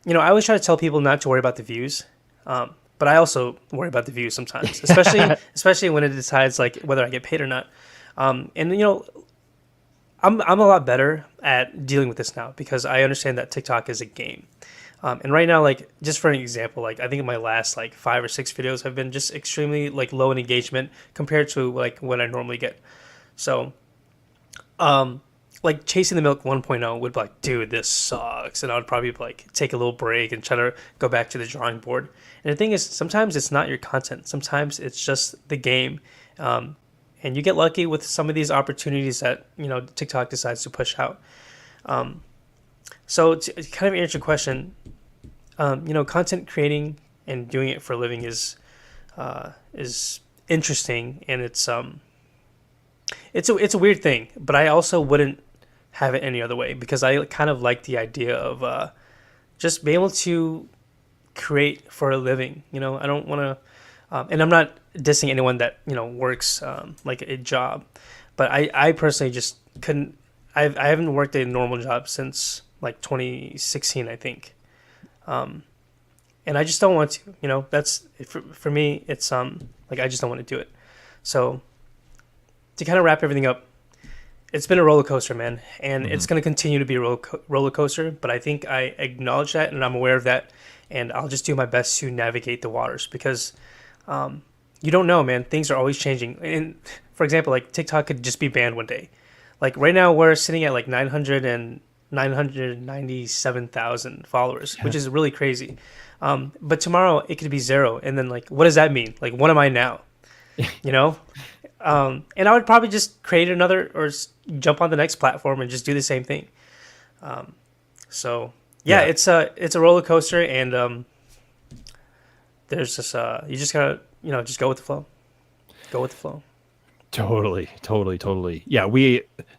I always try to tell people not to worry about the views, but I also worry about the views sometimes, especially when it decides like whether I get paid or not. And I'm a lot better at dealing with this now, because I understand that TikTok is a game. And right now, like, just for an example, like, I think my last, like, 5 or 6 videos have been just extremely, like, low in engagement compared to, like, what I normally get. So, like, Chasing the Milk 1.0 would be like, dude, this sucks. And I would probably, like, take a little break and try to go back to the drawing board. And the thing is, sometimes it's not your content. Sometimes it's just the game. And you get lucky with some of these opportunities that, TikTok decides to push out. So to kind of answer your question, content creating and doing it for a living is interesting, and it's a weird thing, but I also wouldn't have it any other way because I kind of like the idea of just being able to create for a living. I don't want to, and I'm not dissing anyone that works like a job, but I personally just couldn't. I haven't worked a normal job since like 2016, I think, and I just don't want to. That's for me. It's like I just don't want to do it. So to kind of wrap everything up, it's been a roller coaster, man, and it's going to continue to be a roller coaster. But I think I acknowledge that, and I'm aware of that, and I'll just do my best to navigate the waters because you don't know, man. Things are always changing. And for example, like TikTok could just be banned one day. Like right now, we're sitting at like 997,000 followers, which is really crazy. But tomorrow it could be zero, and then like, what does that mean? Like, what am I now? You know? And I would probably just create another or jump on the next platform and just do the same thing. So yeah, it's a roller coaster, and there's just you just gotta just go with the flow. Go with the flow. Totally. Yeah,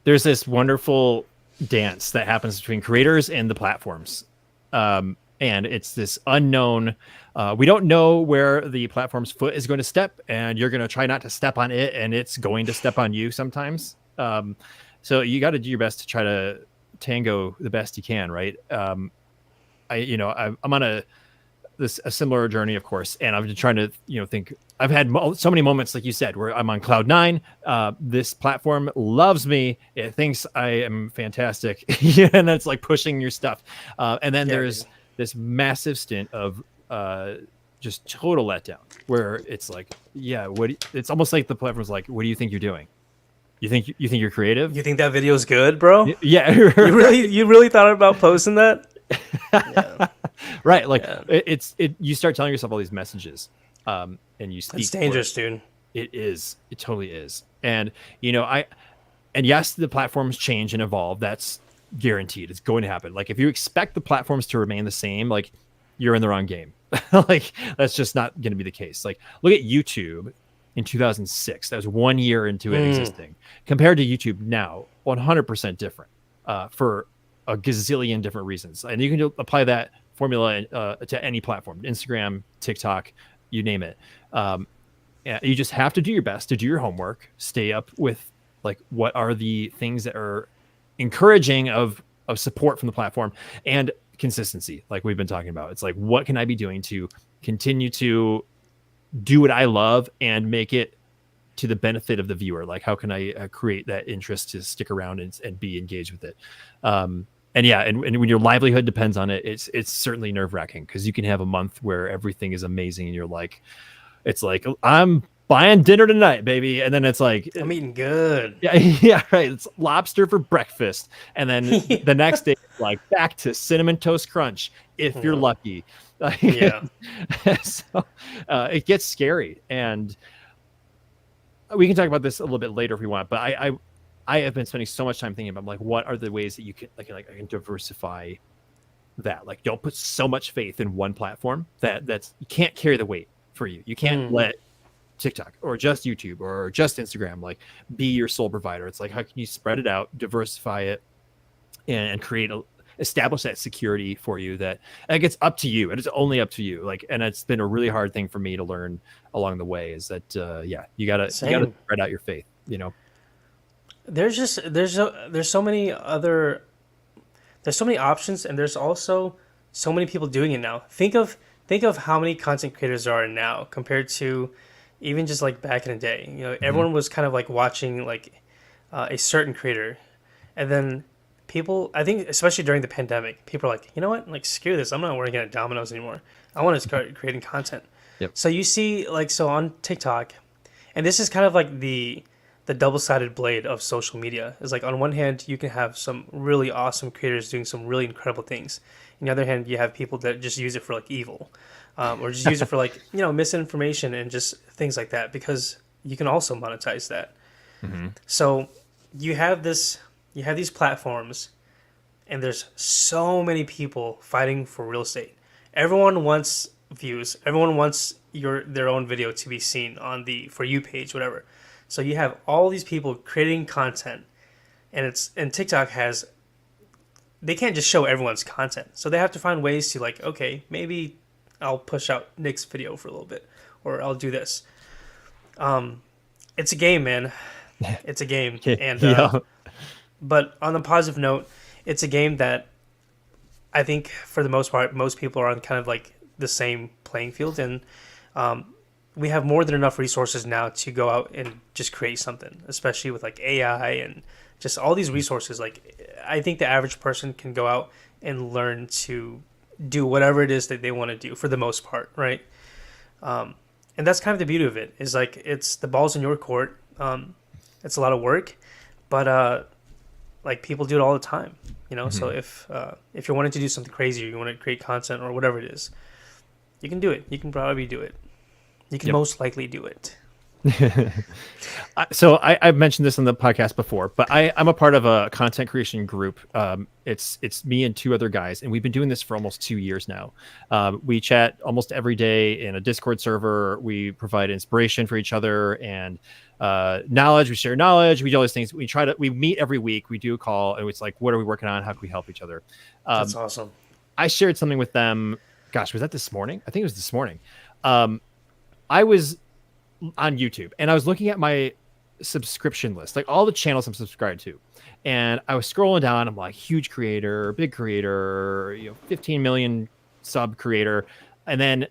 there's this wonderful dance that happens between creators and the platforms. And it's this unknown. We don't know where the platform's foot is going to step, and you're going to try not to step on it, and it's going to step on you sometimes. So you got to do your best to try to tango the best you can, right? I'm on a similar journey, of course, and I've been trying to think. I've had so many moments, like you said, where I'm on cloud nine. This platform loves me. It thinks I am fantastic, and it's like pushing your stuff. And then there's this massive stint of just total letdown, where it's like, it's almost like the platform's like, what do you think you're doing? You think you're creative? You think that video's good, bro? Yeah. you really thought about posting that? Yeah. Right. Like you start telling yourself all these messages, and you speak. It's dangerous, dude. It is. It totally is. And yes, the platforms change and evolve. That's guaranteed. It's going to happen. Like if you expect the platforms to remain the same, like you're in the wrong game. Like that's just not going to be the case. Like look at YouTube in 2006. That was 1 year into it existing, compared to YouTube now, 100% different for a gazillion different reasons. And you can apply that formula to any platform, Instagram, TikTok, you name it. You just have to do your best to do your homework, stay up with like what are the things that are encouraging of support from the platform, and consistency, like we've been talking about. It's like, what can I be doing to continue to do what I love and make it to the benefit of the viewer? Like, how can I create that interest to stick around and be engaged with it? And when your livelihood depends on it, it's certainly nerve-wracking, because you can have a month where everything is amazing and you're like, it's like, I'm buying dinner tonight, baby. And then it's like, I'm eating good. Yeah, right. It's lobster for breakfast. And then the next day, like back to cinnamon toast crunch, if you're lucky. Yeah. So it gets scary. And we can talk about this a little bit later if we want, but I have been spending so much time thinking about like, what are the ways that you can I can diversify that? Like, don't put so much faith in one platform that's you can't carry the weight for you. You can't let TikTok or just YouTube or just Instagram like be your sole provider. It's like, how can you spread it out, diversify it, and establish that security for you that like, it's up to you. It is only up to you. Like, and it's been a really hard thing for me to learn along the way, is that you gotta spread out your faith, There's so many options, and there's also so many people doing it now. Think of how many content creators there are now compared to even just like back in the day. Everyone was kind of like watching like a certain creator, and then people, I think especially during the pandemic, people are like, you know what, like screw this, I'm not working at Domino's anymore. I want to start creating content. Yep. So you see like, so on TikTok, and this is kind of like the double-sided blade of social media, is like, on one hand you can have some really awesome creators doing some really incredible things. On the other hand, you have people that just use it for like evil, or just use it for like misinformation and just things like that, because you can also monetize that. So you have these platforms, and there's so many people fighting for real estate. Everyone wants views. Everyone wants their own video to be seen on the For You page, whatever. So you have all these people creating content, and TikTok has, they can't just show everyone's content. So they have to find ways to, like, okay, maybe I'll push out Nick's video for a little bit, or I'll do this. It's a game, man. It's a game, and Yeah. but on the positive note, it's a game that I think for the most part, most people are on kind of like the same playing field, and we have more than enough resources now to go out and just create something, especially with like AI and just all these resources. Like, I think the average person can go out and learn to do whatever it is that they want to do for the most part, right? And that's kind of the beauty of it, is like, it's the ball's in your court. It's a lot of work, but like, people do it all the time, you know. So if you're wanting to do something crazy, or you want to create content or whatever it is, you can do it. You can probably do it. You can most likely do it. So I've mentioned this on the podcast before, but I'm a part of a content creation group. It's me and two other guys, and we've been doing this for almost 2 years now. We chat almost every day in a Discord server. We provide inspiration for each other and knowledge. We share knowledge. We do all these things. We meet every week. We do a call, and it's like, what are we working on? How can we help each other? That's awesome. I shared something with them. Gosh, was that this morning? I think it was this morning. I was on YouTube and I was looking at my subscription list, like all the channels I'm subscribed to. And I was scrolling down. I'm like, huge creator, big creator, 15 million sub creator. And then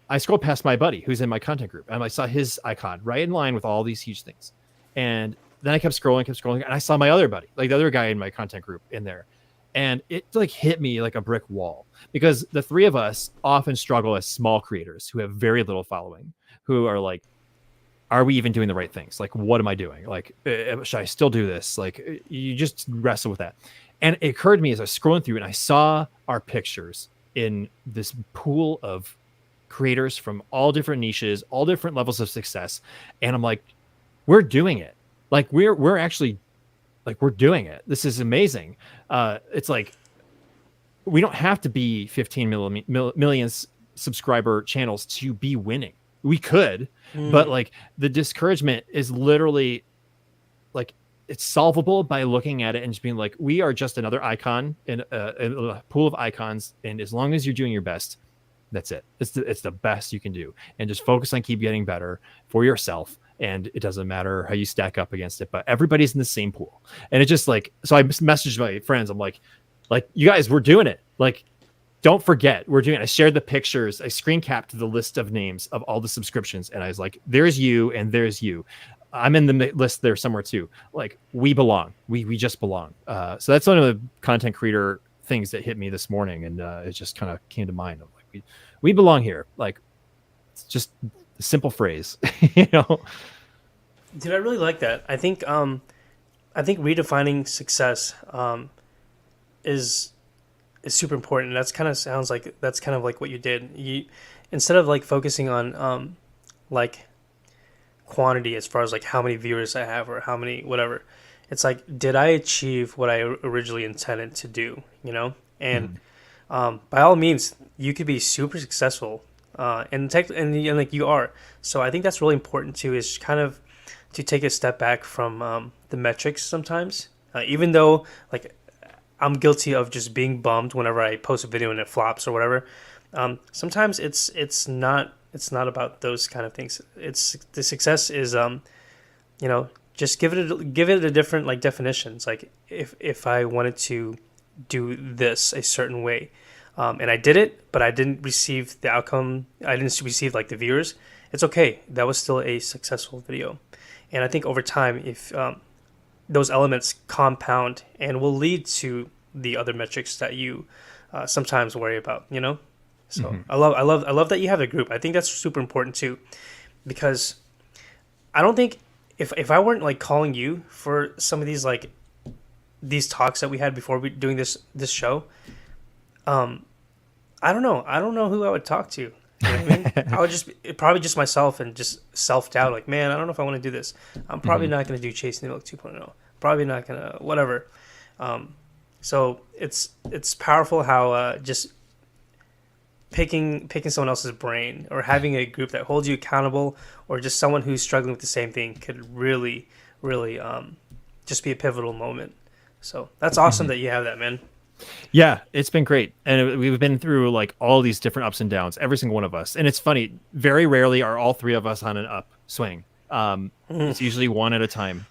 I scrolled past my buddy who's in my content group, and I saw his icon right in line with all these huge things. And then I kept scrolling, and I saw my other buddy, like the other guy in my content group, in there. And it like hit me like a brick wall, because the three of us often struggle as small creators who have very little following, who are like, are we even doing the right things? Like, what am I doing? Like, should I still do this? Like, you just wrestle with that. And it occurred to me as I was scrolling through and I saw our pictures in this pool of creators from all different niches, all different levels of success. And I'm like, we're doing it. Like, we're actually, like, we're doing it. This is amazing. It's like, we don't have to be 15 million subscriber channels to be winning. We could, but like, the discouragement is literally like, it's solvable by looking at it and just being like, we are just another icon in a pool of icons. And as long as you're doing your best, that's it. It's the best you can do. And just focus on keep getting better for yourself. And it doesn't matter how you stack up against it, but everybody's in the same pool. And it just like, so I messaged my friends. I'm like, you guys, we're doing it. Like, don't forget, we're doing it. I shared the pictures. I screen capped the list of names of all the subscriptions. And I was like, there's you and there's you. I'm in the list there somewhere too. Like, we belong. We just belong. So that's one of the content creator things that hit me this morning. And it just kind of came to mind. I'm like, we belong here. Like, it's just a simple phrase, you know? Dude, I really like that. I think redefining success is super important. That's kind of sounds like that's kind of like what you did. You, instead of like focusing on like quantity as far as like how many viewers I have or how many whatever, it's like, did I achieve what I originally intended to do, you know? And by all means, you could be super successful and like you are. So I think that's really important too, is kind of to take a step back from the metrics sometimes, even though like I'm guilty of just being bummed whenever I post a video and it flops or whatever. Sometimes it's not about those kind of things. It's the success is just give it a different like definitions. Like, if I wanted to do this a certain way, and I did it, but I didn't receive the outcome. I didn't receive like the viewers. It's okay. That was still a successful video. And I think over time, if those elements compound and will lead to the other metrics that you sometimes worry about, you know? So I love that you have a group. I think that's super important too, because I don't think if I weren't like calling you for some of these like these talks that we had before we doing this show, I don't know who I would talk to. You know what I mean? I would probably just myself, and just self-doubt, like, man, I don't know if I want to do this. I'm probably not going to do Chasing the Milk 2.0. Probably not going to whatever. So it's powerful how just picking someone else's brain or having a group that holds you accountable or just someone who's struggling with the same thing could really just be a pivotal moment. So that's awesome that you have that, man. Yeah, it's been great. And we've been through like all these different ups and downs, every single one of us. And it's funny, very rarely are all three of us on an upswing. It's usually one at a time.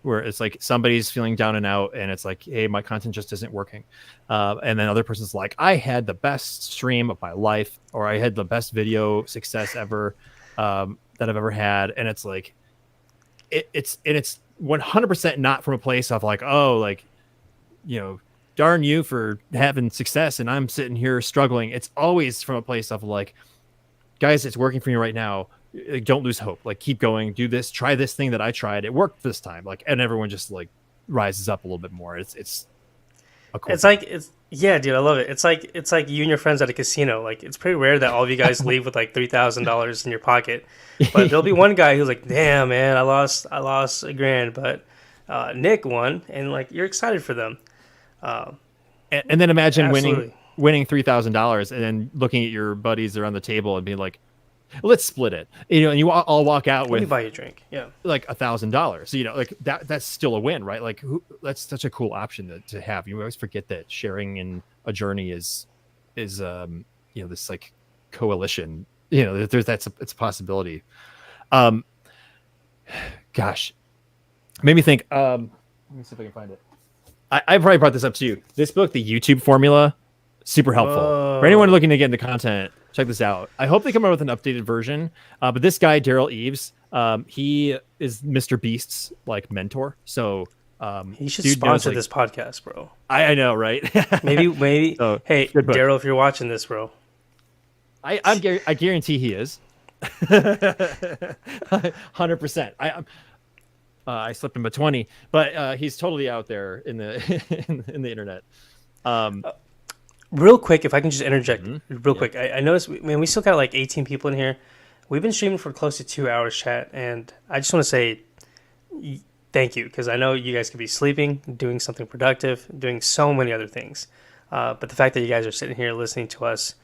Where it's like somebody's feeling down and out and it's like, hey, my content just isn't working. And then other person's like, I had the best stream of my life, or I had the best video success ever that I've ever had. And it's like, it's 100% not from a place of like, oh, like, darn you for having success and I'm sitting here struggling. It's always from a place of like, guys, it's working for you right now. Like, don't lose hope. Like, keep going, do this, try this thing that I tried. It worked this time. Like, and everyone just like rises up a little bit more. It's a cool It's thing. like yeah, dude, I love it. It's like you and your friends at a casino. Like it's pretty rare that all of you guys leave with like $3,000 in your pocket, but there'll be one guy who's like, "Damn, man, I lost a grand, but Nick won," and like you're excited for them. Uh, And then imagine Absolutely. winning $3,000 and then looking at your buddies around the table and being like, let's split it. And you all walk out Let me with buy you a drink. Yeah. like $1,000. Like that's still a win, right? Like that's such a cool option to have. You always forget that sharing in a journey is this like coalition. It's a possibility. Um, gosh, made me think. Let me see if I can find it. I probably brought this up to you. This book, The YouTube Formula, super helpful for anyone looking to get into content. Check this out. I hope they come out with an updated version. But this guy, Daryl Eves, he is Mr. Beast's like mentor. So He should dude knows, sponsor like, this podcast, bro. I know, right? Maybe. So, Hey, good book. Daryl, if you're watching this, bro. I guarantee he is. 100%. I slipped him a 20, but he's totally out there in the in the internet. Real quick, if I can just interject real Yeah. quick. I noticed, man, we still got like 18 people in here. We've been streaming for close to 2 hours, chat, and I just want to say thank you because I know you guys could be sleeping, doing something productive, doing so many other things. But the fact that you guys are sitting here listening to us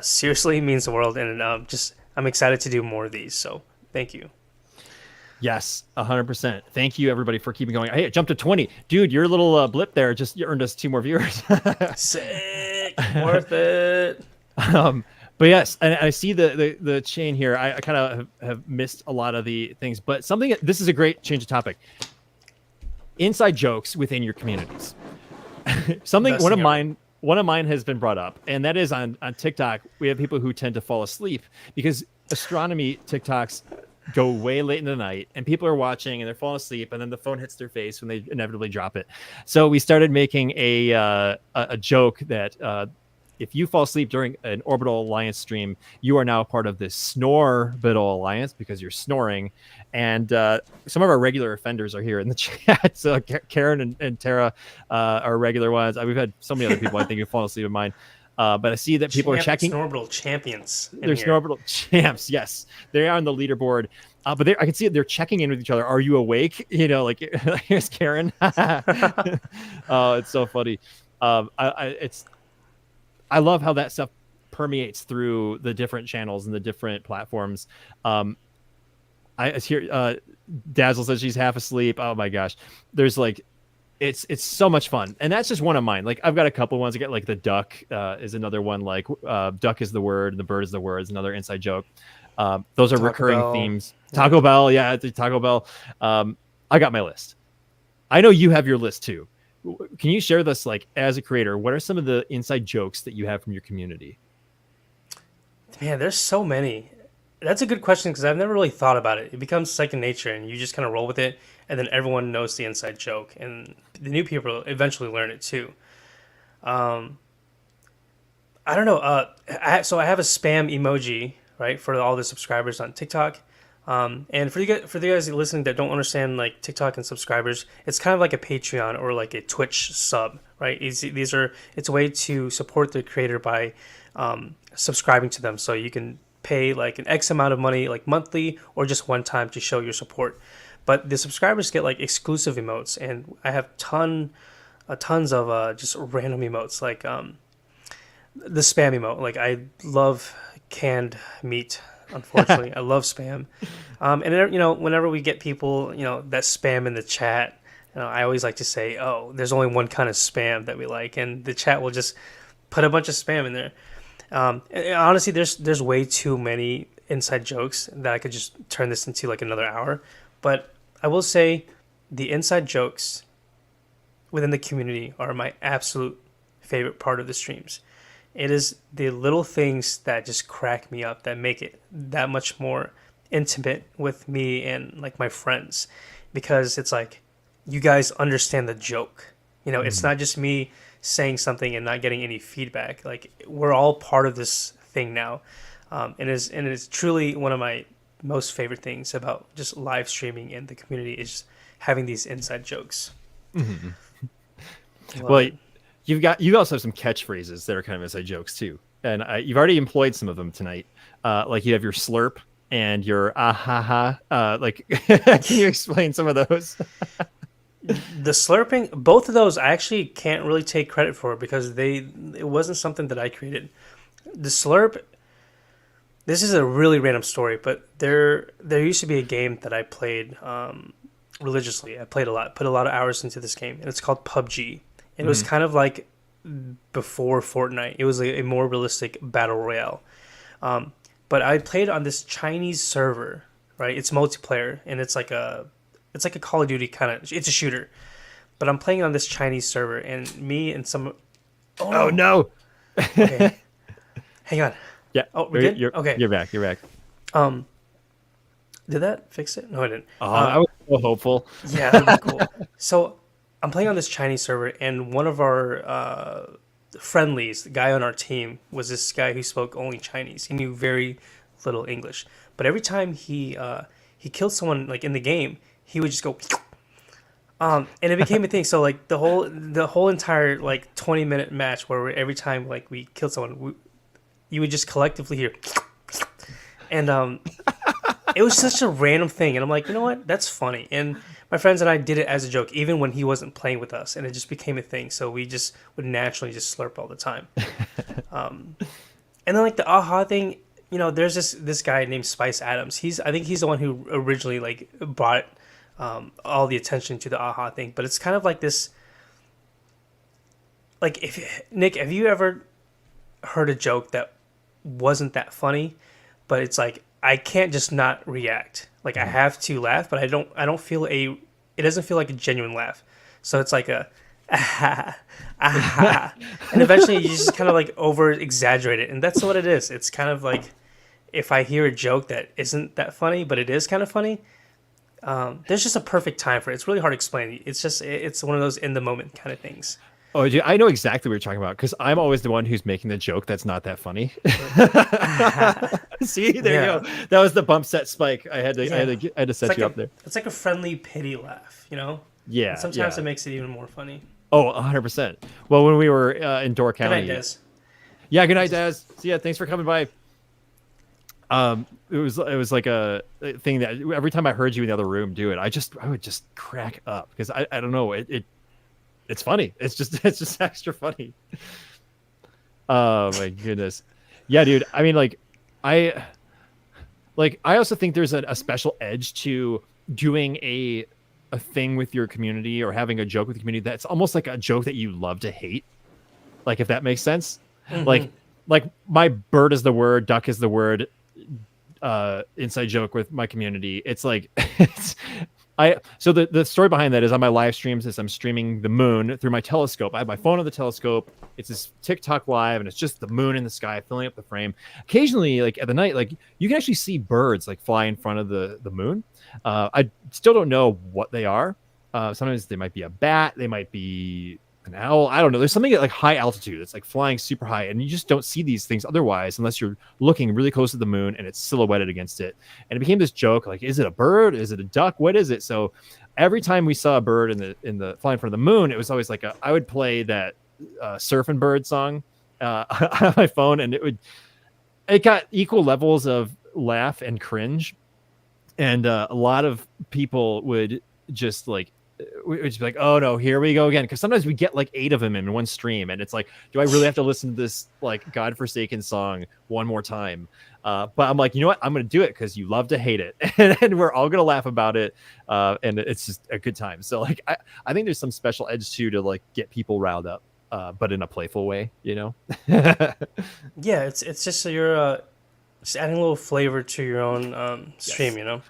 seriously means the world, and I'm excited to do more of these. So thank you. Yes, 100%. Thank you, everybody, for keeping going. Hey, it jumped to 20. Dude, your little blip there just earned us 2 more viewers. Sick, worth it. But yes, and I see the chain here. I kind of have missed a lot of the things, but this is a great change of topic. Inside jokes within your communities. Something Best one of thing ever. mine has been brought up, and that is on TikTok. We have people who tend to fall asleep because astronomy TikToks go way late in the night and people are watching and they're falling asleep and then the phone hits their face when they inevitably drop it. So we started making a joke that if you fall asleep during an Orbital Alliance stream, you are now a part of this Snorbital Alliance because you're snoring. And some of our regular offenders are here in the chat. So Karen and Tara are regular ones. We've had so many other people I think who've fallen asleep in mine. But I see that people are checking. Snorbital champions. They're Orbital champs. Yes, they are on the leaderboard. But I can see they're checking in with each other. Are you awake? Like here's Karen. Oh, it's so funny. I love how that stuff permeates through the different channels and the different platforms. I hear Dazzle says she's half asleep. Oh my gosh, there's like. It's so much fun, and that's just one of mine. Like I've got a couple ones. I get like the duck is another one. Like duck is the word, the bird is the word. Is another inside joke. Those are Taco recurring Bell. themes. Taco Bell, yeah, the Taco Bell. I got my list. I know you have your list too. Can you share this, like as a creator, what are some of the inside jokes that you have from your community? Man, there's so many. That's a good question because I've never really thought about it. It becomes second nature, and you just kind of roll with it, and then everyone knows the inside joke, and the new people eventually learn it too. Um, I don't know. So I have a spam emoji, right, for all the subscribers on TikTok. And for the guys listening that don't understand like TikTok and subscribers, it's kind of like a Patreon or like a Twitch sub, right? It's a way to support the creator by subscribing to them, so you can pay like an X amount of money like monthly or just one time to show your support. But the subscribers get like exclusive emotes, and I have tons of just random emotes like The spam emote. Like I love canned meat. Unfortunately, I love spam. And whenever we get people, that spam in the chat, I always like to say, "Oh, there's only one kind of spam that we like," and the chat will just put a bunch of spam in there. And honestly, there's way too many inside jokes that I could just turn this into like another hour. But I will say, the inside jokes within the community are my absolute favorite part of the streams. It is the little things that just crack me up that make it that much more intimate with me and like my friends, because it's like you guys understand the joke. It's not just me saying something and not getting any feedback. Like we're all part of this thing now, and it's truly one of my most favorite things about just live streaming and the community is just having these inside jokes. Mm-hmm. Well, you also have some catchphrases that are kind of inside jokes too, and you've already employed some of them tonight. Like you have your slurp and your ah ha. Like, can you explain some of those? The slurping, both of those, I actually can't really take credit for because it wasn't something that I created. The slurp. This is a really random story, but there used to be a game that I played religiously. I played a lot, put a lot of hours into this game, and it's called PUBG. It was kind of like before Fortnite. It was a more realistic battle royale. But I played on this Chinese server, right? It's multiplayer, and it's like a Call of Duty kind of. It's a shooter, but I'm playing on this Chinese server, and me and some. Oh no! Okay, hang on. Yeah. Oh, we good? Okay. You're back. Did that fix it? No, I didn't. I was so hopeful. Yeah, that'd be cool. So I'm playing on this Chinese server, and one of our friendlies, the guy on our team, was this guy who spoke only Chinese. He knew very little English, but every time he killed someone like in the game, he would just go. And it became a thing. So like the whole entire like 20-minute match, where every time like we killed someone, you would just collectively hear, and it was such a random thing, and I'm like, you know what? That's funny. And my friends and I did it as a joke, even when he wasn't playing with us, and it just became a thing. So we just would naturally just slurp all the time. And then like the aha thing, there's this guy named Spice Adams. I think he's the one who originally like brought all the attention to the aha thing. But it's kind of like this. Like Nick, have you ever heard a joke that wasn't that funny, but it's like I can't just not react. Like I have to laugh, but I don't feel it doesn't feel like a genuine laugh. So it's like a ah, ah, and eventually you just kind of like over exaggerate it, and that's what it is. It's kind of like if I hear a joke that isn't that funny, but it is kind of funny. There's just a perfect time for it. It's really hard to explain. It's one of those in the moment kind of things. Oh, dude, I know exactly what you're talking about because I'm always the one who's making the joke that's not that funny. See, there you go. That was the bump set spike. I had to set you up there. It's like a friendly pity laugh, Yeah. And sometimes it makes it even more funny. Oh, 100%. Well, when we were in Door County. Good night, Des. Yeah, good night, Des. See ya. Thanks for coming by. It was like a thing that every time I heard you in the other room do it, I would just crack up because I don't know it's funny. It's just extra funny. Oh my goodness. Yeah, dude. I mean, I also think there's a special edge to doing a thing with your community or having a joke with the community that's almost like a joke that you love to hate. Like, if that makes sense. Mm-hmm. Like my bird is the word, duck is the word, inside joke with my community. It's like so the story behind that is on my live streams is I'm streaming the moon through my telescope. I have my phone on the telescope. It's this TikTok live, and it's just the moon in the sky filling up the frame. Occasionally, like at the night, like you can actually see birds like fly in front of the moon. I still don't know what they are. Sometimes they might be a bat. They might be an owl. I don't know. There's something at like high altitude. It's like flying super high, and you just don't see these things otherwise unless you're looking really close to the moon and it's silhouetted against it. And it became this joke, like, is it a bird? Is it a duck? What is it? So every time we saw a bird in the flying in front of the moon, it was always like I would play that Surfing Bird song on my phone, and it got equal levels of laugh and cringe. And a lot of people would just like we'd just be like, oh no, here we go again. Because sometimes we get like 8 of them in one stream, and it's like, do I really have to listen to this like godforsaken song one more time? But I'm like, you know what? I'm going to do it because you love to hate it, and we're all going to laugh about it, and it's just a good time. So like, I think there's some special edge to like get people riled up, but in a playful way, you know. Yeah, it's just so you're just adding a little flavor to your own stream, Yes. you know.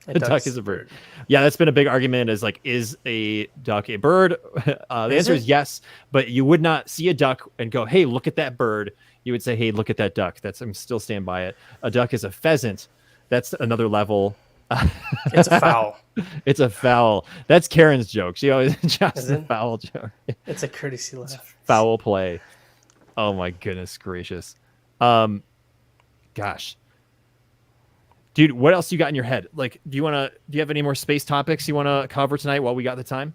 A duck is a bird. Yeah, that's been a big argument. Is like, is a duck a bird? The answer is yes, but you would not see a duck and go, "Hey, look at that bird." You would say, "Hey, look at that duck." I'm still stand by it. A duck is a pheasant. That's another level. It's a foul. It's a foul. That's Karen's joke. She always just a foul joke. It's a courtesy laugh. Foul play. Oh my goodness gracious. Gosh. Dude, what else you got in your head? Like, do you have any more space topics you want to cover tonight while we got the time?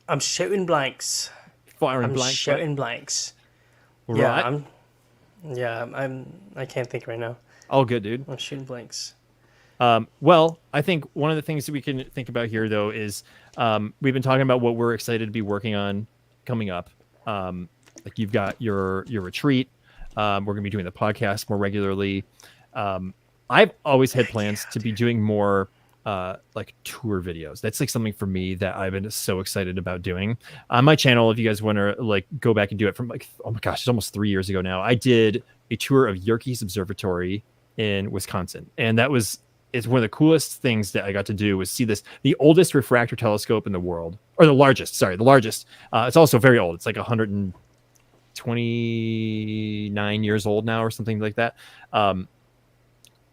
I'm shooting blanks. Firing blanks. Shooting blanks. Right. I can't think right now. All good, dude. I'm shooting blanks. Well, I think one of the things that we can think about here, though, is we've been talking about what we're excited to be working on coming up. Like, you've got your retreat. We're going to be doing the podcast more regularly. I've always had plans to be doing more like tour videos. That's like something for me that I've been so excited about doing on my channel. If you guys want to like go back and do it from like, oh my gosh, it's almost 3 years ago now. I did a tour of Yerkes Observatory in Wisconsin, and it's one of the coolest things that I got to do was see the oldest refractor telescope in the world, or the largest. It's also very old. It's like 129 years old now or something like that.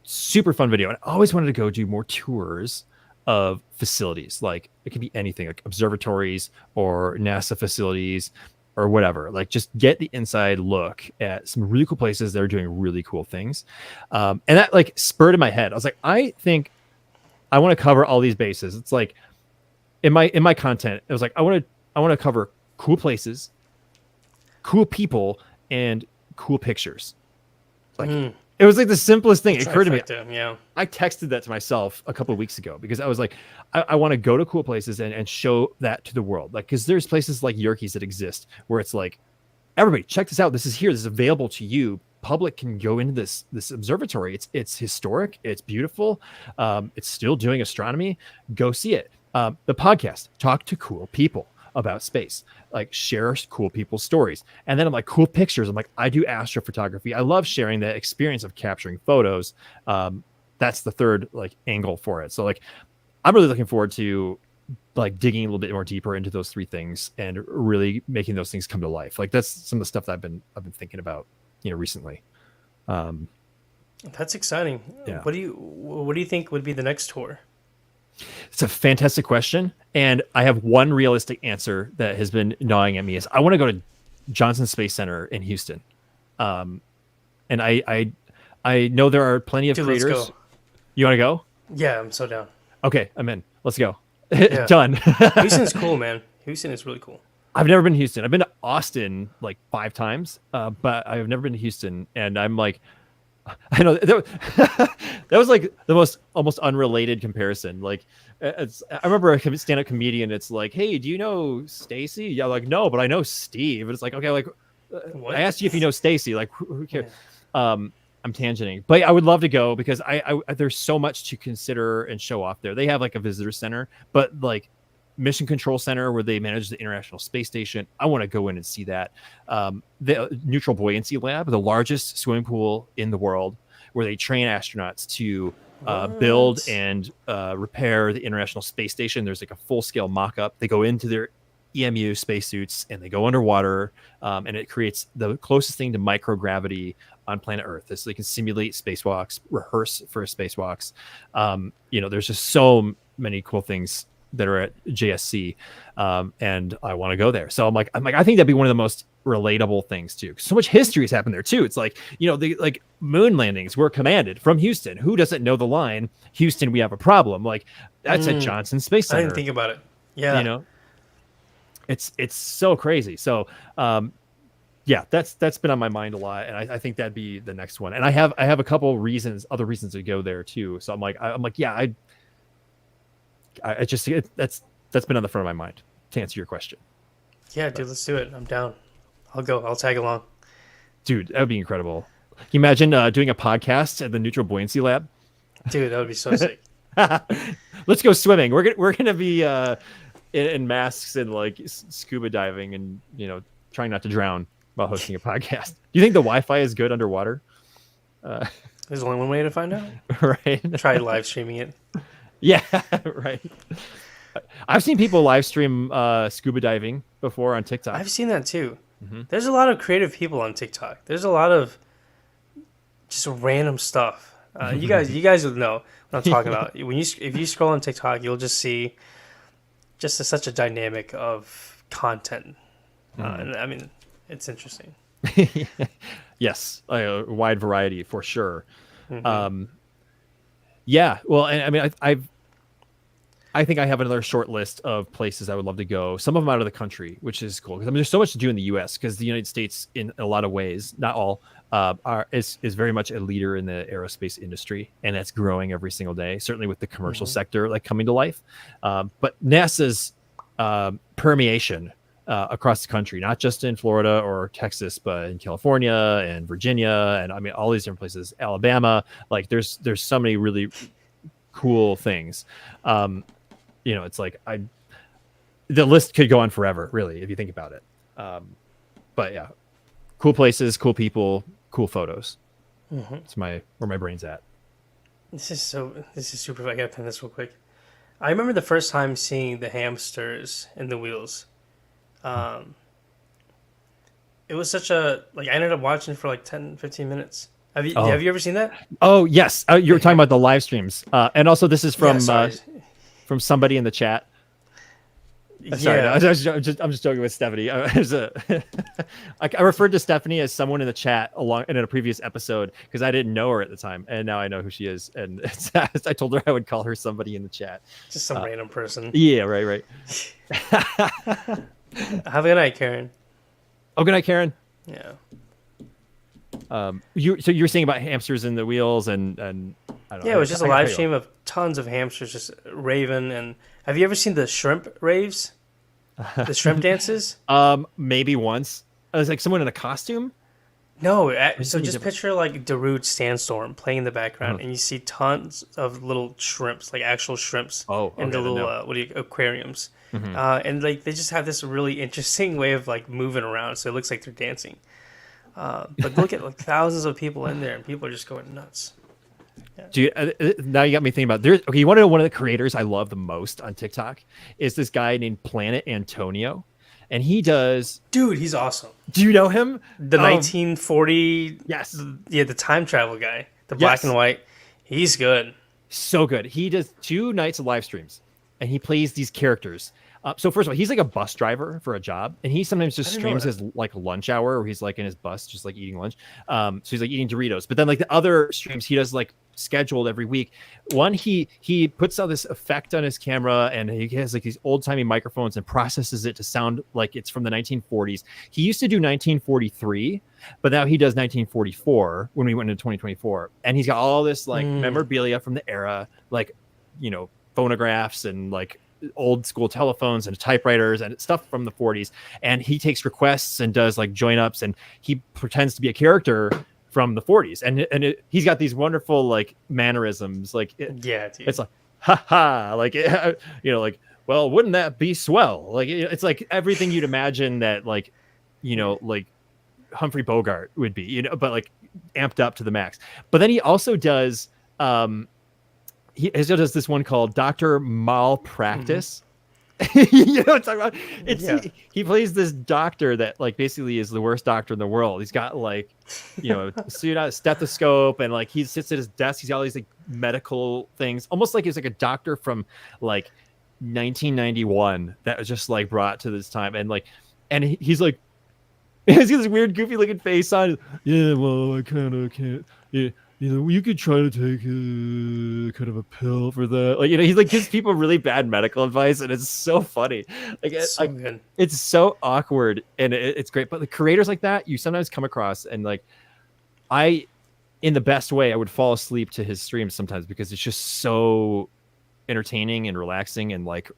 Super fun video. And I always wanted to go do more tours of facilities. Like, it could be anything, like observatories or NASA facilities or whatever. Like, just get the inside look at some really cool places that are doing really cool things. And that like spurred in my head. I was like, I think I want to cover all these bases. It's like in my content, it was like, I want to cover cool places, cool people, and cool pictures. Like, it was like the simplest thing. It occurred to me. Yeah. I texted that to myself a couple of weeks ago because I was like, I want to go to cool places and show that to the world. Like, because there's places like Yerkes that exist where it's like, everybody check this out. This is here. This is available to you. Public can go into this observatory. It's historic. It's beautiful. It's still doing astronomy. Go see it. The podcast, talk to cool people about space, like share cool people's stories. And then I'm like, cool pictures. I'm like, I do astrophotography. I love sharing that experience of capturing photos. That's the third like angle for it. So like, I'm really looking forward to like digging a little bit more deeper into those 3 things and really making those things come to life. Like, that's some of the stuff that I've been thinking about, recently. That's exciting. Yeah. What do you think would be the next tour? It's a fantastic question, and I have one realistic answer that has been gnawing at me. Is I want to go to Johnson Space Center in Houston, and I know there are plenty of creators. Let's go. You want to go? Yeah, I'm so down. Okay, I'm in. Let's go. Yeah. Done. Houston's cool, man. Houston is really cool. I've never been to Houston. I've been to Austin like 5 times, but I've never been to Houston, and I'm like, I know that was like the most almost unrelated comparison. Like, I remember a stand-up comedian. It's like, hey, do you know Stacy? Yeah, like, no, but I know Steve. And it's like, okay, like, I asked you if you know Stacy. Like, who cares? Yeah. I'm tangenting, but I would love to go because I there's so much to consider and show off there. They have like a visitor center, but like Mission Control Center where they manage the International Space Station. I want to go in and see that. The Neutral Buoyancy Lab, the largest swimming pool in the world, where they train astronauts to build and repair the International Space Station. There's like a full-scale mock-up. They go into their EMU spacesuits and they go underwater, and it creates the closest thing to microgravity on planet Earth. So they can simulate spacewalks, rehearse for spacewalks. There's just so many cool things that are at JSC, and I want to go there. So I'm like, I think that'd be one of the most relatable things too. So much history has happened there too. It's like, the like moon landings were commanded from Houston. Who doesn't know the line, Houston, we have a problem? Like, that's at Johnson Space Center. I didn't think about it. Yeah. It's so crazy. So, yeah, that's been on my mind a lot, and I think that'd be the next one. And I have a couple other reasons to go there too. So I'm like, yeah, That's been on the front of my mind to answer your question. Yeah, dude, let's do it. I'm down. I'll go. I'll tag along. Dude, that would be incredible. Can you imagine doing a podcast at the Neutral Buoyancy Lab? Dude, that would be so sick. Let's go swimming. We're gonna be in masks and like scuba diving and trying not to drown while hosting a podcast. Do you think the Wi-Fi is good underwater? There's only one way to find out. Right. Try live streaming it. Yeah, right. I've seen people live stream scuba diving before on TikTok. I've seen that too. Mm-hmm. There's a lot of creative people on TikTok. There's a lot of just random stuff. You guys would know what I'm talking about. If you scroll on TikTok, you'll just see such a dynamic of content. And I mean, it's interesting. Yes, a wide variety for sure. Yeah, well, and I mean, I think I have another short list of places I would love to go. Some of them out of the country, which is cool because I mean, there's so much to do in the U.S. because the United States, in a lot of ways, not all, is very much a leader in the aerospace industry, and that's growing every single day. Certainly with the commercial sector like coming to life, but NASA's permeation across the country, not just in Florida or Texas, but in California and Virginia, and I mean all these different places, Alabama. Like there's so many really cool things. It's like the list could go on forever, really, if you think about it. But yeah, cool places, cool people, cool photos. It's where my brain's at. This is super. I gotta pin this real quick. I remember the first time seeing the hamsters in the wheels. It was such a I ended up watching for like 10-15 minutes. Have you ever seen that? Oh yes, you were talking about the live streams, and also this is from somebody in the chat. Sorry, no, I'm just joking with Stephanie. I referred to Stephanie as someone in the chat in a previous episode because I didn't know her at the time, and now I know who she is. And I told her I would call her somebody in the chat, just some random person. Yeah, right. Have a good night, Karen. Oh, good night, Karen. Yeah. You were saying about hamsters in the wheels and I don't know. Yeah, it was just a live stream of tons of hamsters just raving. And have you ever seen the shrimp raves? The shrimp dances? Maybe once. It was like someone in a costume. No, so just picture like Darude Sandstorm playing in the background, and you see tons of little shrimps, like actual shrimps, in the little aquariums, and like they just have this really interesting way of like moving around, so it looks like they're dancing. But look at like thousands of people in there, and people are just going nuts. Yeah. Dude, now you got me thinking about okay. You want to know one of the creators I love the most on TikTok is this guy named Planet Antonio. And he does... Dude, he's awesome. Do you know him? The 1940... Yes. The time travel guy. The black and white. He's good. So good. He does 2 nights of live streams. And he plays these characters. So first of all, he's like a bus driver for a job. And he sometimes just streams his like lunch hour where he's like in his bus, just like eating lunch. So he's like eating Doritos. But then like the other streams, he does like scheduled every week. One, he puts out this effect on his camera and he has like these old timey microphones and processes it to sound like it's from the 1940s. He used to do 1943, but now he does 1944 when we went into 2024. And he's got all this like memorabilia from the era, like, phonographs and like old school telephones and typewriters and stuff from the 40s. And he takes requests and does like join ups and he pretends to be a character from the 40s. And he's got these wonderful like mannerisms. Like, dude. It's like, ha, like, like, well, wouldn't that be swell? Like, it's like everything you'd imagine that like, like Humphrey Bogart would be, but like amped up to the max. But then he also does, he does this one called Dr. Malpractice. You know what I'm talking about? He plays this doctor that like basically is the worst doctor in the world. He's got like, suit out, stethoscope, and like he sits at his desk. He's got all these like medical things, almost like he's like a doctor from like 1991 that was just like brought to this time. And like, and he's like, he's got this weird goofy looking face on. Yeah, well, I kind of can't. Yeah. You could try to take kind of a pill for that. Like, he like gives people really bad medical advice, and it's so funny. Like, it's so awkward, and it's great. But the creators like that, you sometimes come across, and like, in the best way, I would fall asleep to his streams sometimes because it's just so entertaining and relaxing, and like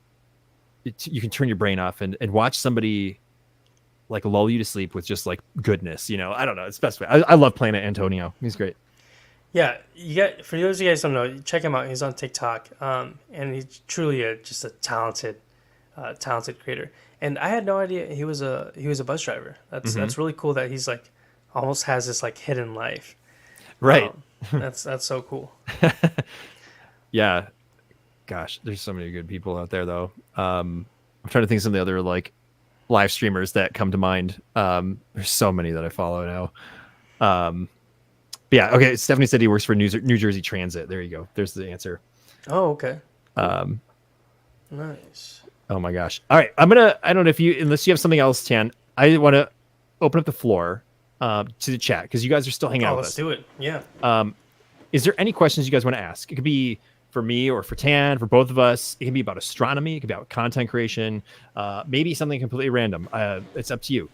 you can turn your brain off and watch somebody like lull you to sleep with just like goodness. I don't know. It's the best way. I love playing at Antonio. He's great. Yeah, for those of you guys who don't know, check him out. He's on TikTok, and he's truly just a talented creator. And I had no idea he was a bus driver. That's really cool that he's like almost has this like hidden life. Right. That's so cool. Yeah. Gosh, there's so many good people out there though. I'm trying to think of some of the other like live streamers that come to mind. There's so many that I follow now. But yeah, okay. Stephanie said he works for New Jersey Transit. There you go. There's the answer. Oh, okay. Nice. Oh my gosh. All right. I don't know unless you have something else, Tan, I want to open up the floor to the chat because you guys are still hanging out with us. Let's do it. Yeah. Is there any questions you guys want to ask? It could be for me or for Tan, for both of us. It can be about astronomy. It could be about content creation. Maybe something completely random. It's up to you.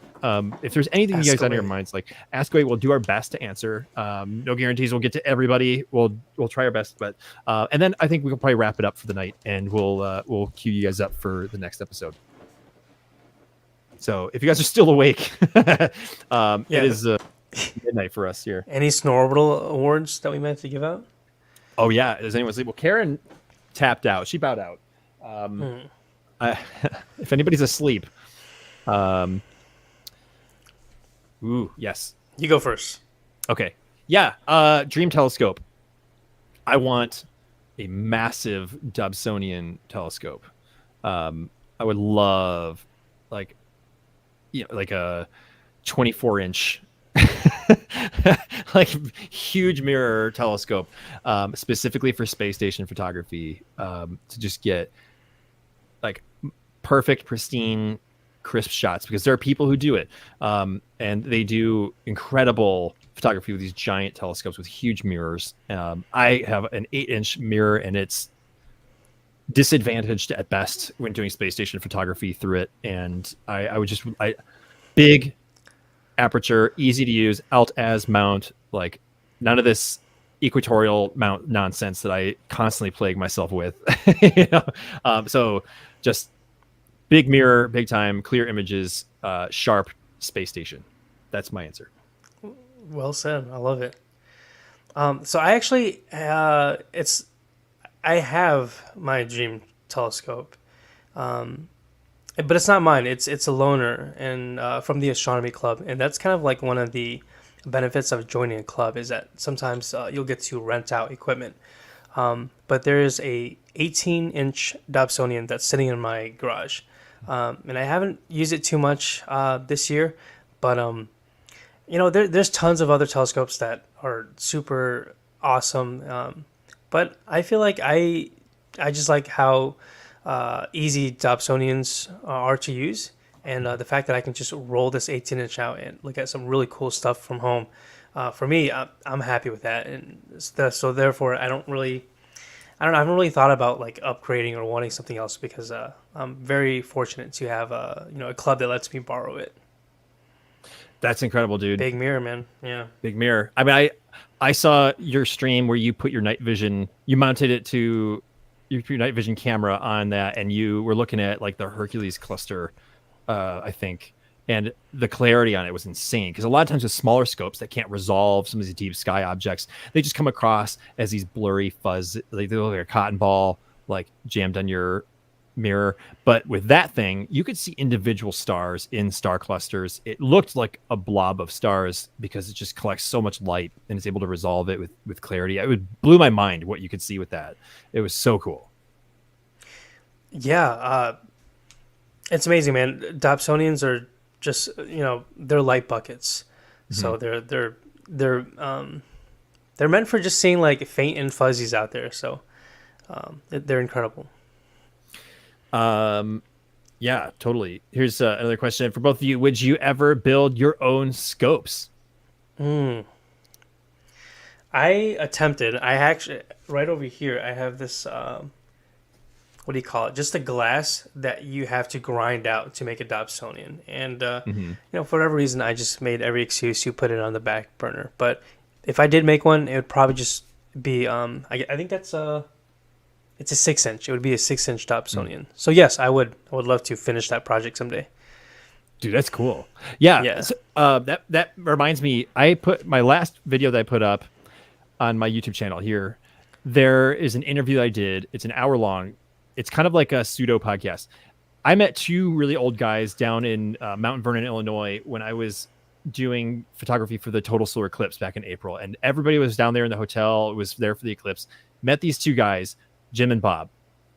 If there's anything you guys on your minds, like ask away. We'll do our best to answer. No guarantees we'll get to everybody. We'll try our best, but and then I think we'll probably wrap it up for the night, and we'll queue you guys up for the next episode. So if you guys are still awake, it is midnight for us here. Any Orbital awards that we meant to give out? Oh yeah, does anyone sleep? Well, Karen tapped out. She bowed out. If anybody's asleep, yes. You go first. Okay. Yeah. Dream telescope. I want a massive Dobsonian telescope. I would love like a 24-inch like huge mirror telescope specifically for space station photography, to just get like perfect, pristine, crisp shots, because there are people who do it, and they do incredible photography with these giant telescopes with huge mirrors. I have an 8-inch mirror, and it's disadvantaged at best when doing space station photography through it, and I big aperture, easy to use, alt-as mount, like none of this equatorial mount nonsense that I constantly plague myself with. So just big mirror, big time, clear images, sharp space station. That's my answer. Well said. I love it. So I actually, I have my dream telescope. But it's not mine. It's a loaner, and from the Astronomy Club, and that's kind of like one of the benefits of joining a club is that sometimes you'll get to rent out equipment. But there is a 18-inch Dobsonian that's sitting in my garage, and I haven't used it too much this year. But there's tons of other telescopes that are super awesome. But I feel like I just like how easy Dobsonians are to use, and the fact that I can just roll this 18-inch out and look at some really cool stuff from home. For me, I'm happy with that, and so therefore I haven't really thought about like upgrading or wanting something else, because I'm very fortunate to have a club that lets me borrow it. That's incredible, dude. Big mirror, man. Yeah, big mirror. I mean, I saw your stream where you put your night vision, you mounted it to your night vision camera on that, and you were looking at like the Hercules cluster, I think, and the clarity on it was insane, because a lot of times with smaller scopes that can't resolve some of these deep sky objects, they just come across as these blurry fuzz, like they look like a cotton ball like jammed on your mirror. But with that thing, you could see individual stars in star clusters. It looked like a blob of stars because it just collects so much light and it's able to resolve it with clarity. It blew my mind what you could see with that. It was so cool. Yeah, it's amazing, man. Dobsonians are just they're light buckets, so they're meant for just seeing like faint and fuzzies out there. So they're incredible. Yeah, totally. Here's another question for both of you. Would you ever build your own scopes? I attempted. I actually, right over here, I have this, what do you call it? Just a glass that you have to grind out to make a Dobsonian. And, for whatever reason, I just made every excuse to put it on the back burner. But if I did make one, it would probably just be, I think that's, It's a 6-inch. It would be a 6-inch Dobsonian. So yes, I would love to finish that project someday. Dude, that's cool. Yeah. Yeah. So, that reminds me. I put my last video that I put up on my YouTube channel here. There is an interview that I did. It's an hour long. It's kind of like a pseudo podcast. I met two really old guys down in Mount Vernon, Illinois, when I was doing photography for the total solar eclipse back in April, and everybody was down there in the hotel. It was there for the eclipse. Met these two guys, Jim and Bob,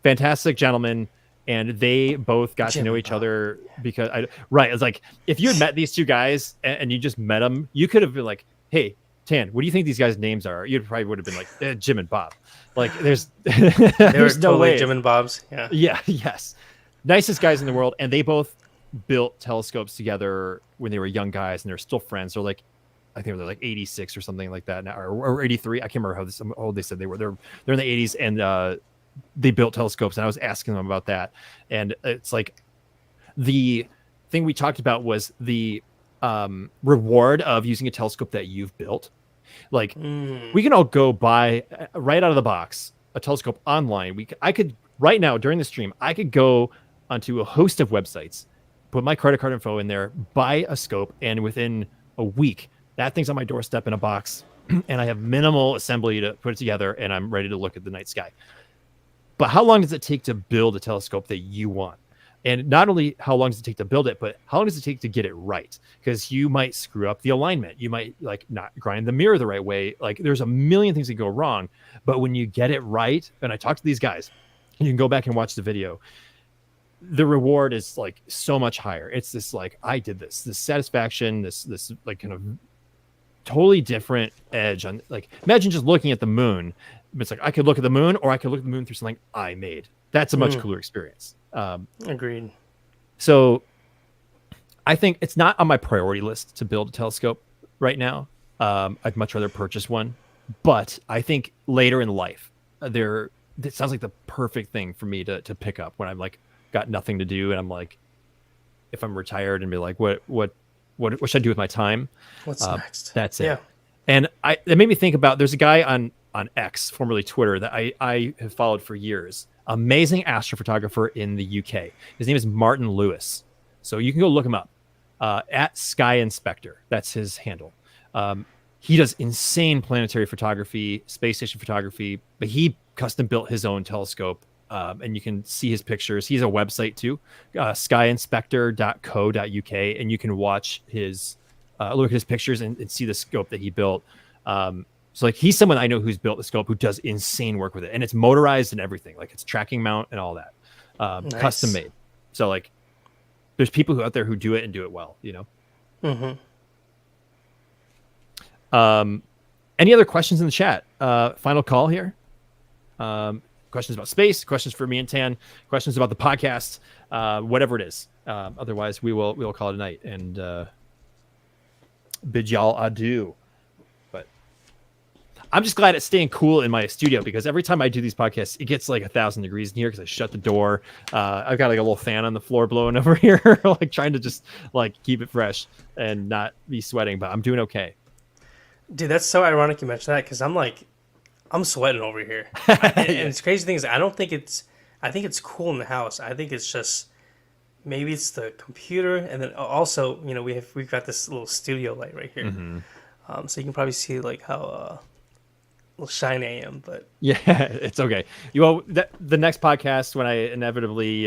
fantastic gentlemen, and they both got to know each other because right. It's like if you had met these two guys and you just met them, you could have been like, "Hey, Tan, what do you think these guys' names are?" You probably would have been like Jim and Bob. Like there's They were there's no totally way. Jim and Bob's. Yeah. Yeah, yes. Nicest guys in the world. And they both built telescopes together when they were young guys, and they're still friends. They're like, I think they're like 86 or something like that now, or 83. I can't remember how old they said they were. They're in the 80s, and they built telescopes. And I was asking them about that. And it's like the thing we talked about was the reward of using a telescope that you've built. Like we can all go buy right out of the box a telescope online. I could right now during the stream, I could go onto a host of websites, put my credit card info in there, buy a scope, and within a week, that thing's on my doorstep in a box, and I have minimal assembly to put it together, and I'm ready to look at the night sky. But how long does it take to build a telescope that you want? And not only how long does it take to build it, but how long does it take to get it right? Because you might screw up the alignment. You might like not grind the mirror the right way. Like there's a million things that go wrong. But when you get it right, and I talked to these guys, and you can go back and watch the video, the reward is like so much higher. It's this like, I did this satisfaction, this like kind of totally different edge on like, imagine just looking at the moon. It's like, I could look at the moon, or I could look at the moon through something I made. That's a much cooler experience. Agreed. So I think it's not on my priority list to build a telescope right now. I'd much rather purchase one, but I think later in life, it sounds like the perfect thing for me to pick up when I'm like got nothing to do, and I'm like, if I'm retired and be like, what should I do with my time? What's next? That's it. Yeah. And it made me think about, there's a guy on X, formerly Twitter, that I have followed for years. Amazing astrophotographer in the UK. His name is Martin Lewis. So you can go look him up at Sky Inspector. That's his handle. He does insane planetary photography, space station photography, but he custom built his own telescope. And you can see his pictures. He has a website too, skyinspector.co.uk, and you can watch his look at his pictures and see the scope that he built. So like he's someone I know who's built the scope, who does insane work with it, and it's motorized and everything. Like it's tracking mount and all that, Nice. custom made. So like, there's people out there who do it and do it well. You know. Any other questions in the chat? Final call here. Questions about space, questions for me and Tan, questions about the podcast, whatever it is. Otherwise, we will call it a night and bid y'all adieu. But I'm just glad it's staying cool in my studio, because every time I do these podcasts, it gets like 1,000 degrees in here because I shut the door. I've got like a little fan on the floor blowing over here, like trying to just like keep it fresh and not be sweating. But I'm doing okay. Dude, that's so ironic you mentioned that, because I'm sweating over here. And it's crazy thing is, I think it's cool in the house. I think it's just, maybe it's the computer, and then also, you know, we've got this little studio light right here. So you can probably see like how little shiny I am, but yeah, it's okay. Well, the next podcast, when I inevitably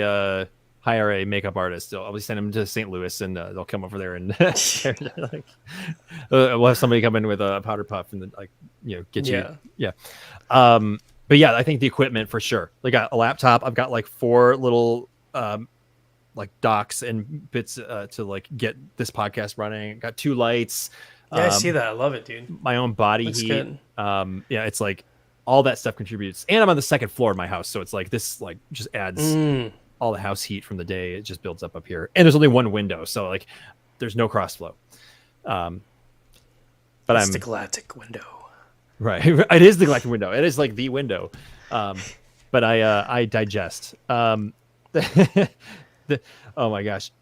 hire a makeup artist, I'll be sending them to St. Louis, and they'll come over there and like, we'll have somebody come in with a powder puff and then like, you know, get you. Yeah. But yeah, I think the equipment for sure. Like got a laptop. I've got like 4 little like docks and bits to like get this podcast running. Got 2 lights. yeah, I see that. I love it, dude. My own body Looks heat. good. Yeah, it's like all that stuff contributes. And I'm on the 2nd floor of my house, so it's like this like just adds all the house heat from the day. It just builds up here. And there's only one window, so like there's no cross flow. But It's the Galactic Window. Right. It is the Galactic Window. It is like the window. But I digest. Oh my gosh.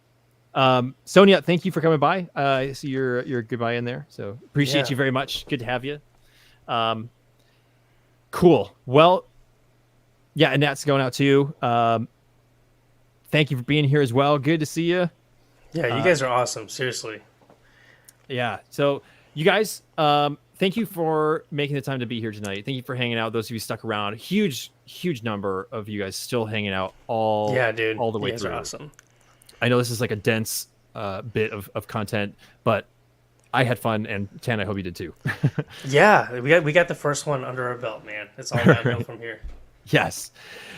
Sonia, thank you for coming by. I see your goodbye in there. So appreciate you very much. Good to have you. Cool. Well, Yeah, and that's going out too. Thank you for being here as well. Good to see you. Yeah, you guys are awesome. Seriously. Yeah. So you guys, thank you for making the time to be here tonight. Thank you for hanging out. Those of you stuck around, huge number of you guys still hanging out Yeah, dude. all the You way guys through. are awesome. I know this is like a dense bit of content, but I had fun, and Tan, I hope you did too. Yeah, we got the first one under our belt, man. It's all downhill from here. Yes.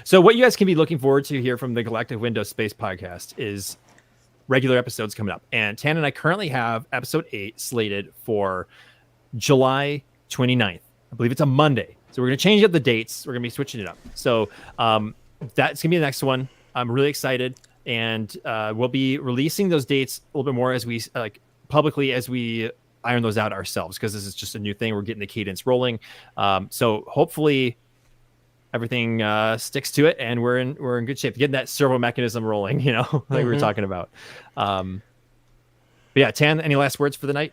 So what you guys can be looking forward to here from the Galactic Window Space Podcast is regular episodes coming up. And Tan and I currently have episode 8 slated for July 29th. I believe it's a Monday. So we're going to change up the dates. We're going to be switching it up. So that's going to be the next one. I'm really excited. And we'll be releasing those dates a little bit more as we publicly as we iron those out ourselves, because this is just a new thing. We're getting the cadence rolling. So hopefully everything sticks to it, and we're in good shape. Getting that servo mechanism rolling, like we were talking about. But yeah, Tan, any last words for the night?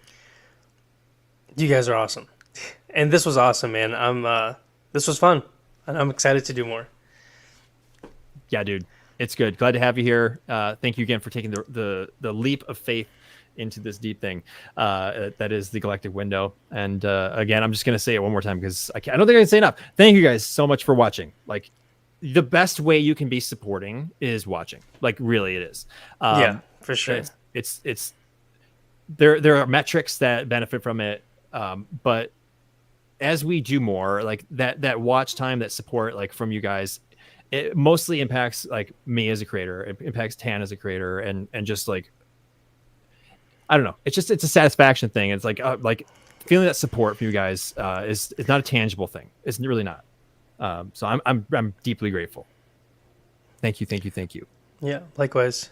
You guys are awesome, and this was awesome, man. This was fun, and I'm excited to do more. Yeah, dude, it's good. Glad to have you here. Thank you again for taking the leap of faith into this deep thing that is the Galactic Window. And again, I'm just gonna say it one more time because I don't think I can say enough. Thank you guys so much for watching. Like, the best way you can be supporting is watching. Like, really, it is. Yeah, for sure. It's there are metrics that benefit from it, but as we do more, like that watch time, that support, like from you guys, it mostly impacts like me as a creator. It impacts Tan as a creator, and just like, I don't know. It's a satisfaction thing. It's like feeling that support from you guys is not a tangible thing. It's really not. So I'm deeply grateful. Thank you. Yeah, likewise.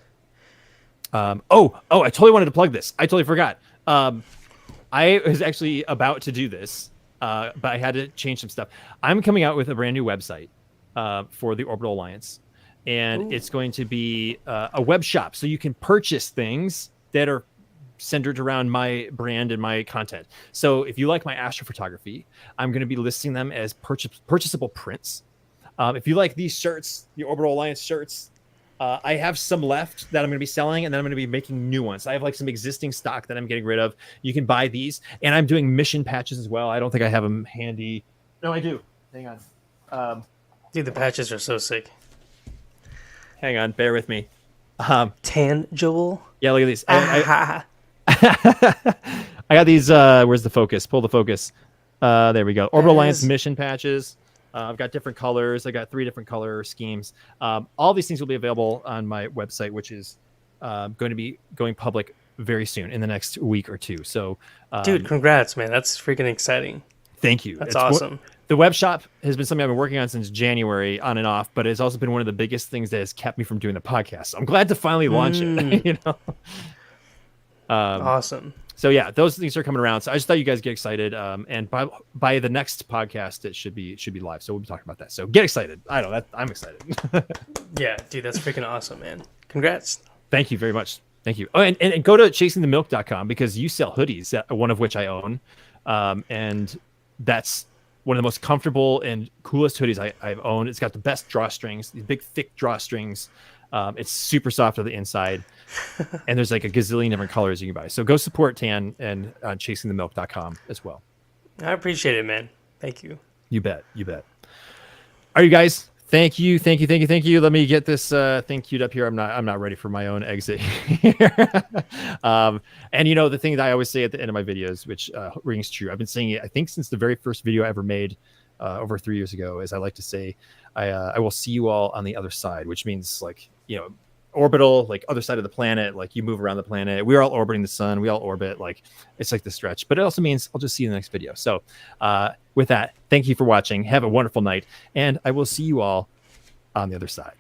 I totally wanted to plug this. I totally forgot. I was actually about to do this, but I had to change some stuff. I'm coming out with a brand new website for the Orbital Alliance, and it's going to be a web shop, so you can purchase things that are centered around my brand and my content. So if you like my astrophotography, I'm going to be listing them as purchasable prints. If you like these shirts, the Orbital Alliance shirts, I have some left that I'm going to be selling, and then I'm going to be making new ones. I have like some existing stock that I'm getting rid of. You can buy these, and I'm doing mission patches as well. I don't think I have them handy. No, I do. Hang on. Dude, the patches are so sick. Hang on, bear with me. Tangible. Yeah, look at these. I got these. Where's the focus? Pull the focus. There we go. Orbital Alliance mission patches. I've got different colors. I got 3 different color schemes. All these things will be available on my website, which is going to be going public very soon, in the next week or 2. So, dude, congrats, man. That's freaking exciting. Thank you. That's awesome. The web shop has been something I've been working on since January, on and off, but it's also been one of the biggest things that has kept me from doing the podcast. So I'm glad to finally launch it. Awesome. So yeah, those things are coming around. So I just thought you guys get excited. And by the next podcast, it should be live. So we'll be talking about that. So get excited. I know that I'm excited. Yeah, dude, that's freaking awesome, man. Congrats. Thank you very much. Thank you. Oh, and go to chasingthemilk.com, because you sell hoodies, one of which I own. And that's one of the most comfortable and coolest hoodies I've owned. It's got the best drawstrings, these big, thick drawstrings. It's super soft on the inside, and there's like a gazillion different colors you can buy. So go support Tan and chasingthemilk.com as well. I appreciate it, man. Thank you. You bet. All right, you guys. Thank you. Let me get this thing queued up here. I'm not ready for my own exit here. And the thing that I always say at the end of my videos, which rings true, I've been saying it, I think, since the very first video I ever made over 3 years ago, is I like to say, I will see you all on the other side, which means, like, orbital, like other side of the planet, like you move around the planet. We're all orbiting the sun. We all orbit. Like, it's like the stretch, but it also means I'll just see you in the next video. So with that, thank you for watching. Have a wonderful night, and I will see you all on the other side.